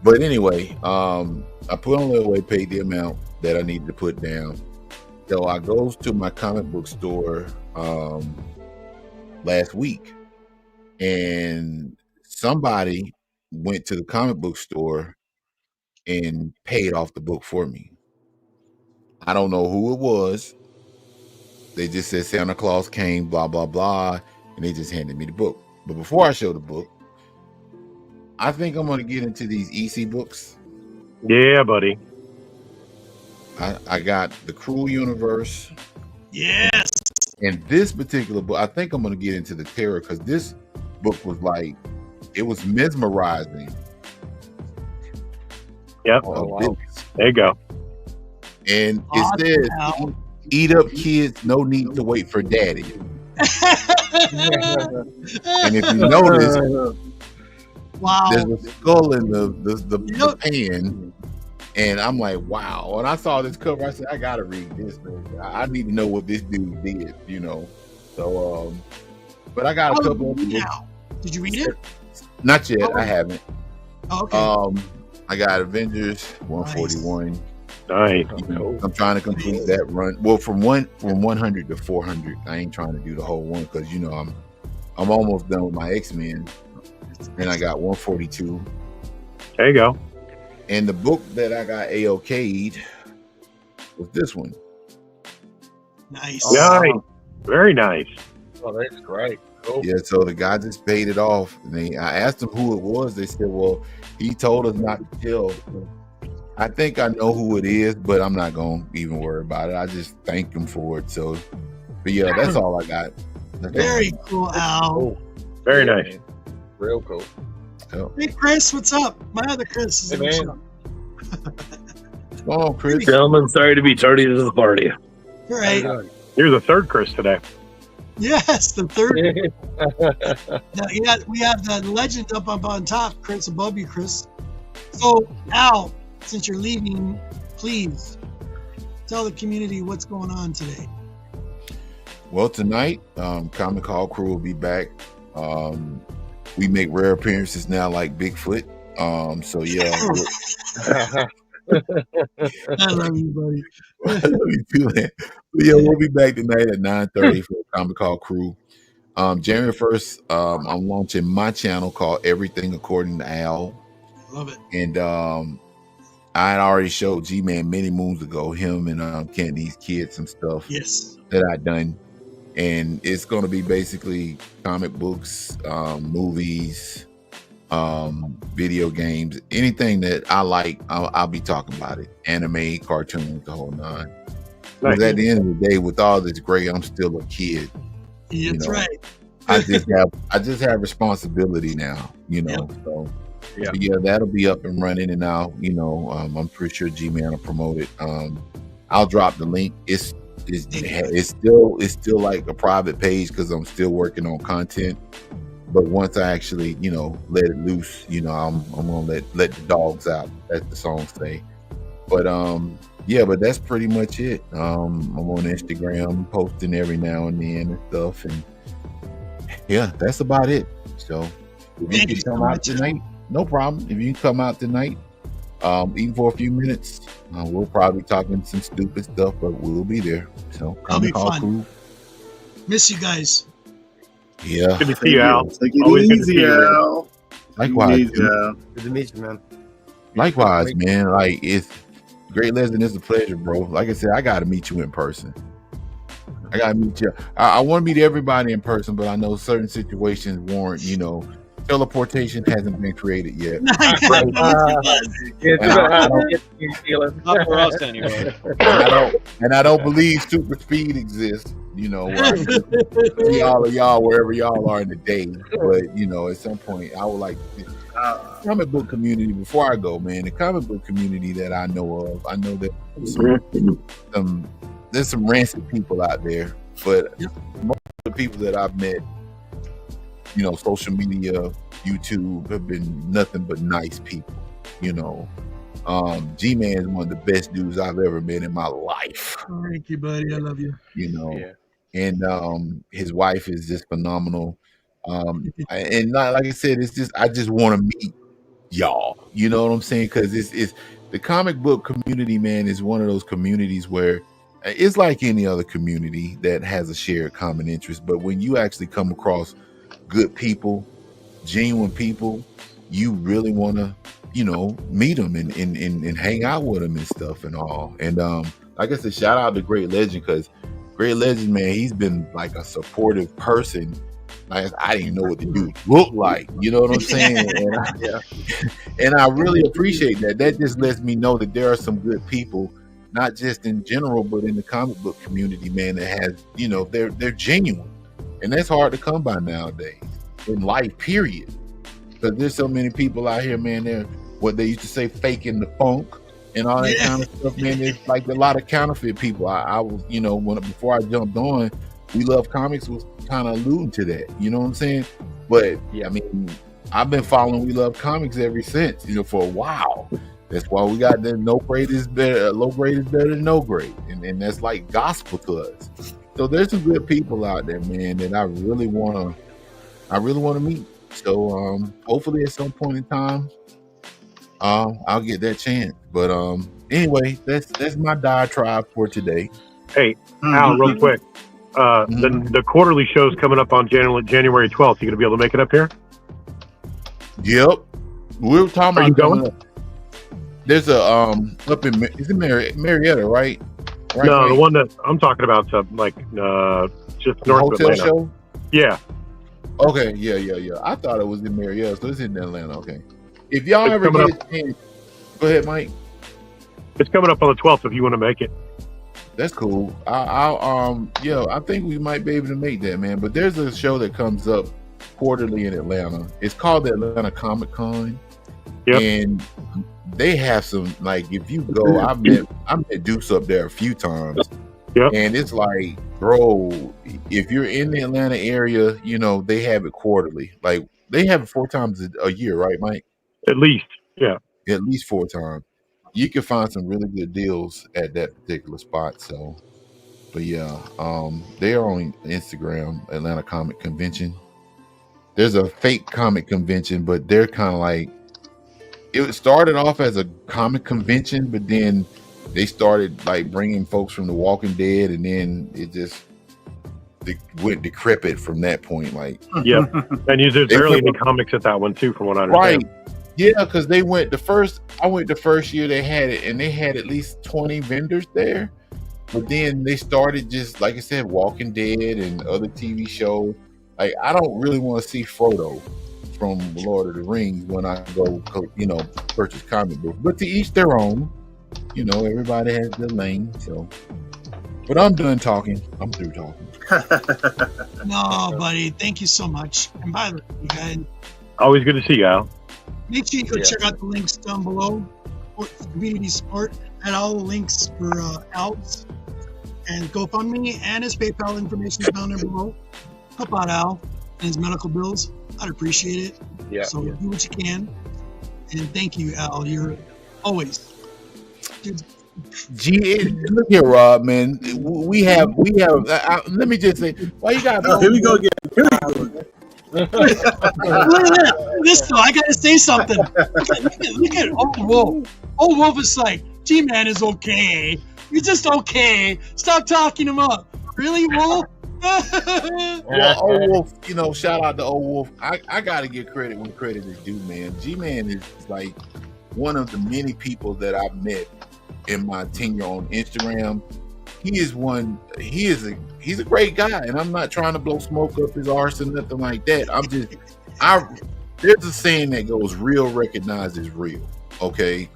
But anyway, I put on layaway, paid the amount that I needed to put down. So I goes to my comic book store last week, and somebody went to the comic book store and paid off the book for me. I don't know who it was. They just said Santa Claus came, blah, blah, blah, and they just handed me the book. But before I show the book, I think I'm going to get into these EC books. Yeah, buddy. I got the Cruel Universe. Yes. And this particular book, I think I'm going to get into the terror, because this book was like, it was mesmerizing. Yep. Wow. There you go. And Awesome, it Al. says, eat up kids, no need to wait for daddy. And if you notice, Wow. there's a skull in the Yep. pan. And I'm like, wow. And I saw this cover, I said, I gotta read this, man. I need to know what this dude did, So but I got a couple of books. Now, did you read it? Not yet, I haven't. Oh, okay. I got Avengers 141. Nice. I'm trying to complete that run. Well, from 100 to 400. I ain't trying to do the whole one because I'm almost done with my X-Men, and I got 142. There you go. And the book that I got AOK'd was this one. Nice. Nice. Very nice. Oh, that's great. Cool. Yeah, so the guy just paid it off. And I asked them who it was. They said, well, he told us not to tell. I think I know who it is, but I'm not going to even worry about it. I just thanked him for it. So, but yeah, that's all I got. Very cool, Al. Cool. Very nice. Real cool. So, Hey, Chris, what's up? My other Chris is Hey, in the man. show. what's going on, Chris? Gentlemen, sorry to be tardy to the party. All right. You're the third Chris today. Yes, the third. We have the legend up on top, Chris, above you, Chris. So, Al, since you're leaving, please tell the community what's going on today. Well, tonight, Comic Hall crew will be back. We make rare appearances now, like Bigfoot. So yeah, I love you, buddy. I love you too, man. But yeah, we'll be back tonight at 9:30 for the Comic Hall crew. January 1st, I'm launching my channel called Everything According to Al. Love it. And I had already showed G-Man many moons ago, him and Candy's kids, some stuff Yes. that I done. And it's going to be basically comic books, movies, video games, anything that I like, I'll be talking about it. Anime, cartoons, the whole nine. Nice. Because at the end of the day, with all this gray, I'm still a kid. That's right. I just have responsibility now, So yeah, that'll be up and running, and now I'm pretty sure G-Man will promote it. I'll drop the link. It's still like a private page because I'm still working on content. But once I actually let it loose, I'm gonna let the dogs out, as the song say. But but that's pretty much it. I'm on Instagram posting every now and then and stuff, and yeah, that's about it. So if you can come out tonight, no problem. If you can come out tonight, even for a few minutes, we'll probably talking some stupid stuff, but we'll be there. So That'll be Comic Hall fun. crew. Miss you guys. Yeah. Good to see you, Al. Take it Always good to see easy, you. Al. Likewise, Take it easy, Al. Good to meet you, man. Likewise, man. Like, it's Great Legend is a pleasure, bro. Like I said, I got to meet you in person. I got to meet you. I want to meet everybody in person, but I know certain situations warrant, teleportation hasn't been created yet. Not for us anyway. And I don't believe super speed exists. Where I can see all of y'all wherever y'all are in the day. But at some point, I would like comic book community. Before I go, man, the comic book community that I know of, I know that there's some rancid people out there, but most of the people that I've met, social media, YouTube, have been nothing but nice people. G-Man is one of the best dudes I've ever met in my life. Thank you, buddy. I love you. And his wife is just phenomenal. And like I said, it's just I just want to meet y'all. You know what I'm saying? Because it's the comic book community, man, is one of those communities where it's like any other community that has a shared common interest. But when you actually come across good people, genuine people, you really want to, meet them and hang out with them and stuff and all. And like I said, shout out to Great Legend, because Great Legend, man, he's been like a supportive person. Like, I didn't know what the dude looked like. You know what I'm saying? And I really appreciate that. That just lets me know that there are some good people, not just in general, but in the comic book community, man, that has, they're genuine. And that's hard to come by nowadays in life, period. Because there's so many people out here, man, they're what they used to say, faking the funk and all that kind of stuff, man. There's like a lot of counterfeit people. I was, before I jumped on, We Love Comics was kind of alluding to that, you know what I'm saying? But yeah, I mean, I've been following We Love Comics ever since, for a while. That's why we got the low grade is better than no grade. And that's like gospel to us. So there's some good people out there, man, that I really want to meet. So hopefully at some point in time, I'll get that chance. But anyway, that's my diatribe for today. Hey, Al, real quick. The quarterly show's coming up on January 12th. You gonna be able to make it up here? Yep. We were talking Are you about going? There's a up in is it Marietta, right? Right, No, right. the one that I'm talking about, just north of Hotel Atlanta. show. Yeah. Okay, yeah. I thought it was in Marietta, so it's in Atlanta. Okay. If y'all It's ever coming get a chance, go ahead, Mike. It's coming up on the 12th if you want to make it. That's cool. I think we might be able to make that, man. But there's a show that comes up quarterly in Atlanta. It's called the Atlanta Comic Con. Yep. And they have some, like, if you go, I met Deuce up there a few times. Yep. And it's like, bro, if you're in the Atlanta area, you know, they have it quarterly. Like, they have it 4 times a year, right, Mike? At least, yeah. At least 4 times. You can find some really good deals at that particular spot. So, but yeah, they are on Instagram, Atlanta Comic Convention. There's a fake comic convention, but they're kind of like, it started off as a comic convention, but then they started like bringing folks from The Walking Dead, and then it just went decrepit from that point. Like, yeah, and there's barely any comics at that one too, from what I understand. Right. Yeah, because I went the first year they had it, and they had at least 20 vendors there. But then they started just, like I said, Walking Dead and other TV shows. Like, I don't really want to see Frodo from Lord of the Rings when I go, purchase comic books. But to each their own. You know, everybody has their lane. So, but I'm done talking. I'm through talking. No, buddy. Thank you so much. And by the way, you guys, Always good to see you, Al. make sure you go check out the links down below for community support. And all the links for Al's and GoFundMe and his PayPal information is down there below. Help out Al and his medical bills. I'd appreciate it. Yeah. So do what you can. And thank you, Al. You're always. Look here, Rob, man. We have. Let me just say, why you got? Here we go again. This though, I gotta say something. Look at Old Wolf. Old Wolf is like, G-Man is okay. You're just okay. Stop talking him up. Really, Wolf? Well, Old Wolf, shout out to Old Wolf. I gotta give credit when credit is due, man. G-Man is like one of the many people that I've met in my tenure on Instagram. He's a great guy, and I'm not trying to blow smoke up his arse or nothing like that. There's a saying that goes, real recognizes real. Okay.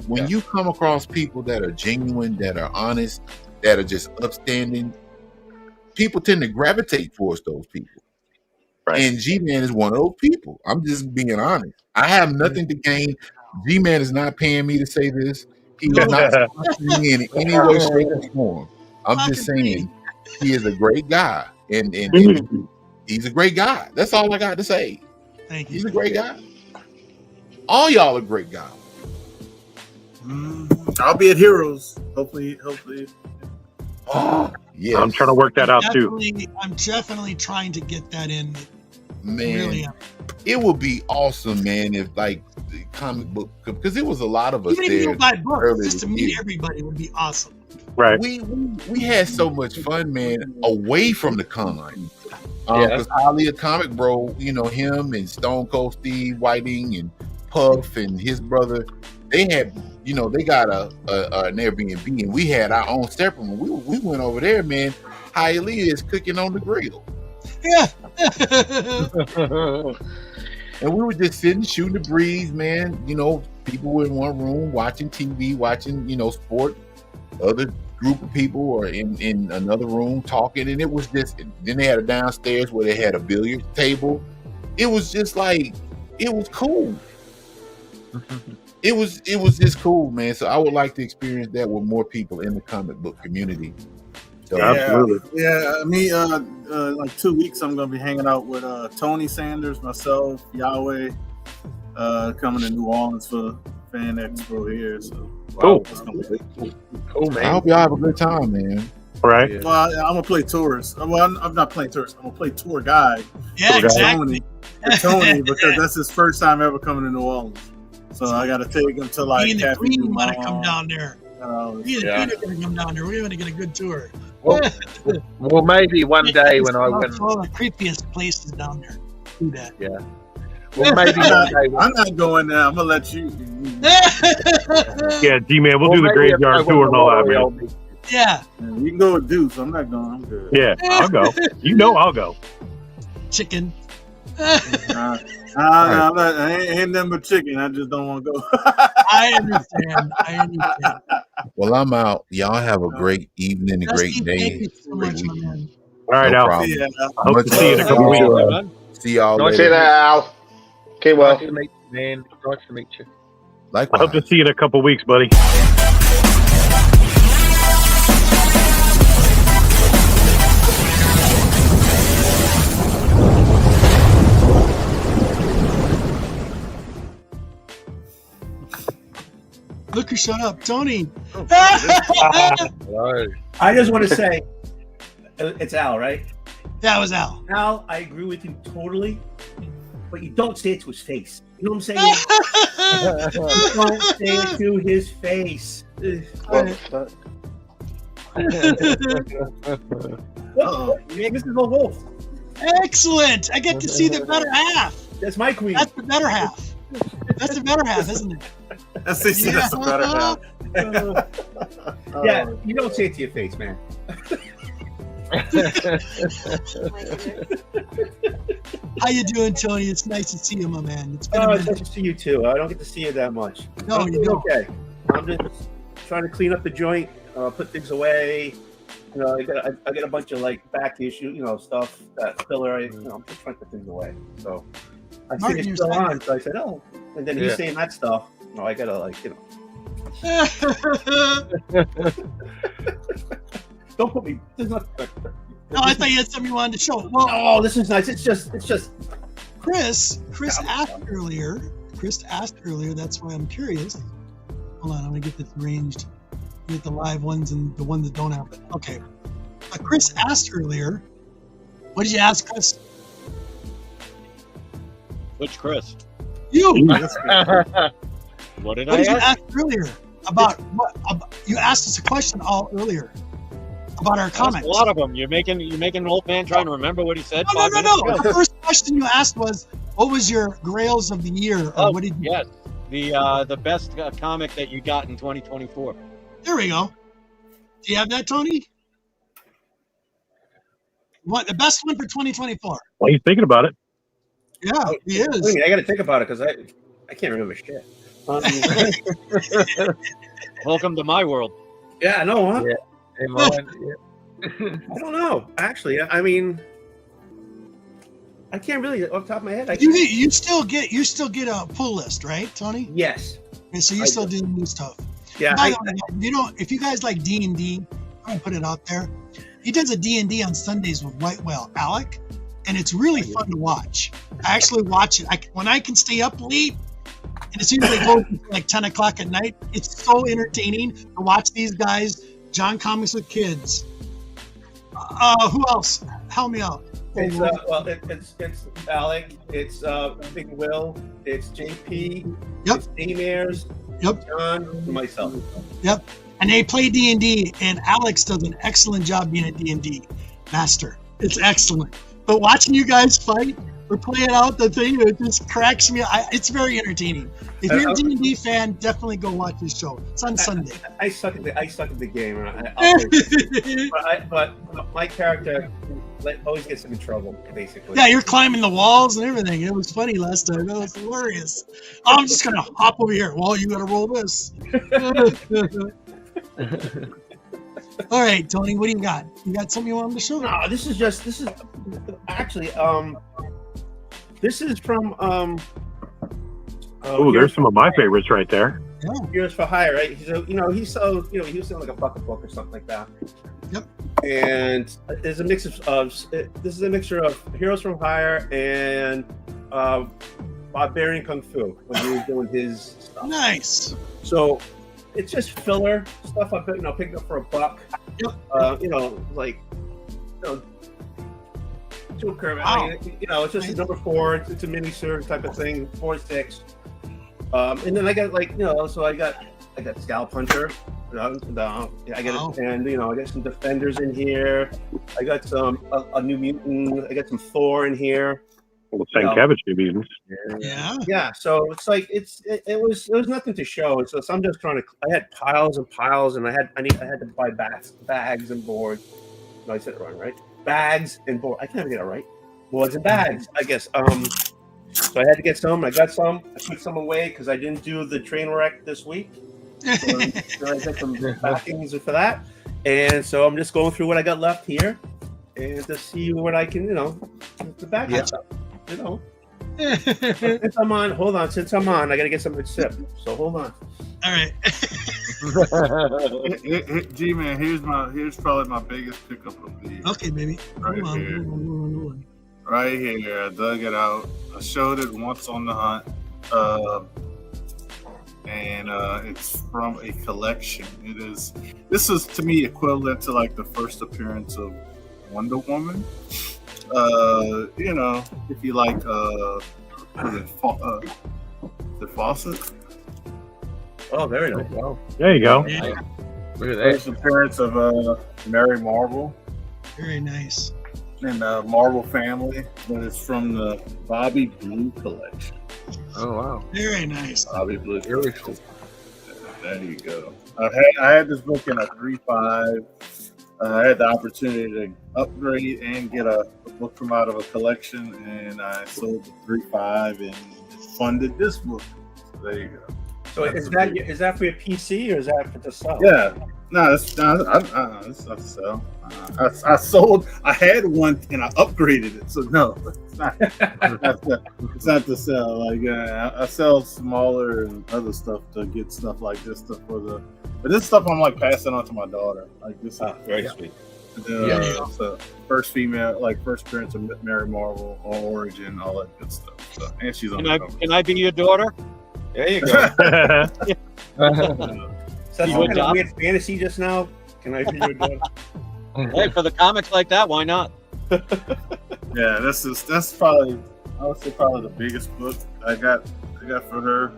When you come across people that are genuine, that are honest, that are just upstanding, people tend to gravitate towards those people. Right. And G-Man is one of those people. I'm just being honest. I have nothing to gain. G-Man is not paying me to say this. He is not sponsoring me in any way, shape, or form. I'm just saying he is a great guy. And he's a great guy. That's all I got to say. Thank you. He's a great guy. All y'all are great guys. I'll be at Heroes. Hopefully. Oh, yeah. I'm trying to work that out too. I'm definitely trying to get that in. Man, really, it would be awesome, man, if like the comic book, because there was a lot of us even if you there don't buy books, just to meet year. everybody would be awesome. Right. We had so much fun, man, away from the con. Because Ali, a comic bro, him and Stone Cold Steve Whiting and Puff and his brother, they had, they got an Airbnb, and we had our own separate one. We went over there, man. Hialeah is cooking on the grill. Yeah. And we were just sitting, shooting the breeze, man. People were in one room watching TV, watching, sport. Other group of people were in another room talking, and it was just. Then they had a downstairs where they had a billiard table. It was just like, it was cool. It was just cool, man. So I would like to experience that with more people in the comic book community. So, absolutely. Yeah, me, like 2 weeks, I'm going to be hanging out with Tony Sanders, myself, Yahweh, coming to New Orleans for Fan Expo here. So, cool. Cool, man. I hope y'all have a good time, man. Right. Yeah. Well, I'm going to play tourist. Well, I'm not playing tourist. I'm going to play tour guide. Yeah, exactly. Tony, because that's his first time ever coming to New Orleans. So I got to take him to like Me and the Cafe Queen Du want to come Monde. down there. Me and the Yeah. Queen are going to come down there. We're going to get a good tour. Well, maybe one day when I win. All the creepiest places down there. Do that. Yeah. Well, maybe one day. I'm not going there. I'm gonna let you. Yeah, G-Man, we'll do the maybe if I graveyard win tour the and all that, lottery, I'll man. be- Yeah. You can go with Deuce. I'm not going. I'm good. Yeah, I'll go. You know I'll go. Chicken. I'm not, I ain't nothing but chicken. I just don't want to go. I understand. Well, I'm out. Y'all have a great evening, a great Dusty, day. thank you so great much, my weekend. man. All right, No Al. problem. Yeah. I hope to see you in a couple You weeks. too, man. See y'all Nice See you later. there, Al. Keep well. Nice to meet you, man. Nice to meet you. I hope Likewise. to see you in a couple weeks, buddy. Look who showed up. Tony. Hello. I just want to say, it's Al, right? That was Al. Al, I agree with you totally, but you don't say it to his face. You know what I'm saying? Don't say it to his face. What? Mrs. Wolf. Excellent. I get to see the better half. That's my queen. That's the better half. That's the better half, isn't it? That's the better half. Yeah, you don't say it to your face, man. How you doing, Tony? It's nice to see you, my man. It's been a It's minute. nice to see you too. I don't get to see you that much. No, I'm you doing don't. okay. I'm just trying to clean up the joint, put things away. You know, I got a bunch of like back issue, stuff that filler. I'm just trying to put things away. So I see Martin, it's you're still saying- on. So I said, oh, and then he's saying that stuff. No, I gotta don't put me. There's not. No, I thought you had something you wanted to show. Well, Oh, this is nice. It's just. Chris asked earlier. That's why I'm curious. Hold on, I'm gonna get this arranged. Get the live ones and the ones that don't have it. Okay. Chris asked earlier. What did you ask, Chris? Which Chris? You. What did What I did you ask? ask earlier about what? You asked us a question all earlier about our Asked comments. a lot of them. You're making an old man trying to remember what he said. No. 5 minutes ago. The first question you asked was, "What was your Grails of the year?" Or Oh, what did you? yes, the best comic that you got in 2024. There we go. Do you have that, Tony? What the best one for 2024? Well, he's thinking about it. Yeah, he Wait a is. minute, I got to think about it because I can't remember shit. Welcome to my world. Yeah, I know, huh? Yeah. Hey, Martin, I don't know. Actually, I mean, I can't really off the top of my head. You still get a pull list, right, Tony? Yes. Okay, so you I still do. do new stuff. Yeah. By the way, if you guys like D&D, I'm gonna put it out there. He does a D&D on Sundays with White Whale Alec, and it's really fun to watch. I actually watch it. When I can stay up late, and it usually goes until like 10 o'clock at night. It's so entertaining to watch these guys. John Comics with Kids. Who else? Help me out. It's it's Alec. It's Big Will. It's JP. Yep. It's Amers. Yep. John. And myself. Yep. And they play D&D, and Alex does an excellent job being a D&D master. It's excellent. But watching you guys fight or play it out, the thing, it just cracks me. It's very entertaining. If you're a D&D fan, definitely go watch this show. It's on Sunday. I suck at the game. But my character always gets him in trouble, basically. Yeah, you're climbing the walls and everything. It was funny last time. That was hilarious. I'm just gonna hop over here. Well, you gotta roll this. All right, Tony, what do you got? You got something you want to show? No, this is actually this is from Oh, there's some of my favorites right there. Heroes for Hire, right? He was selling like a bucket book or something like that. Yep. And there's a mix of this is a mixture of Heroes from Hire and Barbarian Kung Fu when he was doing his stuff. Nice. So it's just filler stuff I picked up for $1. Yep. Joker. Wow. I mean, it's just a number 4. It's a mini series type of thing. 4-6. And then I got so I got Scalp Hunter. I got and I got some Defenders in here. I got some a New Mutant. I got some Thor in here. Well, Sienkiewicz New Mutants. Yeah. So it's like it was nothing to show. So I'm just trying to. I had piles and piles, and I had to buy bags and boards. No, I said it wrong, right? Bags and board. I can't get it right. Boards and bags, I guess. So I had to get some. I got some. I put some away because I didn't do the train wreck this week. So I got some backings for that, and so I'm just going through what I got left here, and to see what I can, the back stuff, Since I'm on, I gotta get something to sip. So hold on. All right. G-Man, here's probably my biggest pickup of the year. Okay, baby. Right here. Right here, I dug it out. I showed it once on the hunt, and it's from a collection. This is to me equivalent to like the first appearance of Wonder Woman. If you like, the Fawcett. Oh, very nice. Wow. There you go. Look at that. First appearance of Mary Marvel. Very nice. And the Marvel family, but it's from the Bobby Blue collection. Oh wow. Very nice. Bobby Blue. Very cool. There you go. I had this book in a 3.5. I had the opportunity to upgrade and get a book from out of a collection, and I sold the 3.5 and funded this book. So there you go. So is that for your PC or is that for the sell? Yeah. No, it's not to sell. I sold. I had one and I upgraded it. So no, it's not. It's not to sell. Like I sell smaller and other stuff to get stuff like this stuff but this stuff I'm like passing on to my daughter. Like this. Very sweet. So first female, like first appearance of Mary Marvel, Origin, all that good stuff. So, and she's on. Can I be your daughter? There you go. So that's kind of weird fantasy just now. Can I be your daughter? Hey, for the comics like that, why not? Yeah, that's probably, I would say probably the biggest book I got for her.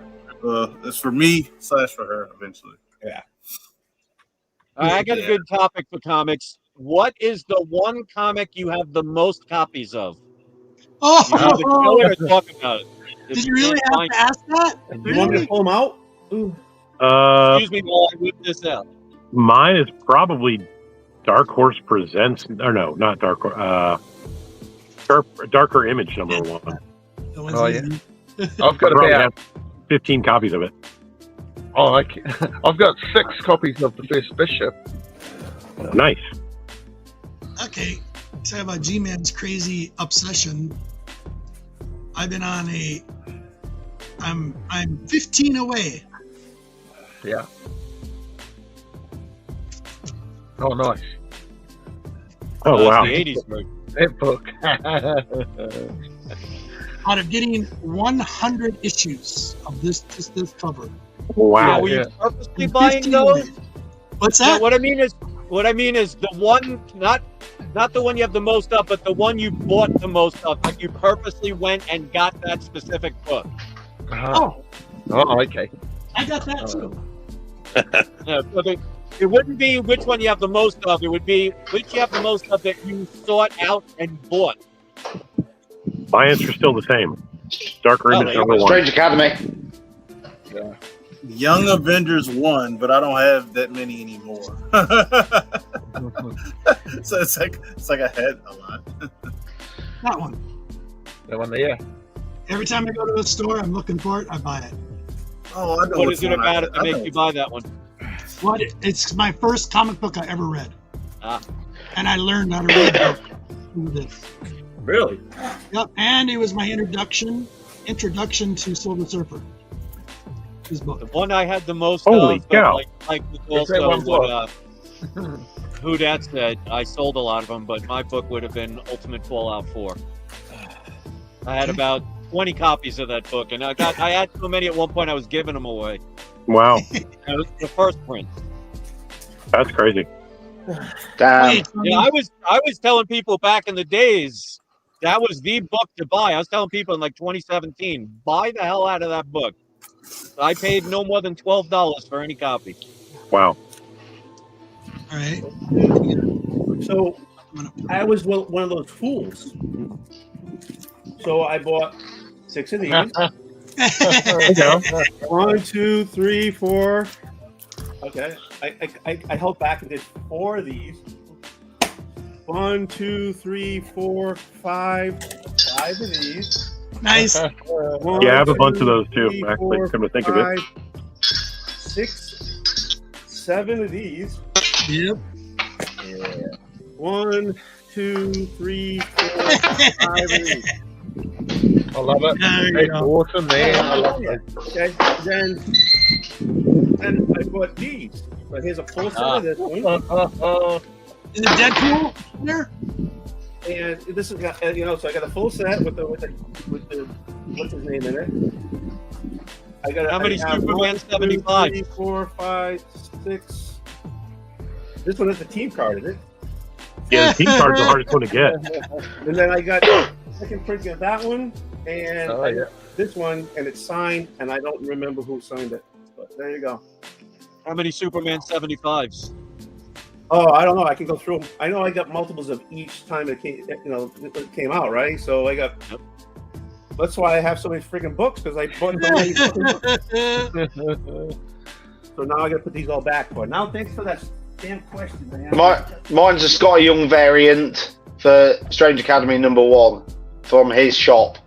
It's for me / for her eventually. Yeah. I got a good topic for comics. What is the one comic you have the most copies of? Oh, you have to tell it or talk about it. Did you really have to ask that? You want me to pull them out? Ooh. Excuse me while I whip this out. Mine is probably Dark Horse Presents. Or no, not Dark Horse. Darker Image #1. Oh yeah. I've got about 15 copies of it. Oh, I've got 6 copies of the First Bishop. Nice. Okay, talk about G-Man's crazy obsession. I've been on I'm 15 away. Yeah. Oh, nice. Oh, wow. The 80s book. That book. Out of getting 100 issues of this cover. Wow. Were you purposely buying those? What's that? No, what I mean is the one, not the one you have the most of, but the one you bought the most of. Like you purposely went and got that specific book. Oh, okay. I got that too. It wouldn't be which one you have the most of. It would be which you have the most of that you sought out and bought. My answer's still the same. Darker Image #1. Strange Academy. Yeah. Young Avengers 1, but I don't have that many anymore. So it's like I had a lot. That one. That one there. Every time I go to a store, I'm looking for it. I buy it. Oh, I know. What is it about it to make you buy that one? What? It's my first comic book I ever read. Ah. And I learned how to read through this. Really? Yep. And it was my introduction to Silver Surfer. His book. The one I had the most Holy of, cow. like also what who that said. I sold a lot of them, but my book would have been Ultimate Fallout 4. I had about 20 copies of that book, and I had so many at one point I was giving them away. Wow. It was the first print. That's crazy. Damn. Yeah, I was telling people back in the days that was the book to buy. I was telling people in like 2017, buy the hell out of that book. I paid no more than $12 for any copy. Wow. All right. So I was one of those fools. So I bought 6 of these. One, 2, 3, 4. Okay. I held back and did 4 of these. 1, 2, 3, 4, 5. 5 of these. Nice. Yeah, I have a bunch of those too, actually, come to think of it. 6, 7 of these. Yep. Yeah. 1, 2, 3, 4, 5 of these. I love it. There you It's go. awesome, man. I love it. Okay. Then I bought these. So here's a full set of this one. Is it Deadpool there? And this is so I got a full set with the what's his name in it. I got How many Superman 75? 3, 4, 5, 6. This one is the team card, is it? Yeah, the team card's the hardest one to get. And then I got second print of that one and this one, and it's signed, and I don't remember who signed it. But there you go. How many Superman 75s? Oh, I don't know. I can go through them. I know I got multiples of each time it came out, right? So I got. That's why I have so many freaking books, because I bought so many fucking books. So now I got to put these all back. But now, thanks for that damn question, man. Mine's a Scotty Young variant for Strange Academy #1 from his shop.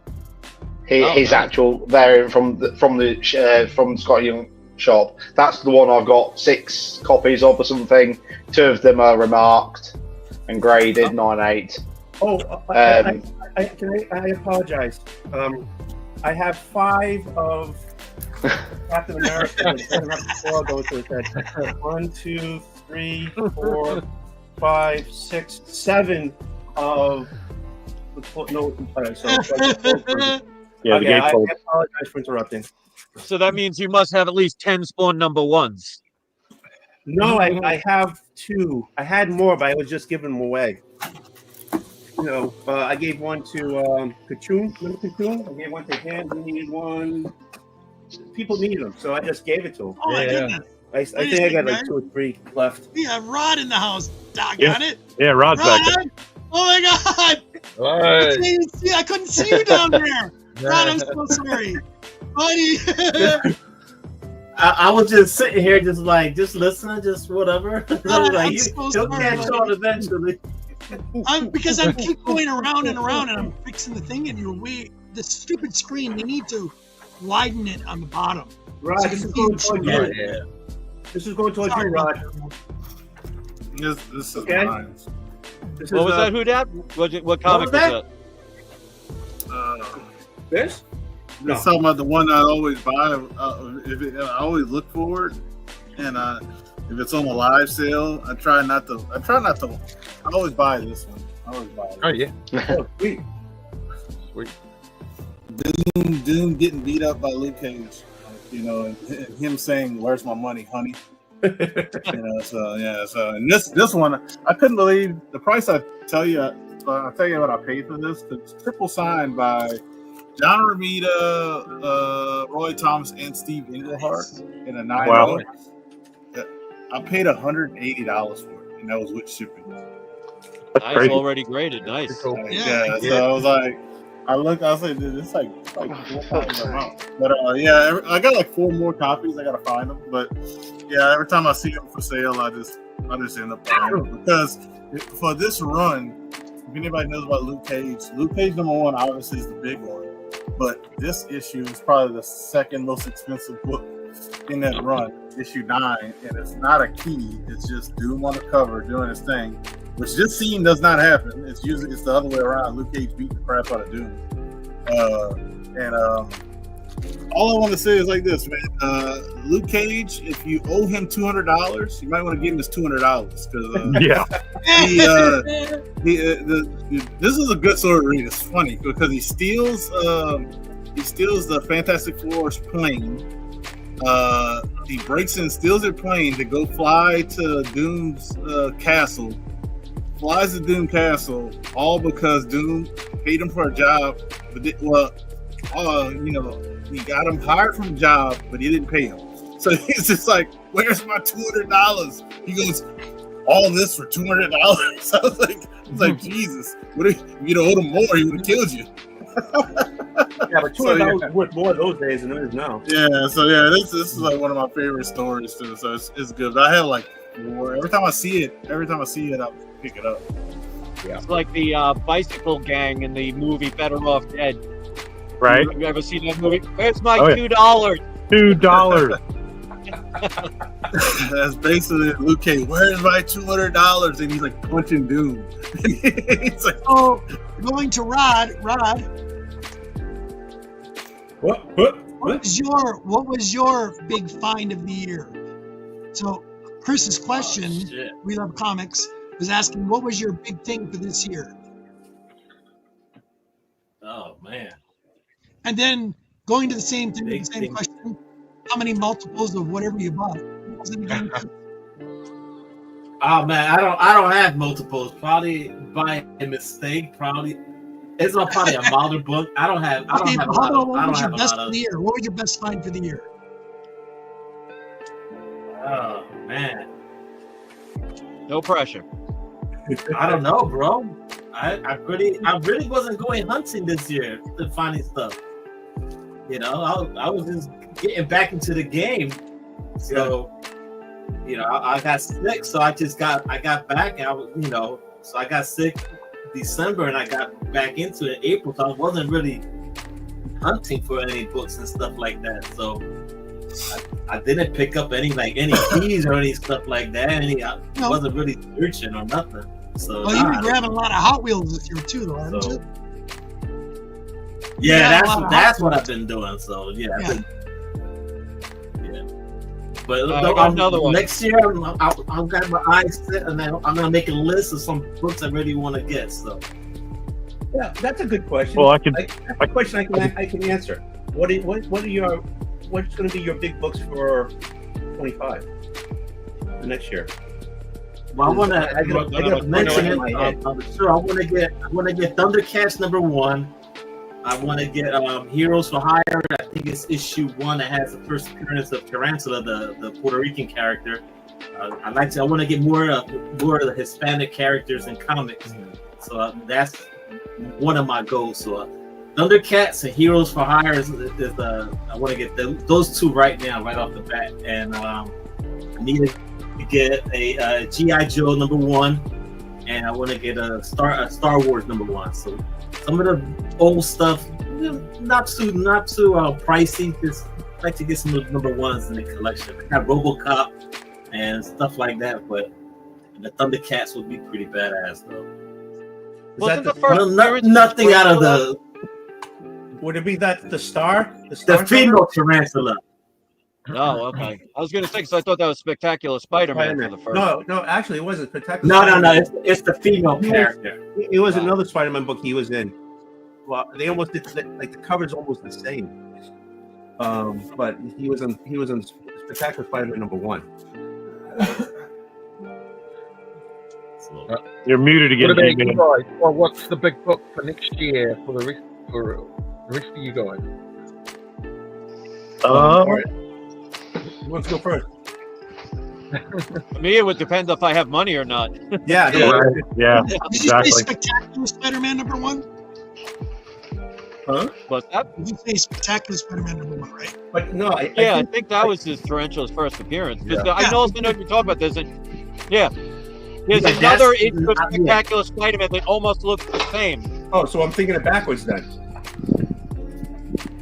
His actual variant from Scotty Young shop. That's the one I've got 6 copies of or something. 2 of them are remarked and graded 9/8. Oh, I apologize. I have 5 of Captain America. Before I go to it, 1, 2, 3, 4, 5, 6, 7 of. No, yeah, the I gatefold. apologize for interrupting. So that means you must have at least 10 Spawn #1s. No, I have 2. I had more, but I was just giving them away. I gave one to Cocoon. Remember Cocoon? I gave one to him. We needed one. People need them, so I just gave it to him. Oh my goodness. I think I got like 2 or 3 left. We have Rod in the house. Doc, Yeah. got it? Yeah, Rod's back there. Rod! Oh my God! I couldn't see you down there. Rod, I'm so sorry. Buddy. I was just sitting here, just listening, just whatever. I'm so He'll sorry, catch on eventually. Because I keep going around and around, and I'm fixing the thing, and the stupid screen. They need to widen it on the bottom. Rod, So this you is can going see towards it. you. This is going towards you, Sorry. Rod. This is Okay. mine. This What is, was that? Who that? What comic was that? This? No. It's talking about the one I always buy. I always look for it, and if it's on a live sale, I try not to. I always buy this one. I always buy it. Oh yeah. Oh, sweet. Sweet. Doom getting beat up by Luke Cage, and him saying, "Where's my money, honey?" So and this one, I couldn't believe the price. I'll tell you what I paid for this. It's triple signed by John Romita, Roy Thomas, and Steve Englehart in a 9. Wow. I paid $180 for it, and that was with shipping. That's Nice, crazy. already graded. Nice. So I was like, I was like, dude, it's like 4 times the amount. But I got like 4 more copies. I gotta find them. But yeah, every time I see them for sale, I just end up buying them because for this run, if anybody knows about Luke Cage #1 obviously is the big one. But this issue is probably the second most expensive book in that run, issue 9, and it's not a key. It's just Doom on the cover doing his thing, which this scene does not happen. It's the other way around. Luke Cage beating the crap out of Doom. All I want to say is like this, man. Luke Cage, if you owe him $200, you might want to give him his $200 because this is a good story to read. It's funny because he steals the Fantastic Four's plane. He breaks in, steals their plane to go fly to Doom's castle. Flies to Doom Castle, all because Doom paid him for a job. But he got him hired from a job, but he didn't pay him. So he's just like, "Where's my $200?" He goes, "All this for $200?" I was like, Jesus, what if you'd have owed him more? He would have killed you. Yeah, but $200 worth more those days than it is now. Yeah, so yeah, this is like one of my favorite stories too. So it's good. But I have like 4. Every time I see it, I'll pick it up. Yeah. It's like the bicycle gang in the movie Better Off Dead. Right. You ever seen that movie? Where's my $2? $2. That's basically Luke Cage. Where's my $200? And he's like punching Doom. He's like, oh, going to Rod. What was your big find of the year? So Chris's question, We Love Comics, was asking, what was your big thing for this year? Oh man. And then going to the same thing, the same question, how many multiples of whatever you bought? What was it again? Oh man, I don't have multiples. Probably by a mistake. Probably it's not probably a modern book. I don't have a lot of. What was your best for the year? What was your best find for the year? Oh man, no pressure. I don't know, bro. I really wasn't going hunting this year to finding stuff. You know, I was just getting back into the game. So, you know, I got sick, so I got back. So I got sick December, and I got back into it in April. So I wasn't really hunting for any books and stuff like that. So I didn't pick up any keys or any stuff like that. I wasn't really searching or nothing. So you were grabbing a lot of Hot Wheels this year too, though, aren't you? Yeah, that's what I've been doing. So But another one. Next year, I'll got my eyes set, and I'm gonna make a list of some books I really want to get. So yeah, that's a good question. Well, that's a question I can answer. What's going to be your big books for 25 for next year? Well, I gotta mention it. Sure, I want to get Thundercats #1. I want to get Heroes for Hire. I think it's issue 1 that has the first appearance of Tarantula, the Puerto Rican character. I want to get more of the Hispanic characters in comics. So that's one of my goals. So Thundercats and Heroes for Hire is I want to get those 2 right now, right off the bat. And I need to get a G.I. Joe #1, and I want to get a Star Wars #1. So some of the old stuff, not too pricey. Just like to get some of the #1s in the collection. I got RoboCop and stuff like that, but the Thundercats would be pretty badass though. Wasn't the first nothing out of the? Would it be the star? The female Tarantula. Oh, okay. I was going to say, because I thought that was Spectacular Spider-Man for the first. No, actually, it wasn't Spectacular. No. It's the female character. It was another Spider-Man book he was in. Well, they almost did like the cover's almost the same. But he was in Spectacular Spider-Man #1. You're muted again. What about you guys? Or what's the big book for next year for the rest of you guys? All right. Who wants to go first? For me, it would depend if I have money or not. Did Yeah, you exactly. say Spectacular Spider-Man #1? Huh? What's that? Did you say Spectacular Spider-Man #1, right? But no, I think that was his Tarantula's first appearance. I also know what you're talking about. There's another issue of Spectacular Spider-Man that almost looks the same. Oh, so I'm thinking it backwards then.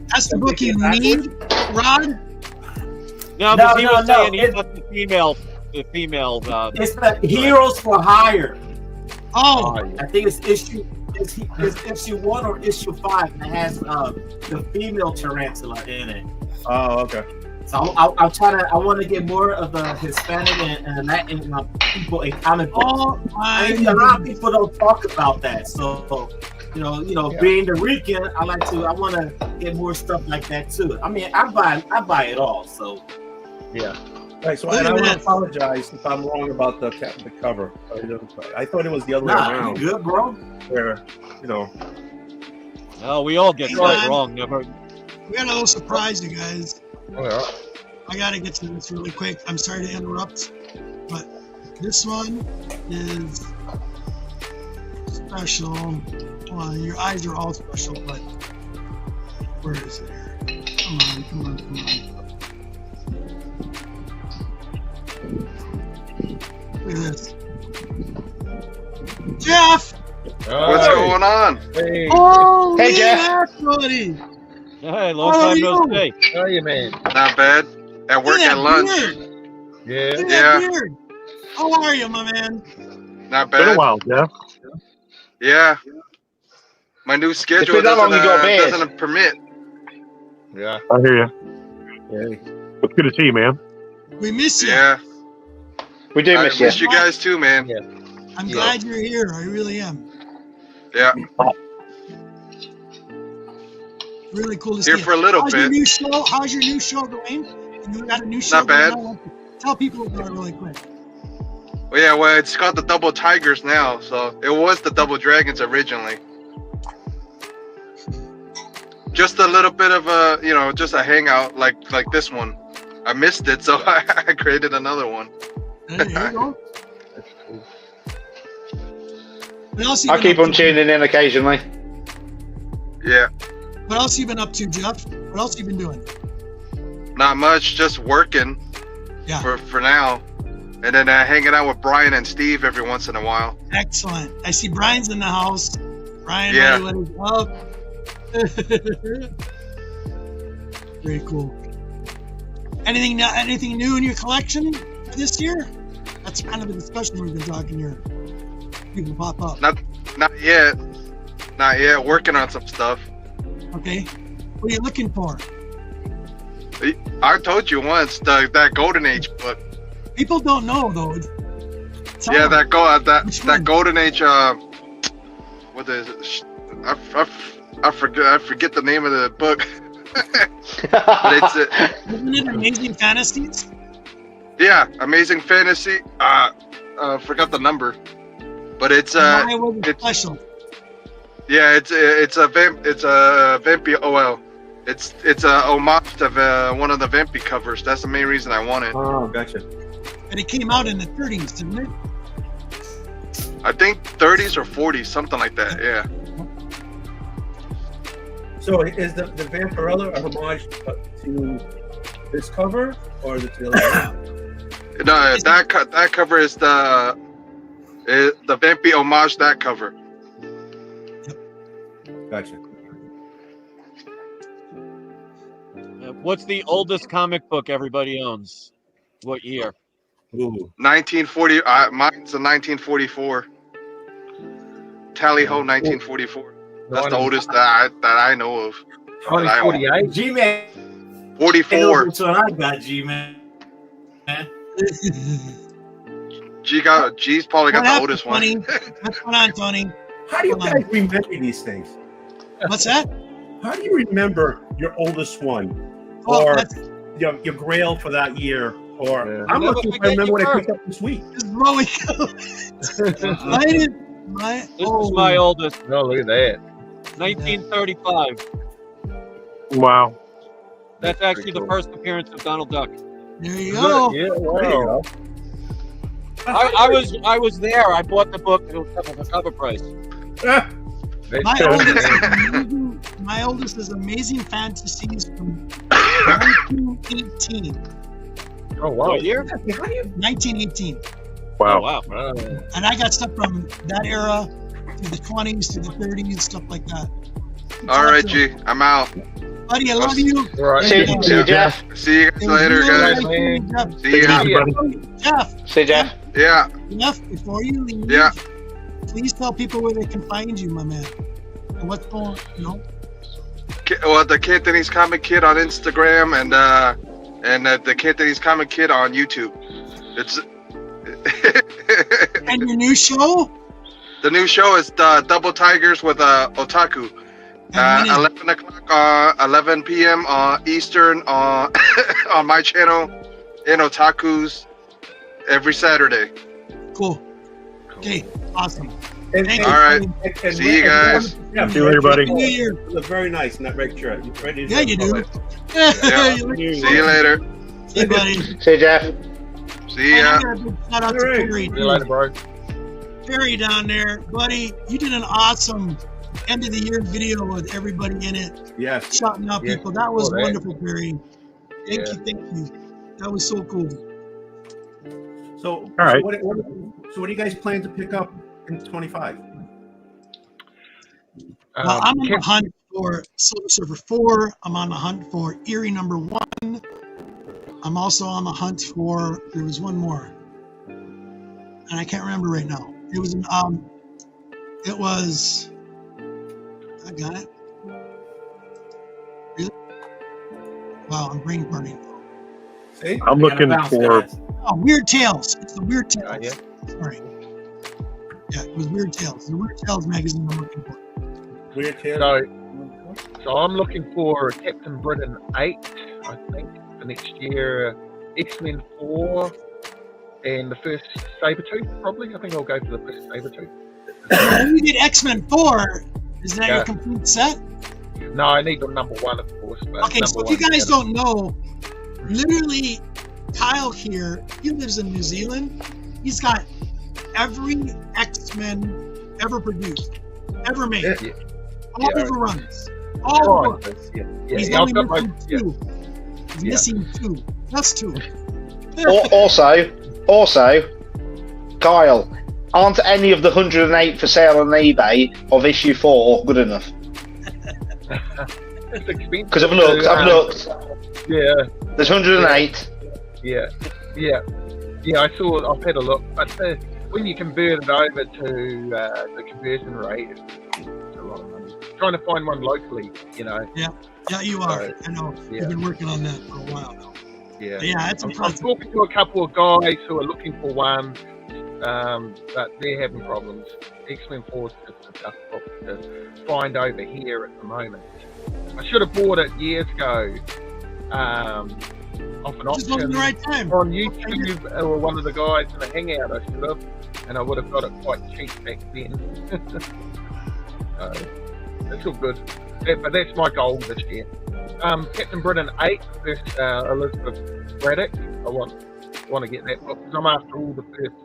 That's the book you need, Rod? No, but he was saying he's not the female. It's the Heroes for Hire. Oh, I think it's issue 1 or issue 5 that has the female Tarantula in it. Oh, okay. So I want to get more of the Hispanic and Latin people in comic books. A lot of people don't talk about that. So being the Rican, I want to get more stuff like that too. I mean, I buy it all. So yeah. Right, so I want to apologize if I'm wrong about the cover. I thought it was the other way around. You're good, bro. Where, No, we all get stuff wrong. Never. We got a little surprise, you guys. Oh, yeah. I gotta get to this really quick. I'm sorry to interrupt, but this one is special. Well, your eyes are all special, but where is it here? Come on, come on, come on. Look at this. Jeff! What's going on? Hey. Oh, Hey, Jeff. buddy! Hey, long How are time no you? see. How are you, man? Not bad. At work Look at at that lunch. beard. Yeah. Look at Yeah. that beard. How are you, my man? Not Been a bad. while, Jeff. Yeah. My new schedule been that long you got a beard. doesn't permit. Yeah. I hear you. Hey. It's good to see you, man. We miss you. Yeah. We do I miss you. miss you guys too, man. Yeah. I'm glad you're here. I really am. Yeah. Really cool to see Here you. for a little How's your bit. new show? How's your new show going? You got a new show Not bad. going on? Tell people about it really quick. Well, yeah, well, it's called the Double Tigers now, so it was the Double Dragons originally. Just a little bit of a, just a hangout like this one. I missed it, so I created another one. There you go. What else you I been keep up on to? tuning in occasionally. Yeah, What else you been up to, Jeff? What else you been doing? not much, just working Yeah. for now. And then hanging out with Brian and Steve every once in a while. Excellent. I see Brian's in the house. Brian, Yeah. what is up? Very cool. Anything new in your collection for this year? That's kind of the discussion we've been talking here. People pop up. Not yet. Not yet. Working on some stuff. Okay. What are you looking for? I told you once that Golden Age book. People don't know though. Tell Yeah, them. that Golden Age. What is it? I forget the name of the book. But it's Isn't it Amazing Fantasies? yeah, Amazing Fantasy. Forgot the number, but it's Why was it special? yeah, it's a Vampy OL. It's a homage to one of the Vampy covers. That's the main reason I want it. Oh, gotcha. And it came out in the 30s, didn't it? I think 30s or 40s, something like that. Yeah. So is the Vampirella a homage to this cover, or is it to the other? No, that cover is the Vampy homage. That cover. Gotcha. What's the oldest comic book everybody owns? What year? Ooh. 1940. Mine's a 1944. Tally ho, 1944. That's the oldest that I know of. that I own. 2048. G-Man. 44. That's what I got, G-Man. G's probably got What the happened, oldest one. Tony? What's going on, Tony? How do you Hold on. guys remember these things? What's that? How do you remember your oldest one, Oh, or that's your grail for that year? Or Yeah. I'm Never looking to forget remember your what I birth. picked up this week. this is what we go. This is my oldest, No, look at that. 1935. Wow. That's Pretty actually the cool. first appearance of Donald Duck. There you go. Yeah, There you wow. go. I was there. I bought the book for cover price. Ah, My oldest is Amazing Fantasies from 1918. Oh, wow. What year? how do you? 1918. Oh, Wow. wow. Wow. And I got stuff from that era to the 20s to the 30s, stuff like that. All right, G. I'm out. Buddy, I love you. All right. See you, Jeff. See you guys It was later, really guys. nice meeting you, Jeff. See you. Thank you, buddy. Jeff, See you, Jeff. Yeah. Jeff, before you leave, Yeah. please tell people where they can find you, my man. And what's going, Well, the Cantonese Comic Kid on Instagram and the Cantonese Comic Kid on YouTube. It's and your new show? the new show is Double Tigers with Otaku. And when is- 11 o'clock, 11 p.m. Eastern on my channel in Otaku's every Saturday. Cool. Okay, awesome. Thank you. All right. See you guys. Yeah, See you later, buddy. New Year. You look very nice in that red shirt. You're ready to Yeah, you do. Yeah. See you later. See you, buddy. See you, Jeff. See And ya. I got a big shout out to Perry. See you later, bro. Perry down there, buddy. You did an awesome end of the year video with everybody in it. Yes. Shouting out Yes. people. That was Oh, that- wonderful, Perry. Thank Yeah. you, thank you. That was so cool. So, All right. So what do you guys plan to pick up in 25? Well, I'm on the hunt for Silver Surfer 4. I'm on the hunt for Erie number 1. I'm also on the hunt for, there was one more. And I can't remember right now. It was I got it. Really? Wow, I'm brain burning. See? I'm looking for. Oh, Weird Tales. It's the Weird Tales. yeah. Sorry. Yeah, it was Weird Tales. The Weird Tales magazine I'm looking for. Weird Tales. So I'm looking for Captain Britain 8, I think, for next year. X-Men 4, and the first Sabretooth, probably. I think I'll go for the first Sabretooth. When you did X-Men 4, is that Yeah. your complete set? No, I need the number 1, of course. But Okay, so if you guys don't know, literally, Kyle here, he lives in New Zealand. He's got every X-Men ever produced, ever made. Yeah. All Yeah. of the runs. All Oh, the books. yeah. He's Yeah, I've only got my. missing Yeah. two. He's missing two. Just two. Also, Kyle, aren't any of the 108 for sale on eBay of issue 4 good enough? It's expensive. Because I've looked. Yeah. There's 108. Yeah. I've had a look, but when you convert it over to the conversion rate, it's a lot of money. Trying to find one locally, Yeah, you are. I know. Yeah. You've been working on that for a while now. Yeah. But yeah, it's I'm impressive. talking to a couple of guys who are looking for one, but they're having problems. X-Men 4 is just a tough book to find over here at the moment. I should have bought it years ago. Off an Just wasn't auction the right time. on YouTube, or one of the guys in the hangout. I should have, and I would have got it quite cheap back then. It's all good, but that's my goal this year. Captain Britain 8, first Elizabeth Braddock. I want to get that book because I'm after all the first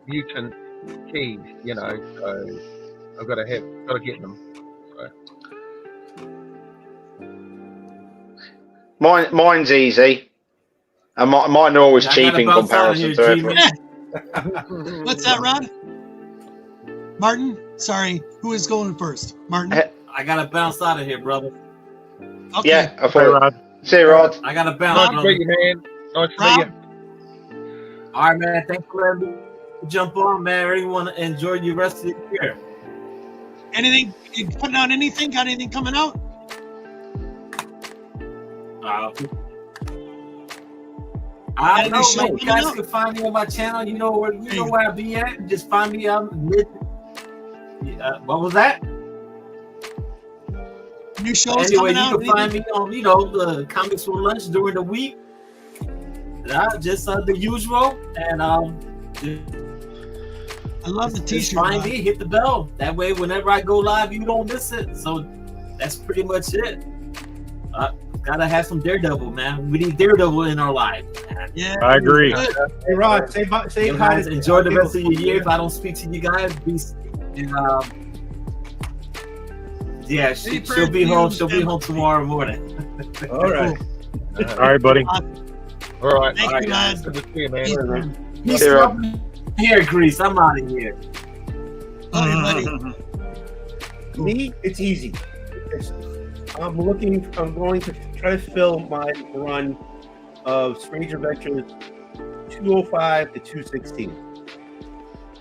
mutant keys, So I've got to get them. So. Mine's easy. And mine are always cheap in comparison to everyone. What's that, Rod? Martin? Sorry, who is going first? Martin? I gotta bounce out of here, brother. Okay. Yeah, I Hey, thought. Rod. See you, Rod. I gotta bounce. Nice to brother. meet you, man. Nice to meet you. All right, man. Thanks for letting me jump on, man. I really want to enjoy the rest of the year. Anything? You putting out anything? Got anything coming out? I Any don't show know, man. You coming guys out? can find me on my channel. You know where I be at. Just find me mid. What was that? New shows Anyway, coming you out? can find me on the Comics for Lunch during the week. Just the usual, and I love the just t-shirt. find Rod. me, hit the bell. That way, whenever I go live, you don't miss it. So that's pretty much it. Gotta have some Daredevil, man. We need Daredevil in our life. Yeah, I agree. Hey, Rod, say Hey, hi. guys, enjoy the rest of your year. If I don't speak to you guys, be and yeah, she'll be home. She'll be home tomorrow morning. All right. All right, buddy. All right. Thank all you, right, guys. Good to see you, man. He's See you, Rod. here, Grease. I'm out of here. Buddy. Me, it's easy. I'm going to try to fill my run of Strange Adventures 205 to 216.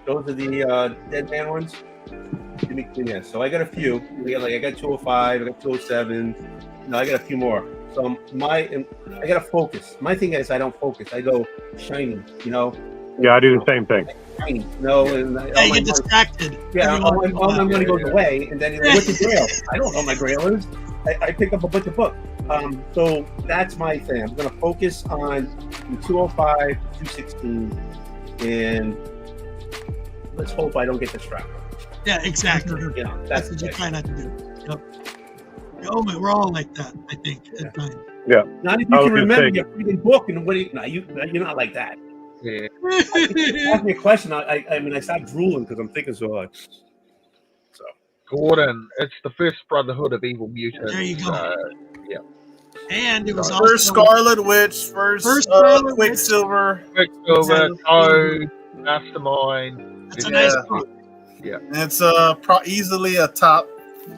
Those are the Dead Man ones. Yeah, so I got a few. I got 205, I got 207. No, I got a few more. So I got to focus. My thing is I don't focus. I go shiny, Yeah, I do the same thing. Shiny, and Yeah, you get distracted. yeah, all my money goes Yeah. away, and then what's the grail? I don't know what my grail is. I pick up a bunch of books. So that's my thing. I'm going to focus on the 205 to 216, and let's hope I don't get distracted. Yeah, exactly. You know, That's what you try not to do. Yep. Oh man, we're all like that, I think, at times. Yeah. Not if you can remember your freaking book and what you're not like that. Yeah. Ask me a question. I mean, I start drooling because I'm thinking so hard. So, Gordon, it's the first Brotherhood of Evil Mutants. There you go. Yeah. And it was First also Scarlet Witch, first Scarlet Quicksilver. Quicksilver, Toad, Mastermind. That's a nice book. Yeah. And it's easily a top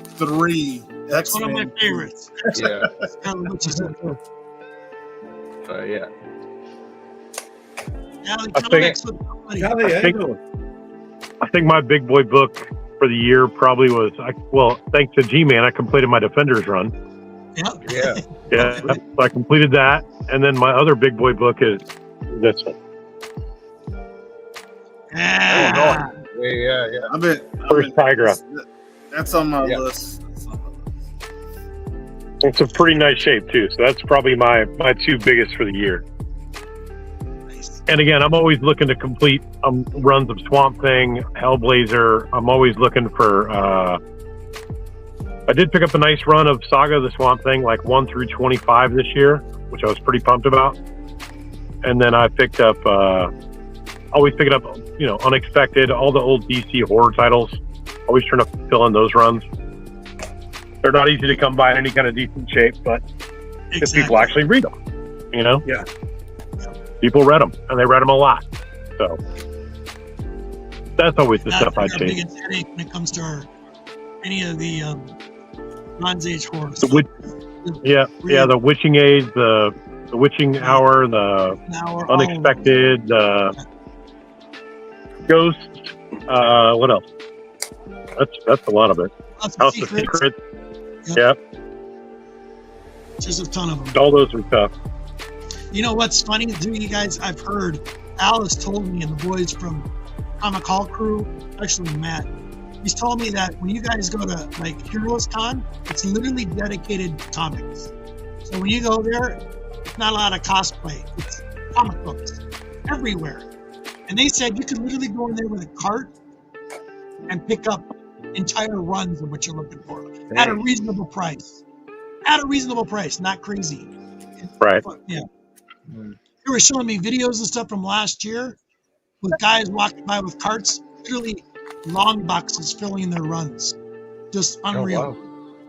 3 X-Men. It's one of my favorites. Yeah. Scarlet Witch is so cool. So yeah. I think my big boy book for the year probably was thanks to G-Man, I completed my Defenders run. Yep. Yeah. Yeah, so I completed that, and then my other big boy book is this one. Yeah. Yeah. First Tigra. That's on my list. It's a pretty nice shape too, so that's probably my 2 biggest for the year. And again, I'm always looking to complete runs of Swamp Thing, Hellblazer. I'm always looking for. I did pick up a nice run of Saga of the Swamp Thing, like 1 through 25 this year, which I was pretty pumped about. And then I picked up, always picking up, Unexpected, all the old DC horror titles. Always trying to fill in those runs. They're not easy to come by in any kind of decent shape, but if people actually read them, Yeah. People read them, and they read them a lot. So that's always the stuff I That's our chase. biggest headache when it comes to any of the Bronze Age horror The stuff. the Witching Age, the Witching Hour, the Hour, Unexpected, the Ghost. What else? That's a lot of it. Lots of House of Secrets. Secrets. Yep. There's a ton of them. All those are tough. You know what's funny to you guys? I've heard Alice told me, and the boys from Comic Hall crew, especially Matt, he's told me that when you guys go to like Heroes Con, it's literally dedicated to comics. So when you go there, it's not a lot of cosplay. It's comic books everywhere. And they said you could literally go in there with a cart and pick up entire runs of what you're looking for at a reasonable price. At a reasonable price, not crazy. Right. Yeah. They were showing me videos and stuff from last year with guys walking by with carts, literally long boxes filling their runs. Just unreal. Oh, wow.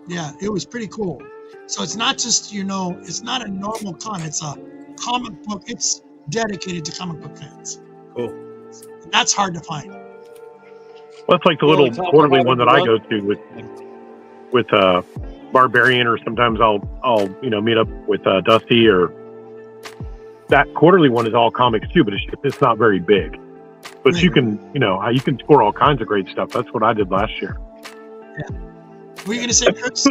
Yeah, it was pretty cool. So it's not just, it's not a normal con. It's a comic book. It's dedicated to comic book fans. Cool. And that's hard to find. Well, it's like the little quarterly one that I go to with Barbarian, or sometimes I'll meet up with Dusty, or that quarterly one is all comics too, but it's not very big. But you can you can score all kinds of great stuff. That's what I did last year. Yeah. What were you gonna say, Chris?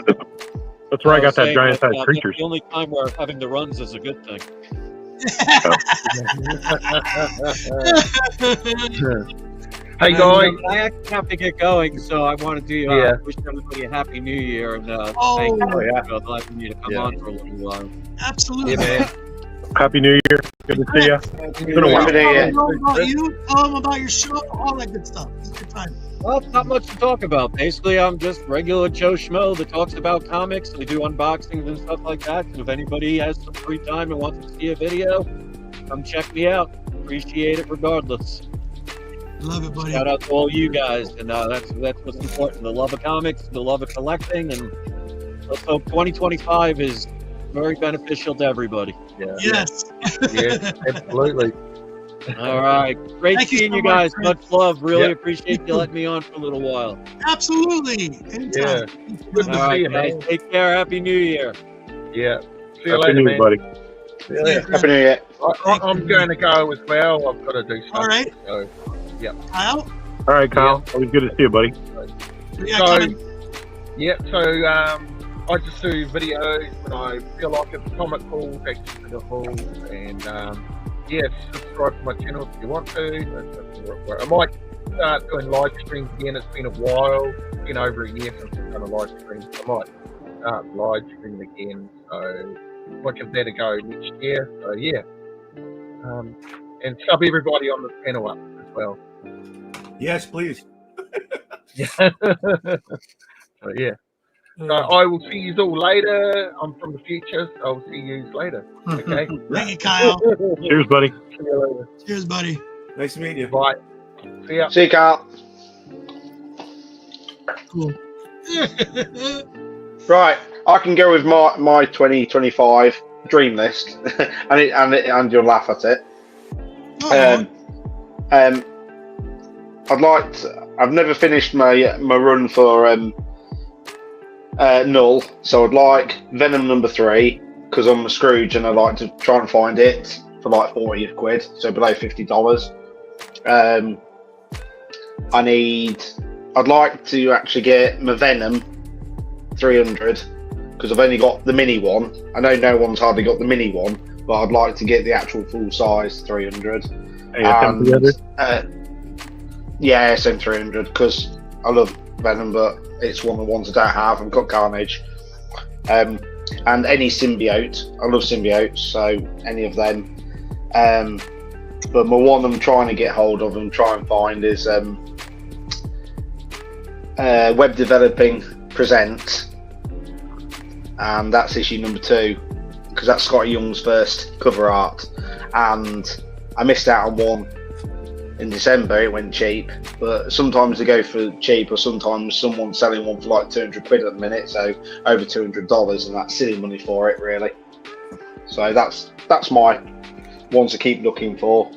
That's where I got that giant sized that's creatures. the only time where having the runs is a good thing. Hey guys, I actually have to get going, so I want to do wish everybody a happy New Year, and thank you for letting me to come on for a little while. Absolutely. Yeah, man. Happy New Year. Good to see you. It's been a while. Tell them about you. Tell them about your show. All that good stuff. It's a good time. Well, not much to talk about. Basically, I'm just regular Joe Schmo that talks about comics. I do unboxings and stuff like that. And if anybody has some free time and wants to see a video, come check me out. Appreciate it regardless. Love it, buddy. Shout out to all you guys. And that's what's important. The love of comics, the love of collecting. And let's hope 2025 is very beneficial to everybody. Yeah. Yes. Yeah, absolutely. All right. Great Thank you seeing so you much, guys. Chris. Much love. Really Yeah. appreciate you letting me on for a little while. Absolutely. Anytime. Good to All right, see you, guys. man. Take care. Happy New Year. Yeah. See you Happy later, New Year, man. buddy. Yeah. Happy New Year. I'm going to go as well. I've got to do something. All right. So, yeah. Kyle? All right, Kyle. Always good to see you, buddy. Yeah, So, Kevin. I just do videos when I feel like it's comical, acceptable, and subscribe to my channel if you want to. I might start doing live streams again. It's been a while. It's been over a year since I've done a live stream. I might start live streaming again. So I'll give that a go next year. So yeah. And sub everybody on the panel up as well. Yes, please. So, yeah. So I will see you all later. I'm from the future, so I'll see you later. Okay. Thank you, Kyle. Cheers, buddy. See you later. Cheers, buddy. Nice to meet you. Bye. See ya. See you, Carl. Cool. Right, I can go with my 2025 dream list, and you'll laugh at it. I've never finished my run for Null, so I'd like Venom number 3 because I'm a Scrooge and I like to try and find it for like 40 quid, so below $50. I'd like to actually get my Venom 300 because I've only got the mini one. I know no one's hardly got the mini one, but I'd like to get the actual full size 300. Yeah, SM 300 because I love Venom, but it's one of the ones I don't have. I've got Carnage. And any symbiote. I love symbiotes, so any of them. But my one I'm trying to get hold of and try and find is Web Developing Presents, and that's issue number 2 because that's Scotty Young's first cover art, and I missed out on one in December. It went cheap, but sometimes they go for cheap, or sometimes someone's selling one for like 200 quid at the minute, so over $200, and that's silly money for it, really. So that's my ones to keep looking for.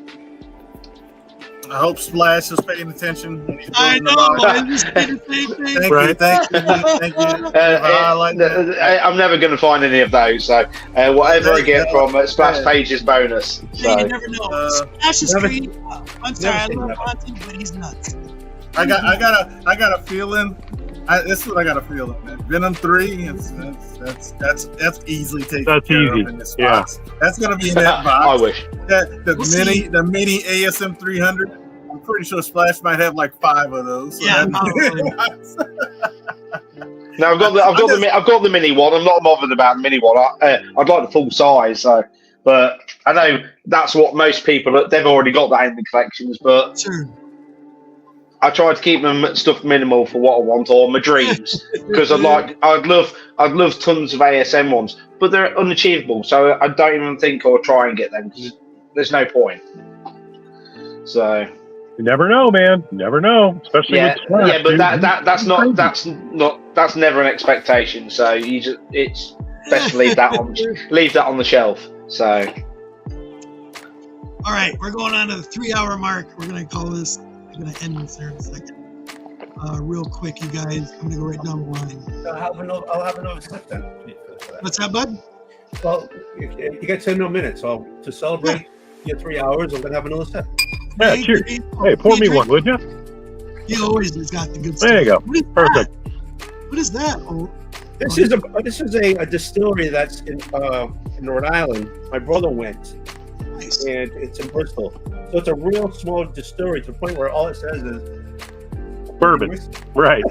I hope Splash is paying attention. When he's I building know. the box. I just did the same thing. Thank you. I'm never going to find any of those, so whatever I get from Splash Page is bonus. So. You never know. Splash is great. I'm sorry, I love Monty, but he's nuts. I got a feeling. This is what I got a feeling. Man. Venom 3. That's easily taken That's care easy. of in this Yeah. box. That's gonna be in that box. I wish. The mini ASM 300. I'm pretty sure Splash might have like 5 of those. So Yeah. No, I've got the mini one. I'm not bothered about the mini one. I'd like the full size. So, but I know that's what most people they've already got that in the collections. But Sure. I try to keep them stuff minimal for what I want or my dreams because I'd love tons of ASM ones, but they're unachievable. So I don't even think or try and get them because there's no point. So. You never know, man. You never know, especially with Splash, yeah, but dude. that's never an expectation. So it's best to leave that on the shelf. So, All right, we're going on to the 3-hour mark. We're gonna call this. I'm gonna end this here in a second. Real quick, you guys. I'm gonna go right down the line. I'll have another sip then. What's that, bud? Well, you got 10 more minutes. So to celebrate your 3 hours, I'm gonna have another sip. Yeah, cheers. Hey, pour me one, would you? He always has got the good stuff. There you go. Perfect. What is that? Oh, This is a distillery that's in Rhode Island. My brother went, and it's in Bristol. So it's a real small distillery to the point where all it says is Bourbon. Right.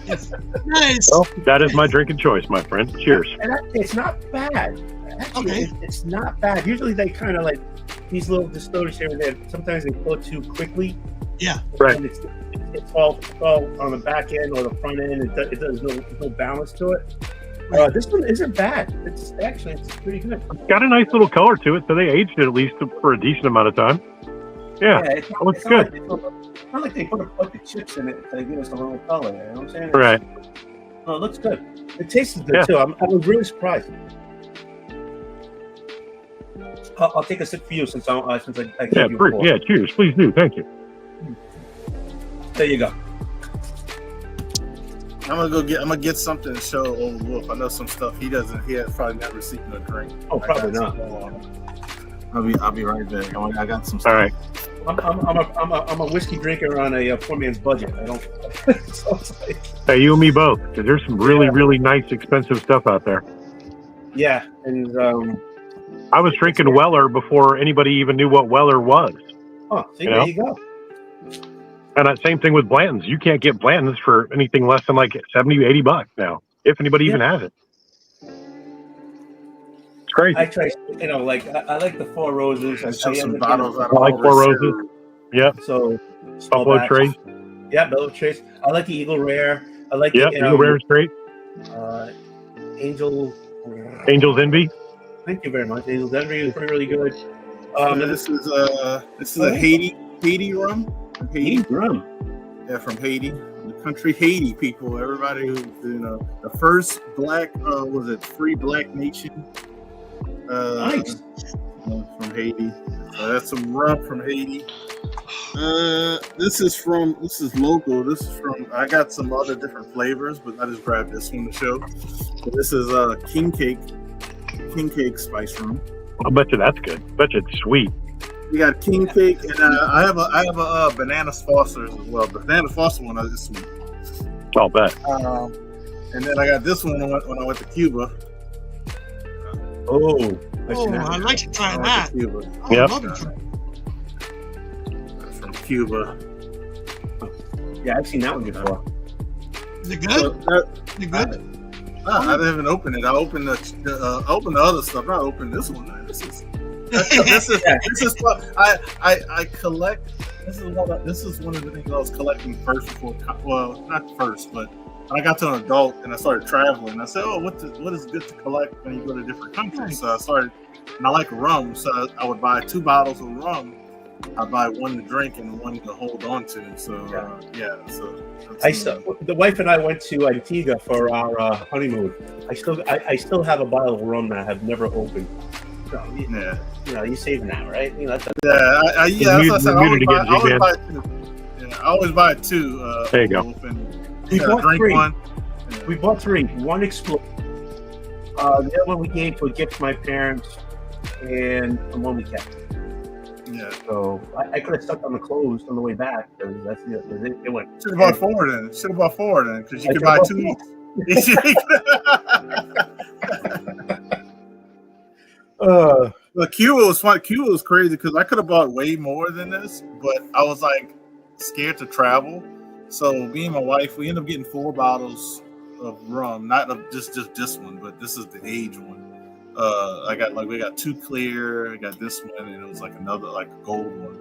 Nice. Well, that is my drinking choice, my friend. Cheers. And it's not bad. Actually, it's not bad. Usually they kind of like these little distilleries here and there. Sometimes they go too quickly. Yeah. Right. And it's all on the back end or the front end. It does no balance to it. This one isn't bad. It's pretty good. It's got a nice little color to it, so they aged it at least for a decent amount of time. Yeah, it looks good. It's not like they put a bunch of chips in it to give us a little color. You know what I'm saying? Right. Oh, it looks good. It tastes good too. I was really surprised. I'll take a sip for you since I gave you before. Yeah, cheers. Please do. Thank you. There you go. I'm gonna get something to show old Wolf. I know some stuff he has probably never seen a drink. Oh, probably not. I'll be right back. I got some stuff. All right. I'm a whiskey drinker on a poor man's budget. I don't. So Hey, you and me both, because there's some really nice, expensive stuff out there. Yeah, and I was drinking Weller before anybody even knew what Weller was. Oh, see, there you go. And that same thing with Blanton's. You can't get Blanton's for anything less than like $70-$80 now, if anybody even has it. It's crazy. I try, like I like the Four Roses. Some bottles I like Four Roses. Yeah. So Buffalo Trace. Yeah, Bella Trace. I like the Eagle Rare. I like Yeah, the Eagle Rare is great. Angel. Angel's Envy. Thank you very much. Angel's Envy is really good. This is a Haiti rum. From Haiti rum. Yeah, from Haiti. The country Haiti people. Everybody who the first black free black nation. Nice. From Haiti. That's some rum from Haiti. This is local. This is from. I got some other different flavors, but I just grabbed this one to show. So this is king cake spice rum. I bet you that's good. I bet you it's sweet. You got king cake, and I have a banana Foster's as well. The banana Foster one is sweet. I'll bet. And then I got this one when I went to Cuba. I'd like to try that. Cuba. I'd love to try it. From Cuba. Yeah, I've seen that one before. Is it good? Is it good? I didn't even open it. I opened the other stuff. I opened this one. This is what I collect. This is one of the things I was collecting first before. Well, not first, but when I got to an adult and I started traveling, I said, "Oh, what is good to collect when you go to different countries?" So I started, and I like rum, so I would buy 2 bottles of rum. I buy one to drink and one to hold on to. So the wife and I went to Antigua for our honeymoon. I still have a bottle of rum that I have never opened. So, you're saving that, right? That's I always buy 2. There you go. We bought drink 3. One. We bought 3. One exploded. The other one we gave to a gift to my parents, and one we kept. Yeah. So I could have stuck on the clothes on the way back. That's it. It went. Should have bought 4 then. Because you could buy 2 each. But Cuba was fun. Cuba was crazy because I could have bought way more than this, but I was like scared to travel. So me and my wife, we ended up getting 4 bottles of rum, not of just this one, but this is the age one. We got 2 clear. I got this one, and it was like another a gold one.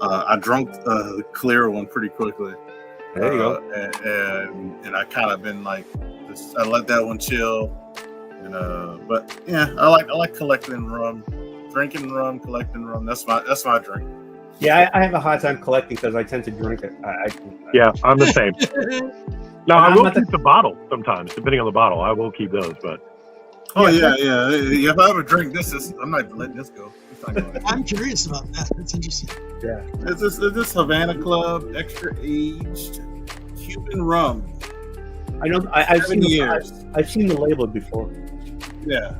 I drunk the clear one pretty quickly. There you go. And I kind of been like, I let that one chill. And but yeah, I like collecting rum, drinking rum, collecting rum. That's my drink. Yeah, I have a hard time collecting because I tend to drink it. Yeah, I'm the same. Now I will keep the bottle sometimes, depending on the bottle. I will keep those, but. Oh yeah. If I ever drink this, I'm not letting this go. I'm curious about that. That's interesting. Yeah, it's this Havana Club extra aged Cuban rum. I know. I've seen the label before. Yeah.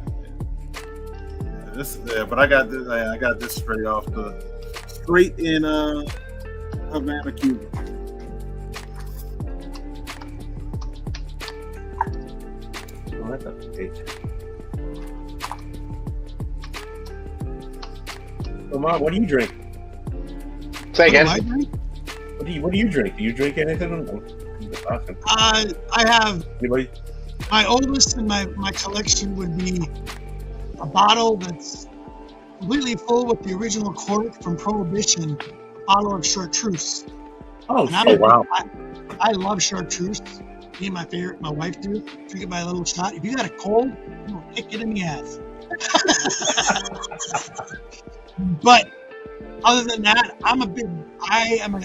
This is there, but I got this straight in Havana, Cuba. Oh, that's up to date. So, Mom, what do you drink? Say again. What do you drink? Do you drink anything? Awesome. I have. Anybody? My oldest in my collection would be a bottle that's completely full with the original cork from Prohibition, a bottle of chartreuse. Oh, wow. I love chartreuse. Me and my wife do. Drink it by a little shot. If you got a cold, you will kick it in the ass. But other than that, I am a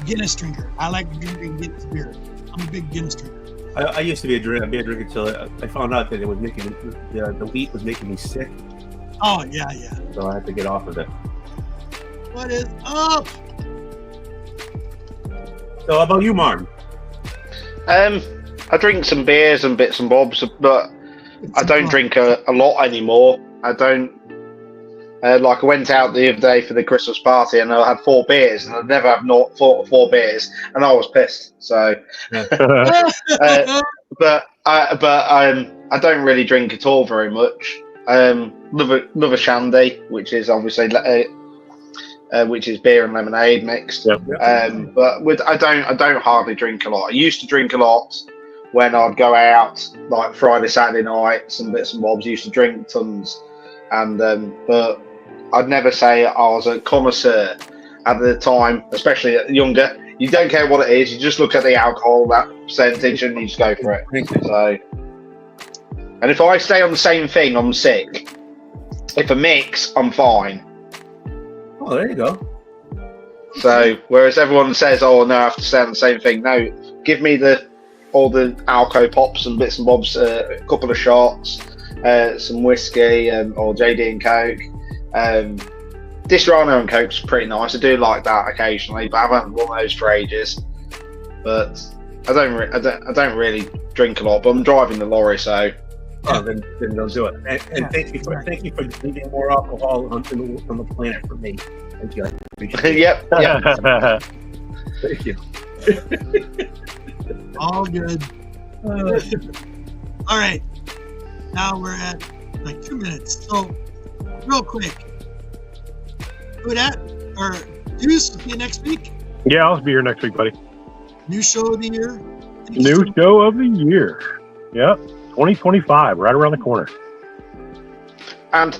Guinness drinker. I like drinking Guinness beer. I'm a big Guinness drinker. I used to be a beer drinker until I found out that it was making the wheat was making me sick. Oh yeah. So I had to get off of it. What is up? So how about you, Martin? I drink some beers and bits and bobs, but I don't drink a lot anymore. I don't. I went out the other day for the Christmas party and I had 4 beers, and I'd never have not 4 beers, and I was pissed. So, but I don't really drink at all very much. Love a shandy, which is obviously which is beer and lemonade mixed. Yep. But I don't hardly drink a lot. I used to drink a lot when I'd go out like Friday, Saturday nights and bits and bobs. I used to drink tons, and but I'd never say I was a connoisseur at the time, especially younger. You don't care what it is. You just look at the alcohol, that percentage, and you just go for it. So, and if I stay on the same thing, I'm sick. If I mix, I'm fine. Oh, there you go. So, whereas everyone says, "Oh no, I have to stay on the same thing." No, give me all the alco pops and bits and bobs, a couple of shots, some whiskey, or JD and Coke. Disaronno and Coke's pretty nice. I do like that occasionally, but I haven't won those for ages. But I don't really drink a lot. But I'm driving the lorry, so. Oh, then don't do it. And thank you for leaving more alcohol on the planet for me. Thank you. Yep. Thank you. All good. All right. Now we're at like 2 minutes. So, real quick. Who that? Or Deuce, see you next week? Yeah, I'll be here next week, buddy. New show of the year? New show of the year. Yep. 2025, right around the corner. And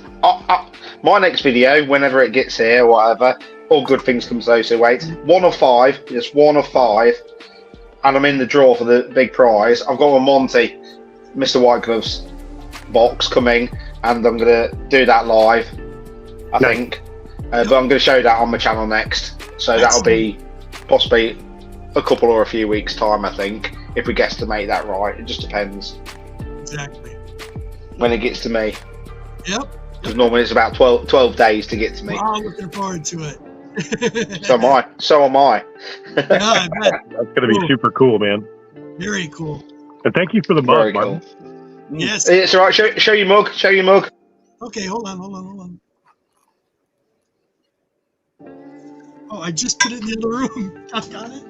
my next video, whenever it gets here, whatever, all good things come to those who wait. 1 of 5, just 1 of 5, and I'm in the draw for the big prize. I've got a Monty, Mr. White Gloves box coming, and I'm going to do that live, I think. But I'm going to show that on my channel next. So that'll be possibly a couple or a few weeks' time, I think, if we get to make that right. It just depends. Exactly. When it gets to me. Yep. Because normally it's about 12 days to get to me. I'm looking forward to it. So am I. Yeah, I bet. That's going to be super cool, man. Very cool. And thank you for the mug, Martin. Yes. It's all right. Show your mug. Show your mug. Okay, hold on. Oh, I just put it in the other room. I've got it.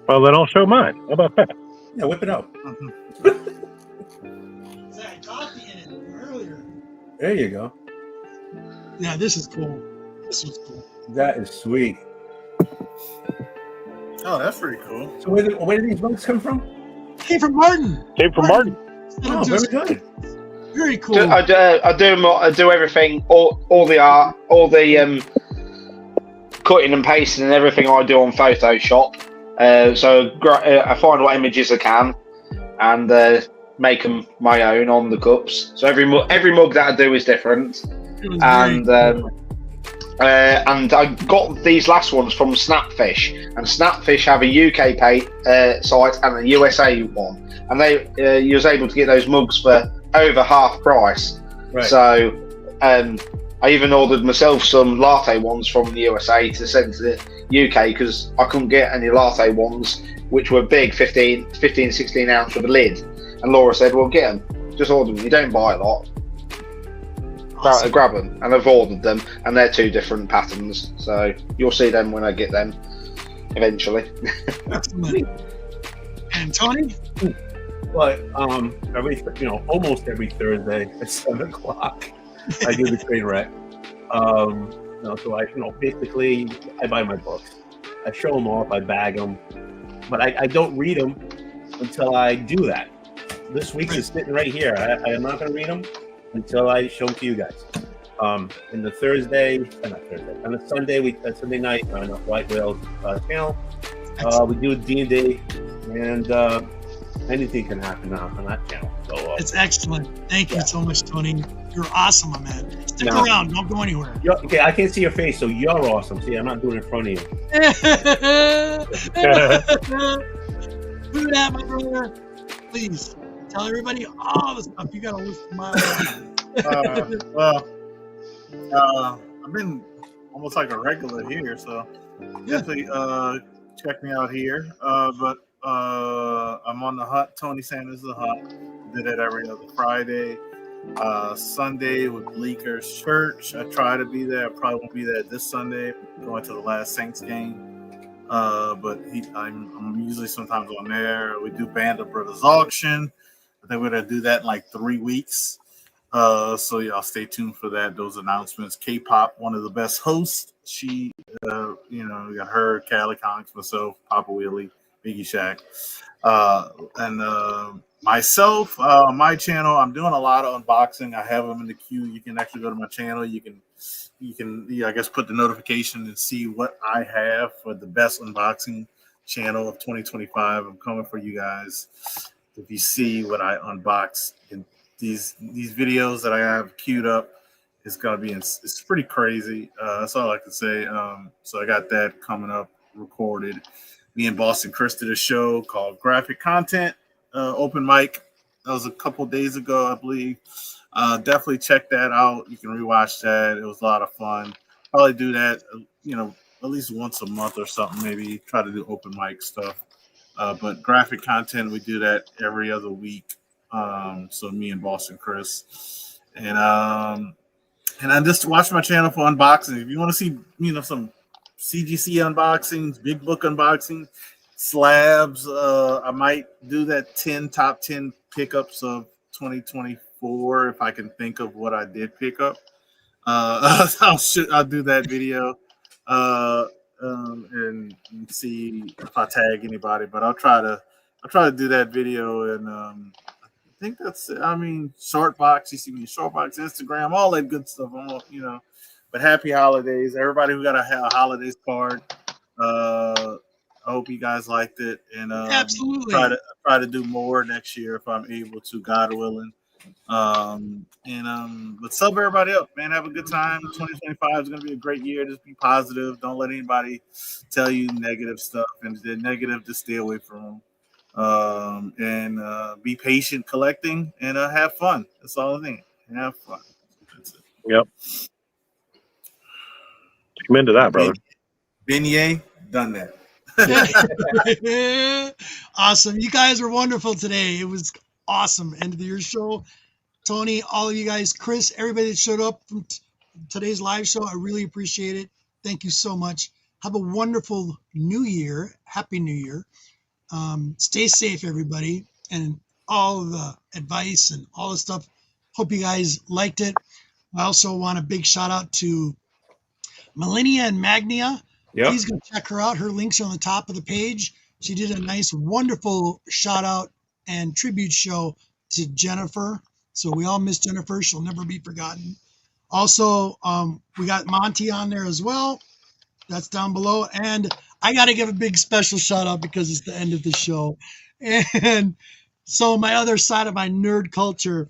Well, then I'll show mine. How about that? Yeah, whip it out. I coffee in it earlier. There you go. Yeah, this is cool. This was cool. That is sweet. Oh, that's pretty cool. So where did these mugs come from? Came from Martin. Martin. Oh, very good. Very cool. I do everything. All the art, all the cutting and pasting and everything I do on Photoshop. So I find what images I can and make them my own on the cups. So every mug that I do is different. And I got these last ones from Snapfish, and Snapfish have a UK site and a USA one, and you was able to get those mugs for over half price. Right. So I even ordered myself some latte ones from the USA to send to the UK because I couldn't get any latte ones which were big, 15, 16 ounce with a lid. And Laura said, well, get them, just order them, you don't buy a lot. Awesome. Grab them, and I've ordered them, and they're 2 different patterns, so you'll see them when I get them eventually. Excellent. And Tony? Well, almost every Thursday at 7 o'clock, I do the train wreck. So basically, I buy my books, I show them off, I bag them, but I don't read them until I do that. This week's is sitting right here. I am not going to read them until I show them to you guys. And the on the Sunday night on White Whale channel, we do D&D, and anything can happen now on that channel. So it's excellent. Thank you so much, Tony. You're awesome, my man. Stick around. Don't go anywhere. Okay, I can't see your face, so you're awesome. See, I'm not doing it in front of you. Do that, my brother. Please tell everybody all the stuff you got to listen to my I've been almost like a regular here, so definitely check me out here. But I'm on the Hut. Tony Sanders the Hut. Did it every other Friday. Sunday with Bleeker's Church. I try to be there. I probably won't be there this Sunday. Going to the last Saints game. But I'm usually sometimes on there. We do Band of Brothers Auction. I think we're gonna do that in like 3 weeks. So y'all stay tuned for that. Those announcements. K-pop, one of the best hosts. She, we got her, Cali Comics, myself, Papa Wheelie, Biggie Shack, and Myself, my channel, I'm doing a lot of unboxing. I have them in the queue. You can actually go to my channel. You can, I guess, put the notification and see what I have for the best unboxing channel of 2025. I'm coming for you guys. If you see what I unbox in these videos that I have queued up, it's gonna be it's pretty crazy. That's all I can say. So I got that coming up, recorded. Me and Boston Chris did a show called Graphic Content Open Mic. That was a couple days ago, I believe. Definitely check that out. You can rewatch that. It was a lot of fun. Probably do that, at least once a month or something. Maybe try to do open mic stuff. But graphic content, we do that every other week. So me and Boston Chris, and I just watch my channel for unboxing. If you want to see, some CGC unboxings, big book unboxing, slabs, I might do that top 10 pickups of 2024 if I can think of what I did pick up. I'll do that video. And see if I tag anybody, but I'll try to do that video. And I think that's it. I mean, Shortbox, you see me, Shortbox, Instagram, all that good stuff. But happy holidays, everybody who got a holidays card. I hope you guys liked it, and absolutely try to do more next year if I'm able to, God willing. But sub everybody up, man. Have a good time. 2025 is going to be a great year. Just be positive. Don't let anybody tell you negative stuff, and if they're negative, just stay away from them. And be patient collecting, and have fun. That's all I think. And have fun. That's it. Yep. Come into that, brother. Beignet, done that. Awesome. You guys were wonderful today. It was awesome. End of the year show. Tony, all of you guys, Chris, everybody that showed up from today's live show, I really appreciate it. Thank you so much. Have a wonderful new year. Happy New Year. Stay safe, everybody. And all of the advice and all the stuff. Hope you guys liked it. I also want a big shout out to Millennia and Magnia. Yep. Please go check her out. Her links are on the top of the page. She did a nice, wonderful shout out and tribute show to Jennifer. So we all miss Jennifer. She'll never be forgotten. Also, we got Monty on there as well. That's down below. And I got to give a big special shout out because it's the end of the show. And so my other side of my nerd culture,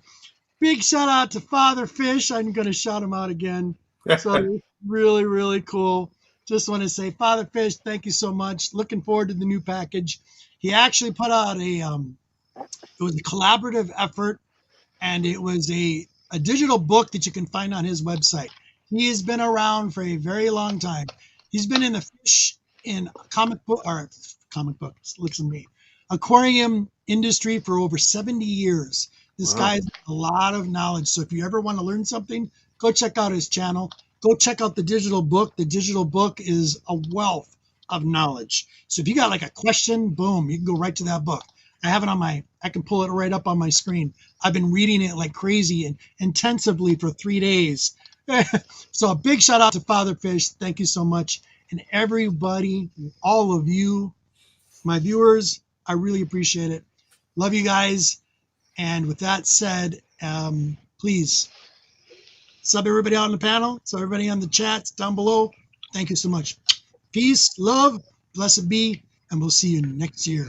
big shout out to Father Fish. I'm going to shout him out again. So really, really cool. Just want to say, Father Fish, thank you so much. Looking forward to the new package. He actually put out it was a collaborative effort, and it was a digital book that you can find on his website. He has been around for a very long time. He's been in the fish in comic book, looks at me, aquarium industry for over 70 years. This guy's a lot of knowledge. So if you ever want to learn something, go check out his channel. Go check out the digital book. The digital book is a wealth of knowledge. So if you got like a question, boom, you can go right to that book. I have it I can pull it right up on my screen. I've been reading it like crazy and intensively for 3 days. So a big shout out to Father Fish. Thank you so much. And everybody, all of you, my viewers, I really appreciate it. Love you guys. And with that said, please sub everybody out on the panel. So everybody on the chats down below. Thank you so much. Peace, love, blessed be, and we'll see you next year.